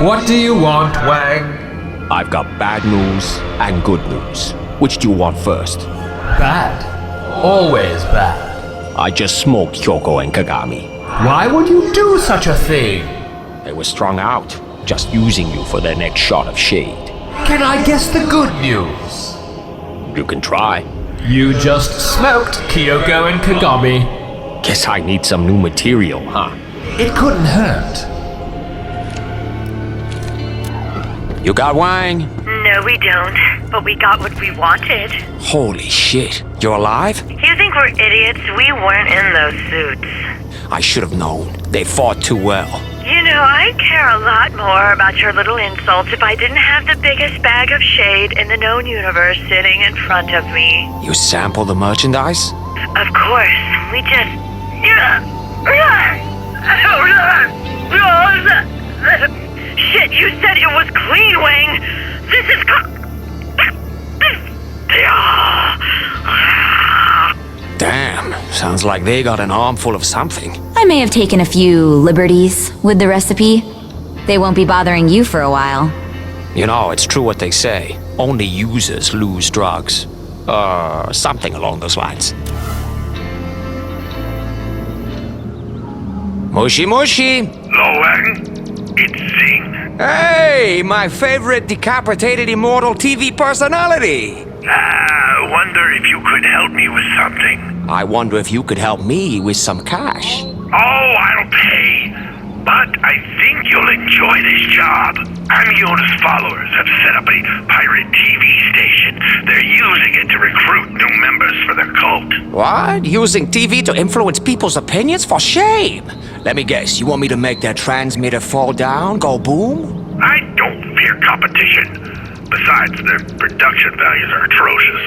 What do you want, Wang? I've got bad news and good news. Which do you want first? Bad. Always bad. I just smoked Kyoko and Kagami. Why would you do such a thing? They were strung out, just using you for their next shot of shade. Can I guess the good news? You can try. You just smoked Kyoko and Kagami. Guess I need some new material, huh? It couldn't hurt. You got Wang? No, we don't. But we got what we wanted. Holy shit. You're alive? You think we're idiots? We weren't in those suits. I should have known. They fought too well. You know, I'd care a lot more about your little insults if I didn't have the biggest bag of shade in the known universe sitting in front of me. You sample the merchandise? Of course. We just... Shit, you said it was clean, Wang! This is... Damn, sounds like they got an armful of something. I may have taken a few liberties with the recipe. They won't be bothering you for a while. You know, it's true what they say. Only users lose drugs. Something along those lines. Mushy mushy! Wang, it's Zing. Hey, my favorite decapitated immortal TV personality! I wonder if you could help me with something. I wonder if you could help me with some cash. Oh, I'll pay. But I think you'll enjoy this job. Amiona's followers have set up a pirate TV station. They're using it to recruit new members for their cult. What? Using TV to influence people's opinions? For shame! Let me guess, you want me to make that transmitter fall down, go boom? I don't fear competition. Besides, their production values are atrocious.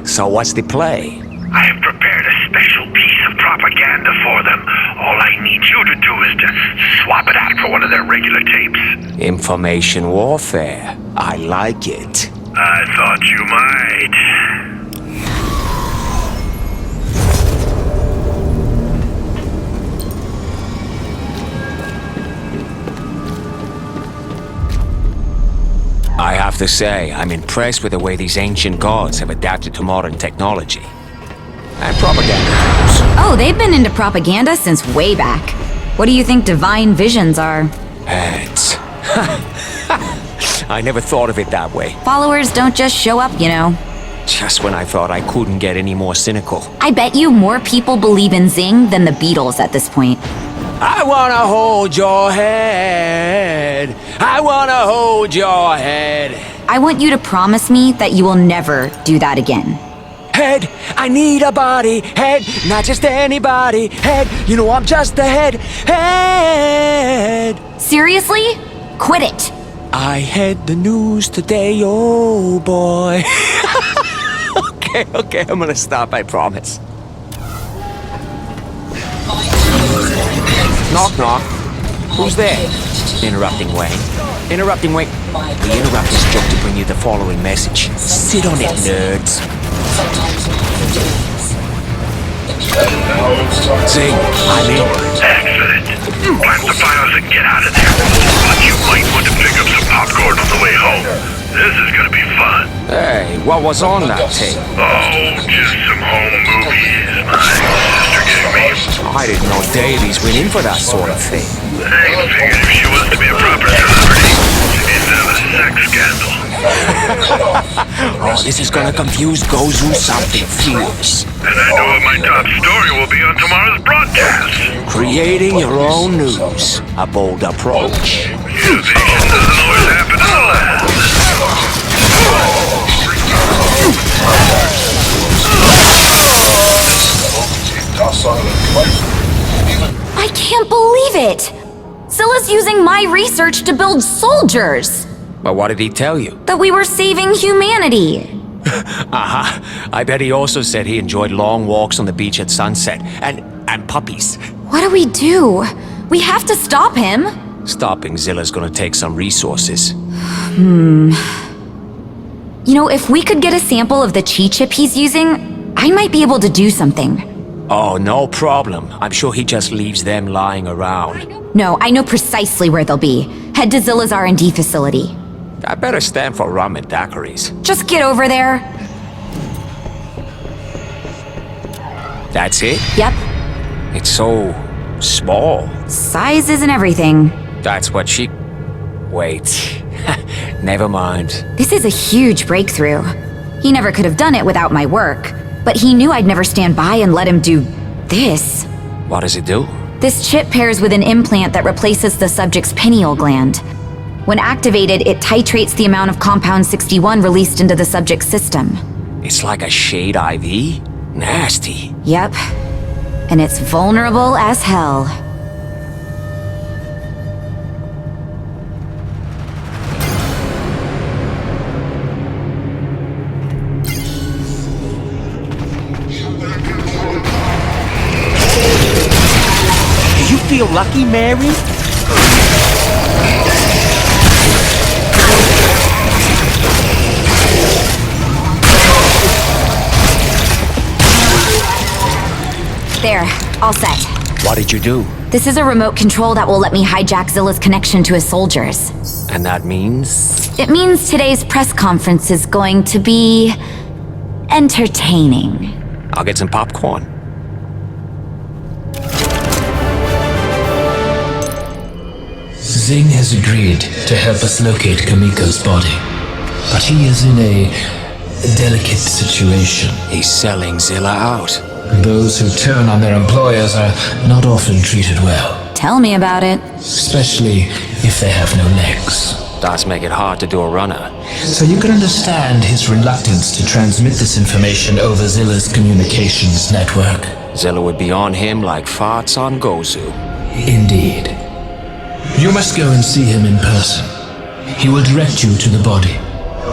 So what's the play? I have prepared a special piece of propaganda for them. All I need you to do is to swap it out for one of their regular tapes. Information warfare. I like it. I thought you might. I have to say, I'm impressed with the way these ancient gods have adapted to modern technology. And propaganda. Oh, they've been into propaganda since way back. What do you think divine visions are? Heads. I never thought of it that way. Followers don't just show up, you know. Just when I thought I couldn't get any more cynical. I bet you more people believe in Zing than the Beatles at this point. I wanna hold your head. I wanna hold your head. I want you to promise me that you will never do that again. Head, I need a body. Head, not just anybody. Head, you know I'm just the head. Head. Seriously? Quit it. I had the news today, oh boy. Okay, I'm gonna stop, I promise. Knock, knock. Who's there? Interrupting Wayne. Interrupting Wayne. We interrupt this joke to bring you the following message. Sit on it, nerds. Zing, I'm in. Excellent. Plant the fires and get out of there. But you might want to pick up some popcorn on the way home. This is gonna be fun. Hey, what was on that tape? Oh, just some home movies my sister gave me. I didn't know Davies went in for that sort of thing. I figured if she was to be a proper celebrity, she'd have a sex scandal. Oh, this is gonna confuse Gozu something fierce. And I know what my top story will be on tomorrow's broadcast. Creating your own news. A bold approach. Innovation doesn't always happen in the lab. I can't believe it! Zilla's using my research to build soldiers! But what did he tell you? That we were saving humanity! Aha. I bet he also said he enjoyed long walks on the beach at sunset. And puppies. What do we do? We have to stop him! Stopping Zilla's gonna take some resources. You know, if we could get a sample of the chi chip he's using, I might be able to do something. Oh, no problem. I'm sure he just leaves them lying around. No, I know precisely where they'll be. Head to Zilla's R&D facility. I better stand for rum and daiquiris. Just get over there. That's it? Yep. It's so small. Size isn't everything. That's what she... Wait. Never mind. This is a huge breakthrough. He never could have done it without my work. But he knew I'd never stand by and let him do this. What does it do? This chip pairs with an implant that replaces the subject's pineal gland. When activated, it titrates the amount of Compound 61 released into the subject's system. It's like a shade IV? Nasty. Yep. And it's vulnerable as hell. Do you feel lucky, Mary? There, all set. What did you do? This is a remote control that will let me hijack Zilla's connection to his soldiers. And that means? It means today's press conference is going to be entertaining. I'll get some popcorn. Zing has agreed to help us locate Kamiko's body, but he is in a delicate situation. He's selling Zilla out. Those who turn on their employers are not often treated well. Tell me about it. Especially if they have no legs. Does make it hard to do a runner. So you can understand his reluctance to transmit this information over Zilla's communications network. Zilla would be on him like farts on Gozu. Indeed. You must go and see him in person. He will direct you to the body.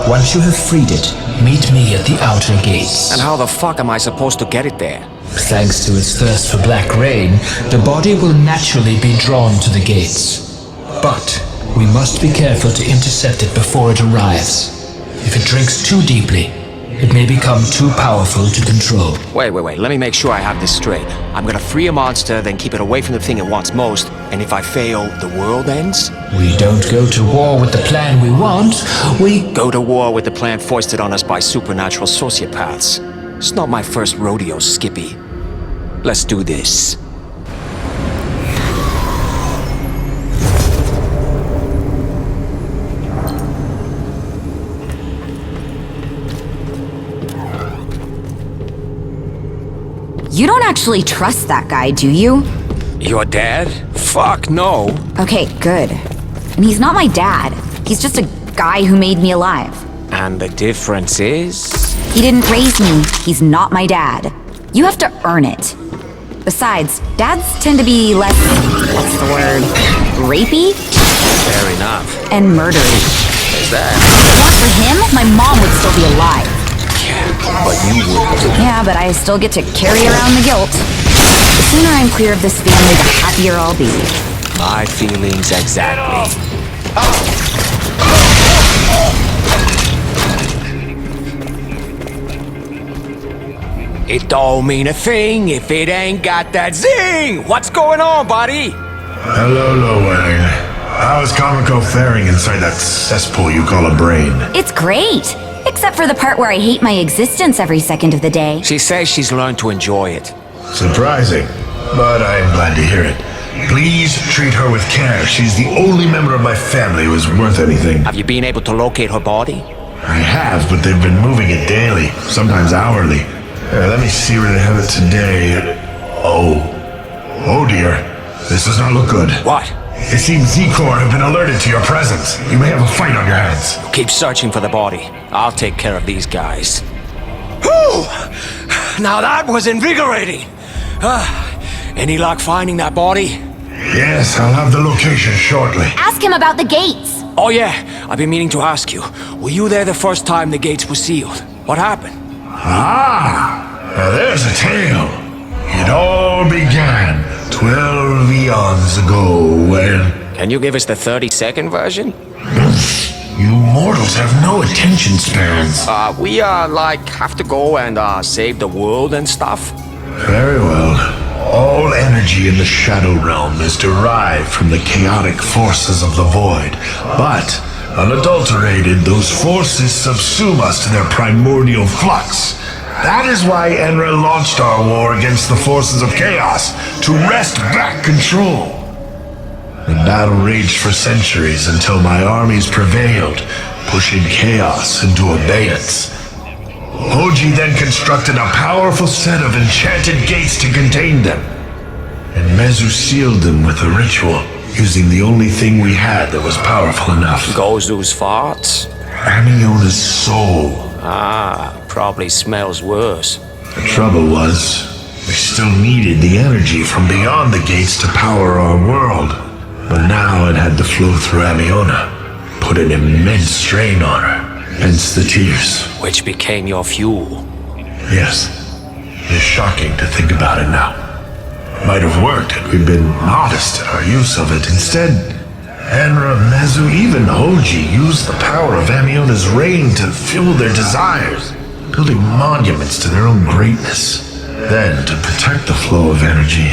Once you have freed it, meet me at the outer gates. And how the fuck am I supposed to get it there? Thanks to its thirst for black rain, the body will naturally be drawn to the gates. But we must be careful to intercept it before it arrives. If it drinks too deeply, it may become too powerful to control. Wait, let me make sure I have this straight. I'm gonna free a monster, then keep it away from the thing it wants most, and if I fail, the world ends? We don't go to war with the plan we want, we go to war with the plan foisted on us by supernatural sociopaths. It's not my first rodeo, Skippy. Let's do this. You don't actually trust that guy, do you? Your dad? Fuck no. Okay, good. And he's not my dad. He's just a guy who made me alive. And the difference is? He didn't raise me. He's not my dad. You have to earn it. Besides, dads tend to be less, what's the word, rapey? Fair enough. And murdery. There's that. If not for him, my mom would still be alive. But you would. Yeah, but I still get to carry around the guilt. The sooner I'm clear of this family, the happier I'll be. My feelings exactly. It don't mean a thing if it ain't got that zing! What's going on, buddy? Hello, Lowang. How is Kamiko faring inside that cesspool you call a brain? It's great! Except for the part where I hate my existence every second of the day. She says she's learned to enjoy it. Surprising, but I'm glad to hear it. Please treat her with care. She's the only member of my family who is worth anything. Have you been able to locate her body? I have, but they've been moving it daily, sometimes hourly. Let me see where they have it today. Oh dear. This does not look good. What? It seems Z-Corps have been alerted to your presence. You may have a fight on your hands. Keep searching for the body. I'll take care of these guys. Whew! Now that was invigorating. Any luck finding that body? Yes, I'll have the location shortly. Ask him about the gates. Oh yeah, I've been meaning to ask you. Were you there the first time the gates were sealed? What happened? Now there's a tale. It all began 12 eons ago when... Can you give us the 30-second version? You mortals have no attention spans. We have to go and save the world and stuff? Very well. All energy in the Shadow Realm is derived from the chaotic forces of the Void. But, unadulterated, those forces subsume us to their primordial flux. That is why Enra launched our war against the forces of chaos, to wrest back control. The battle raged for centuries until my armies prevailed, pushing chaos into abeyance. Hoji then constructed a powerful set of enchanted gates to contain them, and Mezu sealed them with a ritual. using the only thing we had that was powerful enough. Gozu's farts? Amiona's soul. Ah, probably smells worse. The trouble was, we still needed the energy from beyond the gates to power our world. But now it had to flow through Amiona, put an immense strain on her, hence the tears. Which became your fuel. Yes, it's shocking to think about it now. Might have worked had we been modest in our use of it. Instead, Enra, Mezu, even Hoji used the power of Amiona's reign to fuel their desires, building monuments to their own greatness. Then, to protect the flow of energy,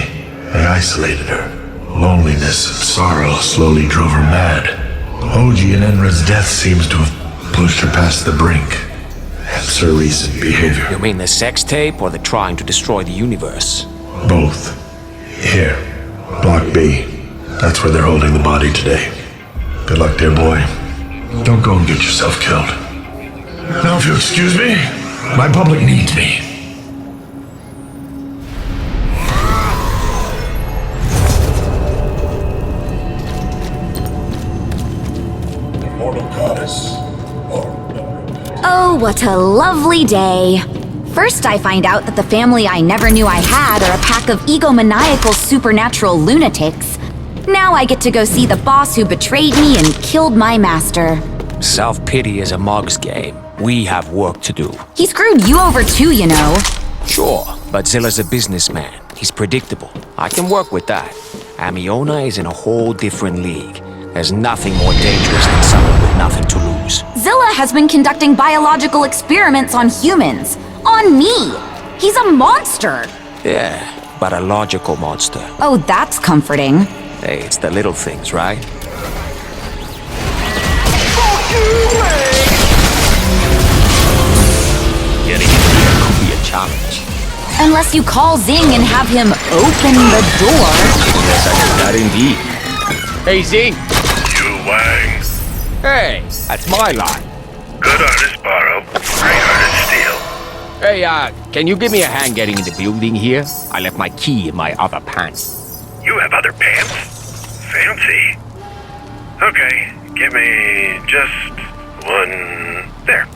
they isolated her. Loneliness and sorrow slowly drove her mad. Hoji and Enra's death seems to have pushed her past the brink. Hence her recent behavior. You mean the sex tape or the trying to destroy the universe? Both. Here, Block B. That's where they're holding the body today. Good luck, dear boy. Don't go and get yourself killed. Now, if you excuse me, my public needs me. Immortal goddess. Oh, what a lovely day. First, I find out that the family I never knew I had are a pack of egomaniacal supernatural lunatics. Now I get to go see the boss who betrayed me and killed my master. Self-pity is a mug's game. We have work to do. He screwed you over too, you know. Sure, but Zilla's a businessman. He's predictable. I can work with that. Amiona is in a whole different league. There's nothing more dangerous than someone with nothing to lose. Zilla has been conducting biological experiments on humans. On me! He's a monster! Yeah, but a logical monster. Oh, that's comforting. Hey, it's the little things, right? Getting in here could be a challenge. Unless you call Zing and have him open the door. Yes, I do that indeed. Hey, Zing! You Wang. Hey, that's my line. Good artist borrow, great artist steal. Hey, can you give me a hand getting in the building here? I left my key in my other pants. You have other pants? Fancy. Okay, give me just one. There.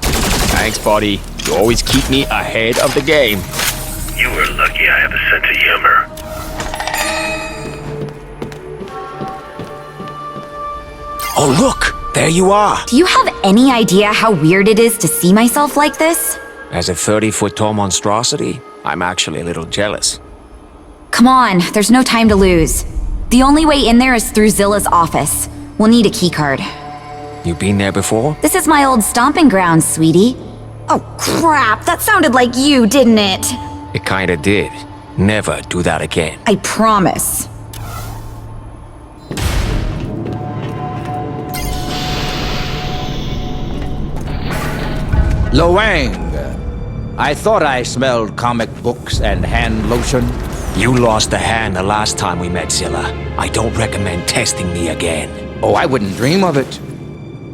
Thanks, buddy. You always keep me ahead of the game. You were lucky I have a sense of humor. Oh, look! There you are! Do you have any idea how weird it is to see myself like this? As a 30-foot-tall monstrosity, I'm actually a little jealous. Come on, there's no time to lose. The only way in there is through Zilla's office. We'll need a keycard. You been there before? This is my old stomping grounds, sweetie. Oh, crap! That sounded like you, didn't it? It kinda did. Never do that again. I promise. Lo Wang, I thought I smelled comic books and hand lotion. You lost a hand the last time we met, Zilla. I don't recommend testing me again. Oh, I wouldn't dream of it.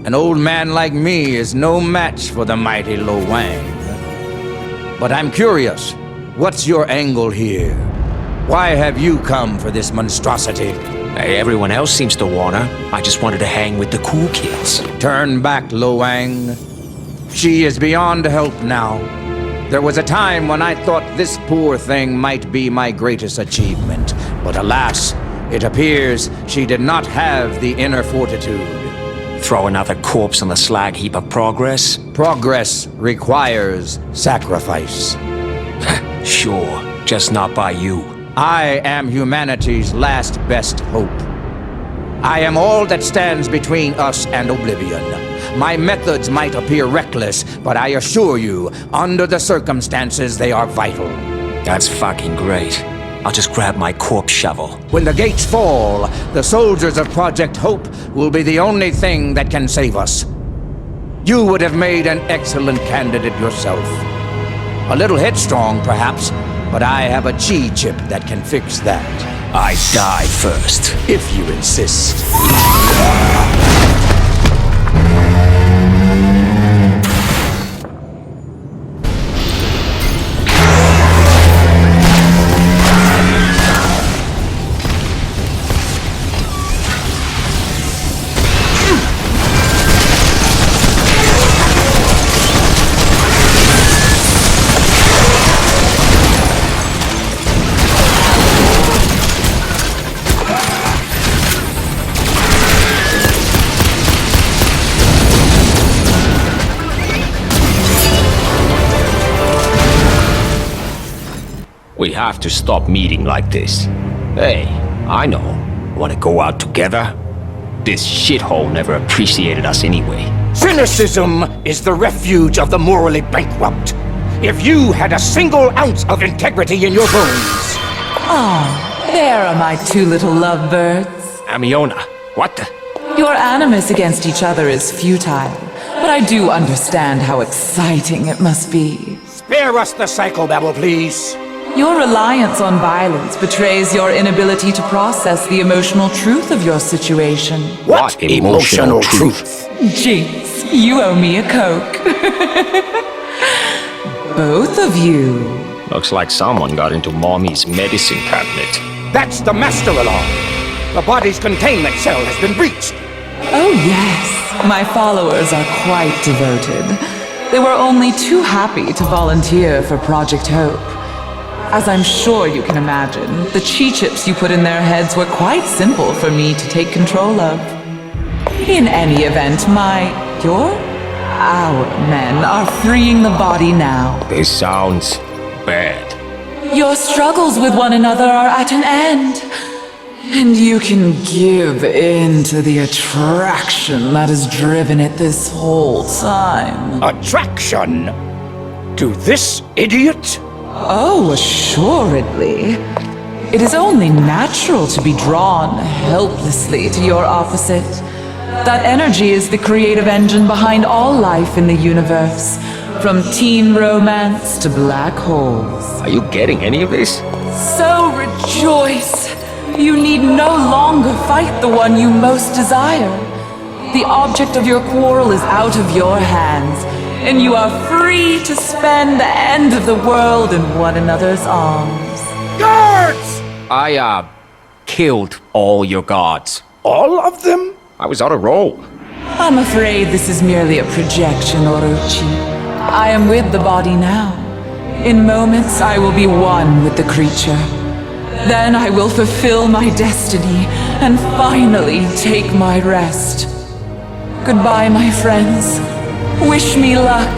An old man like me is no match for the mighty Lo Wang. But I'm curious, what's your angle here? Why have you come for this monstrosity? Hey, everyone else seems to want her. I just wanted to hang with the cool kids. Turn back, Lo Wang. She is beyond help now. There was a time when I thought this poor thing might be my greatest achievement. But alas, it appears she did not have the inner fortitude. Throw another corpse on the slag heap of progress? Progress requires sacrifice. Sure, just not by you. I am humanity's last best hope. I am all that stands between us and oblivion. My methods might appear reckless, but I assure you, under the circumstances, they are vital. That's fucking great. I'll just grab my corpse shovel. When the gates fall, the soldiers of Project Hope will be the only thing that can save us. You would have made an excellent candidate yourself. A little headstrong, perhaps, but I have a chi chip that can fix that. I die first. If you insist. have to stop meeting like this. Hey, I know. Wanna go out together? This shithole never appreciated us anyway. Cynicism is the refuge of the morally bankrupt. If you had a single ounce of integrity in your bones. Oh, there are my two little lovebirds. Amiona, what the? Your animus against each other is futile, but I do understand how exciting it must be. Spare us the psychobabble, please. Your reliance on violence betrays your inability to process the emotional truth of your situation. What emotional truth? Jinx, you owe me a Coke. Both of you. Looks like someone got into Mommy's medicine cabinet. That's the master alarm. The body's containment cell has been breached. Oh yes, my followers are quite devoted. They were only too happy to volunteer for Project Hope. As I'm sure you can imagine, the chi chips you put in their heads were quite simple for me to take control of. In any event, our men are freeing the body now. This sounds bad. Your struggles with one another are at an end. And you can give in to the attraction that has driven it this whole time. Attraction? To this idiot? Oh, assuredly. It is only natural to be drawn helplessly to your opposite. That energy is the creative engine behind all life in the universe, from teen romance to black holes. Are you getting any of this? So rejoice! You need no longer fight the one you most desire. The object of your quarrel is out of your hands, and you are free to spend the end of the world in one another's arms. Guards! I, killed all your guards. All of them? I was on a roll. I'm afraid this is merely a projection, Orochi. I am with the body now. In moments, I will be one with the creature. Then I will fulfill my destiny and finally take my rest. Goodbye, my friends. Wish me luck.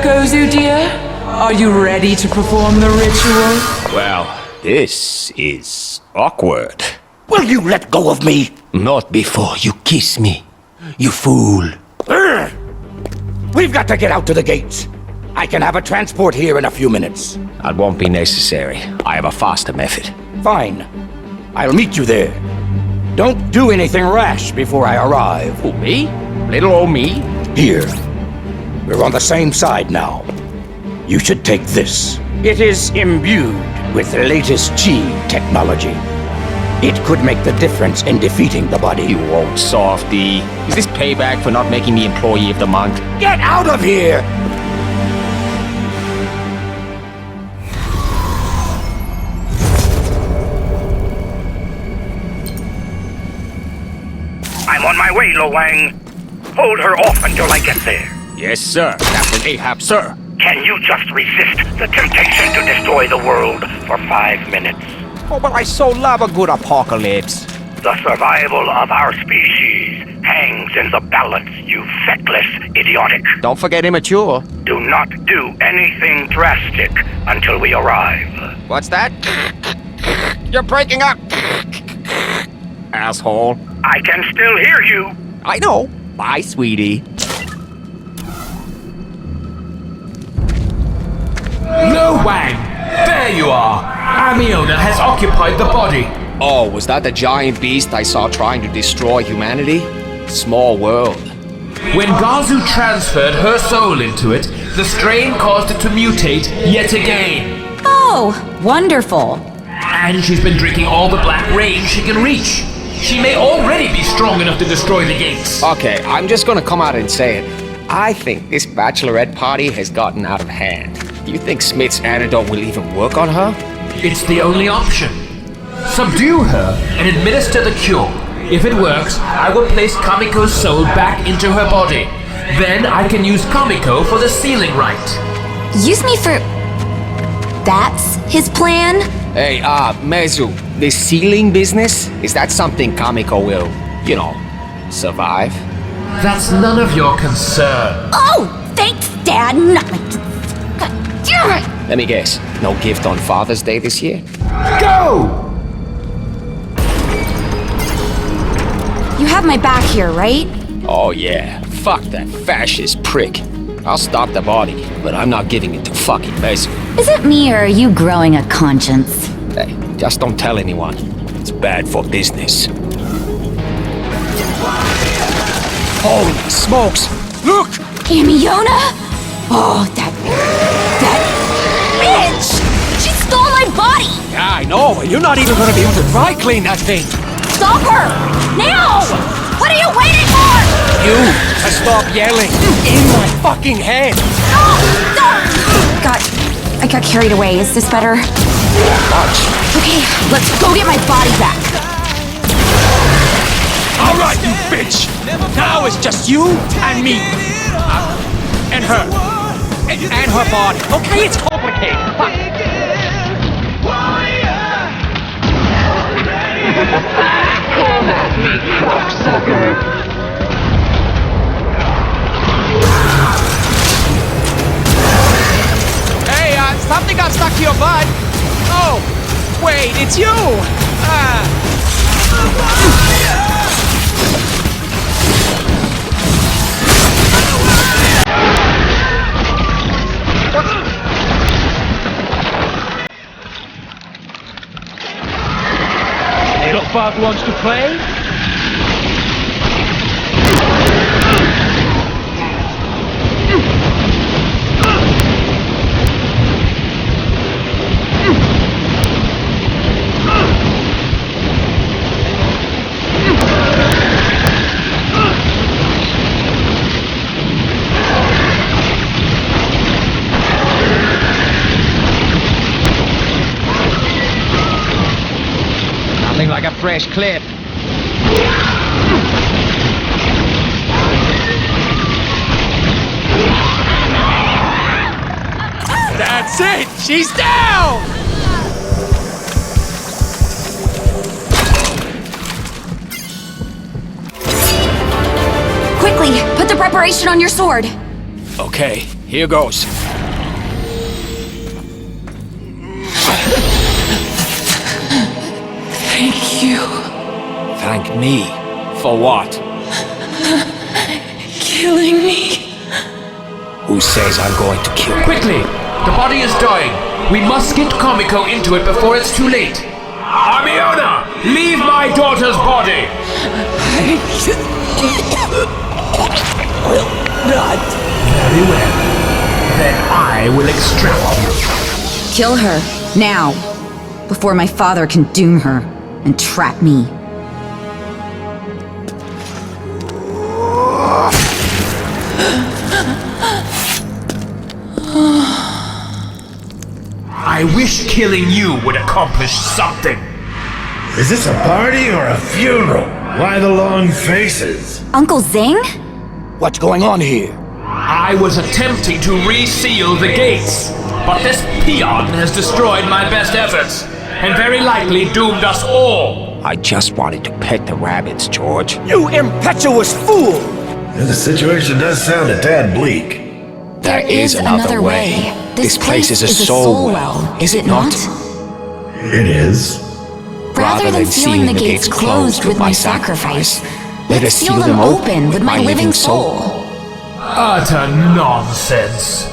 Gozu, dear, are you ready to perform the ritual? Well, this is awkward. Will you let go of me? Not before you kiss me, you fool. We've got to get out to the gates. I can have a transport here in a few minutes. That won't be necessary. I have a faster method. Fine. I'll meet you there. Don't do anything rash before I arrive. Who, me? Little old me? Here. We're on the same side now. You should take this. It is imbued with the latest Chi technology. It could make the difference in defeating the body. You old softy. Is this payback for not making me employee of the month? Get out of here! I'm on my way, Lo Wang. Hold her off until I get there. Yes, sir. Captain Ahab, sir. Can you just resist the temptation to destroy the world for 5 minutes? Oh, but I so love a good apocalypse. The survival of our species hangs in the balance, you feckless idiotic. Don't forget immature. Do not do anything drastic until we arrive. What's that? You're breaking up. Asshole. I can still hear you. I know. Bye, sweetie. Lo Wang! There you are! Amiona has occupied the body. Oh, was that the giant beast I saw trying to destroy humanity? Small world. When Gazu transferred her soul into it, the strain caused it to mutate yet again. Oh, wonderful. And she's been drinking all the black rain she can reach. She may already be strong enough to destroy the gates. Okay, I'm just gonna come out and say it. I think this bachelorette party has gotten out of hand. Do you think Smith's antidote will even work on her? It's the only option. Subdue her and administer the cure. If it works, I will place Kamiko's soul back into her body. Then I can use Kamiko for the sealing rite. Use me for... That's his plan? Hey, Mezu, this sealing business, is that something Kamiko will, survive? That's none of your concern. Oh, thanks, Dad. Let me guess. No gift on Father's Day this year? Go! You have my back here, right? Oh yeah, fuck that fascist prick. I'll stop the body, but I'm not giving it to fucking Mason. Is it me or are you growing a conscience? Hey, just don't tell anyone. It's bad for business. Holy smokes! Look! Amiona? Oh, that bitch! She stole my body! Yeah, I know, and you're not even gonna be able to dry clean that thing. Stop her! Now! What are you waiting for? You to stop yelling in my fucking head. I got carried away. Is this better? Okay, let's go get my body back. All right, you bitch. Now it's just you and me. And her. And her body. Okay, it's complicated. Come at me, cocksucker! Hey, something got stuck to your butt. Oh, wait, it's you. Little bug wants to play? Nothing like a fresh clip. That's it. She's down. Quickly, put the preparation on your sword. Okay, here goes. Thank you. Thank me? For what? Killing me. Who says I'm going to kill you? Quickly! The body is dying. We must get Komiko into it before it's too late. Amiona! Leave my daughter's body! Will not. Very well. Then I will extract you. Kill her, now, before my father can doom her and trap me. I wish killing you would accomplish something. Is this a party or a funeral? Why the long faces? Uncle Zing? What's going on here? I was attempting to reseal the gates, but this peon has destroyed my best efforts, and very likely doomed us all. I just wanted to pet the rabbits, George. You impetuous fool! The situation does sound a tad bleak. There is another way. This place is a soul well, is it not? It is. Rather than sealing the gates closed with my sacrifice, let's seal them open with my living soul. Utter nonsense.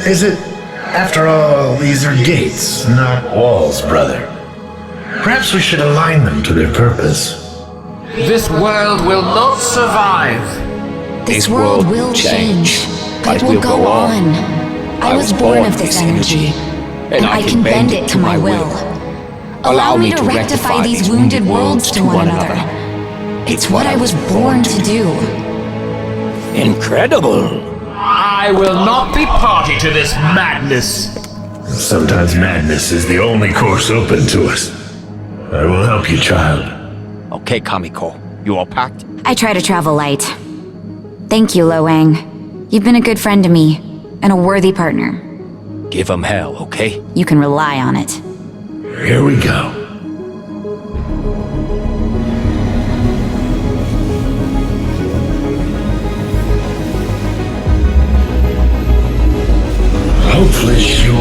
Is it? After all, these are gates, not walls, brother. Perhaps we should align them to their purpose. This world will not survive. This world will change, but will go on. I was born of this energy, and I can bend it to my will. Allow me to rectify these wounded worlds to one another. It's what I was born to do. Incredible. I will not be party to this madness. Sometimes madness is the only course open to us. I will help you, child. Okay, Kamiko. You all packed? I try to travel light. Thank you, Lo Wang. You've been a good friend to me, and a worthy partner. Give 'em hell, okay? You can rely on it. Here we go. Hopefully she'll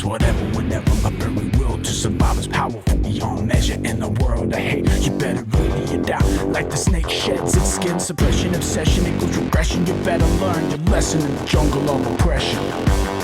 Cause whatever, whenever, my very will to survive is powerful beyond measure. In a world of hate, you better really it out. Like the snake sheds its skin, suppression, obsession equals regression. You better learn your lesson in the jungle of oppression.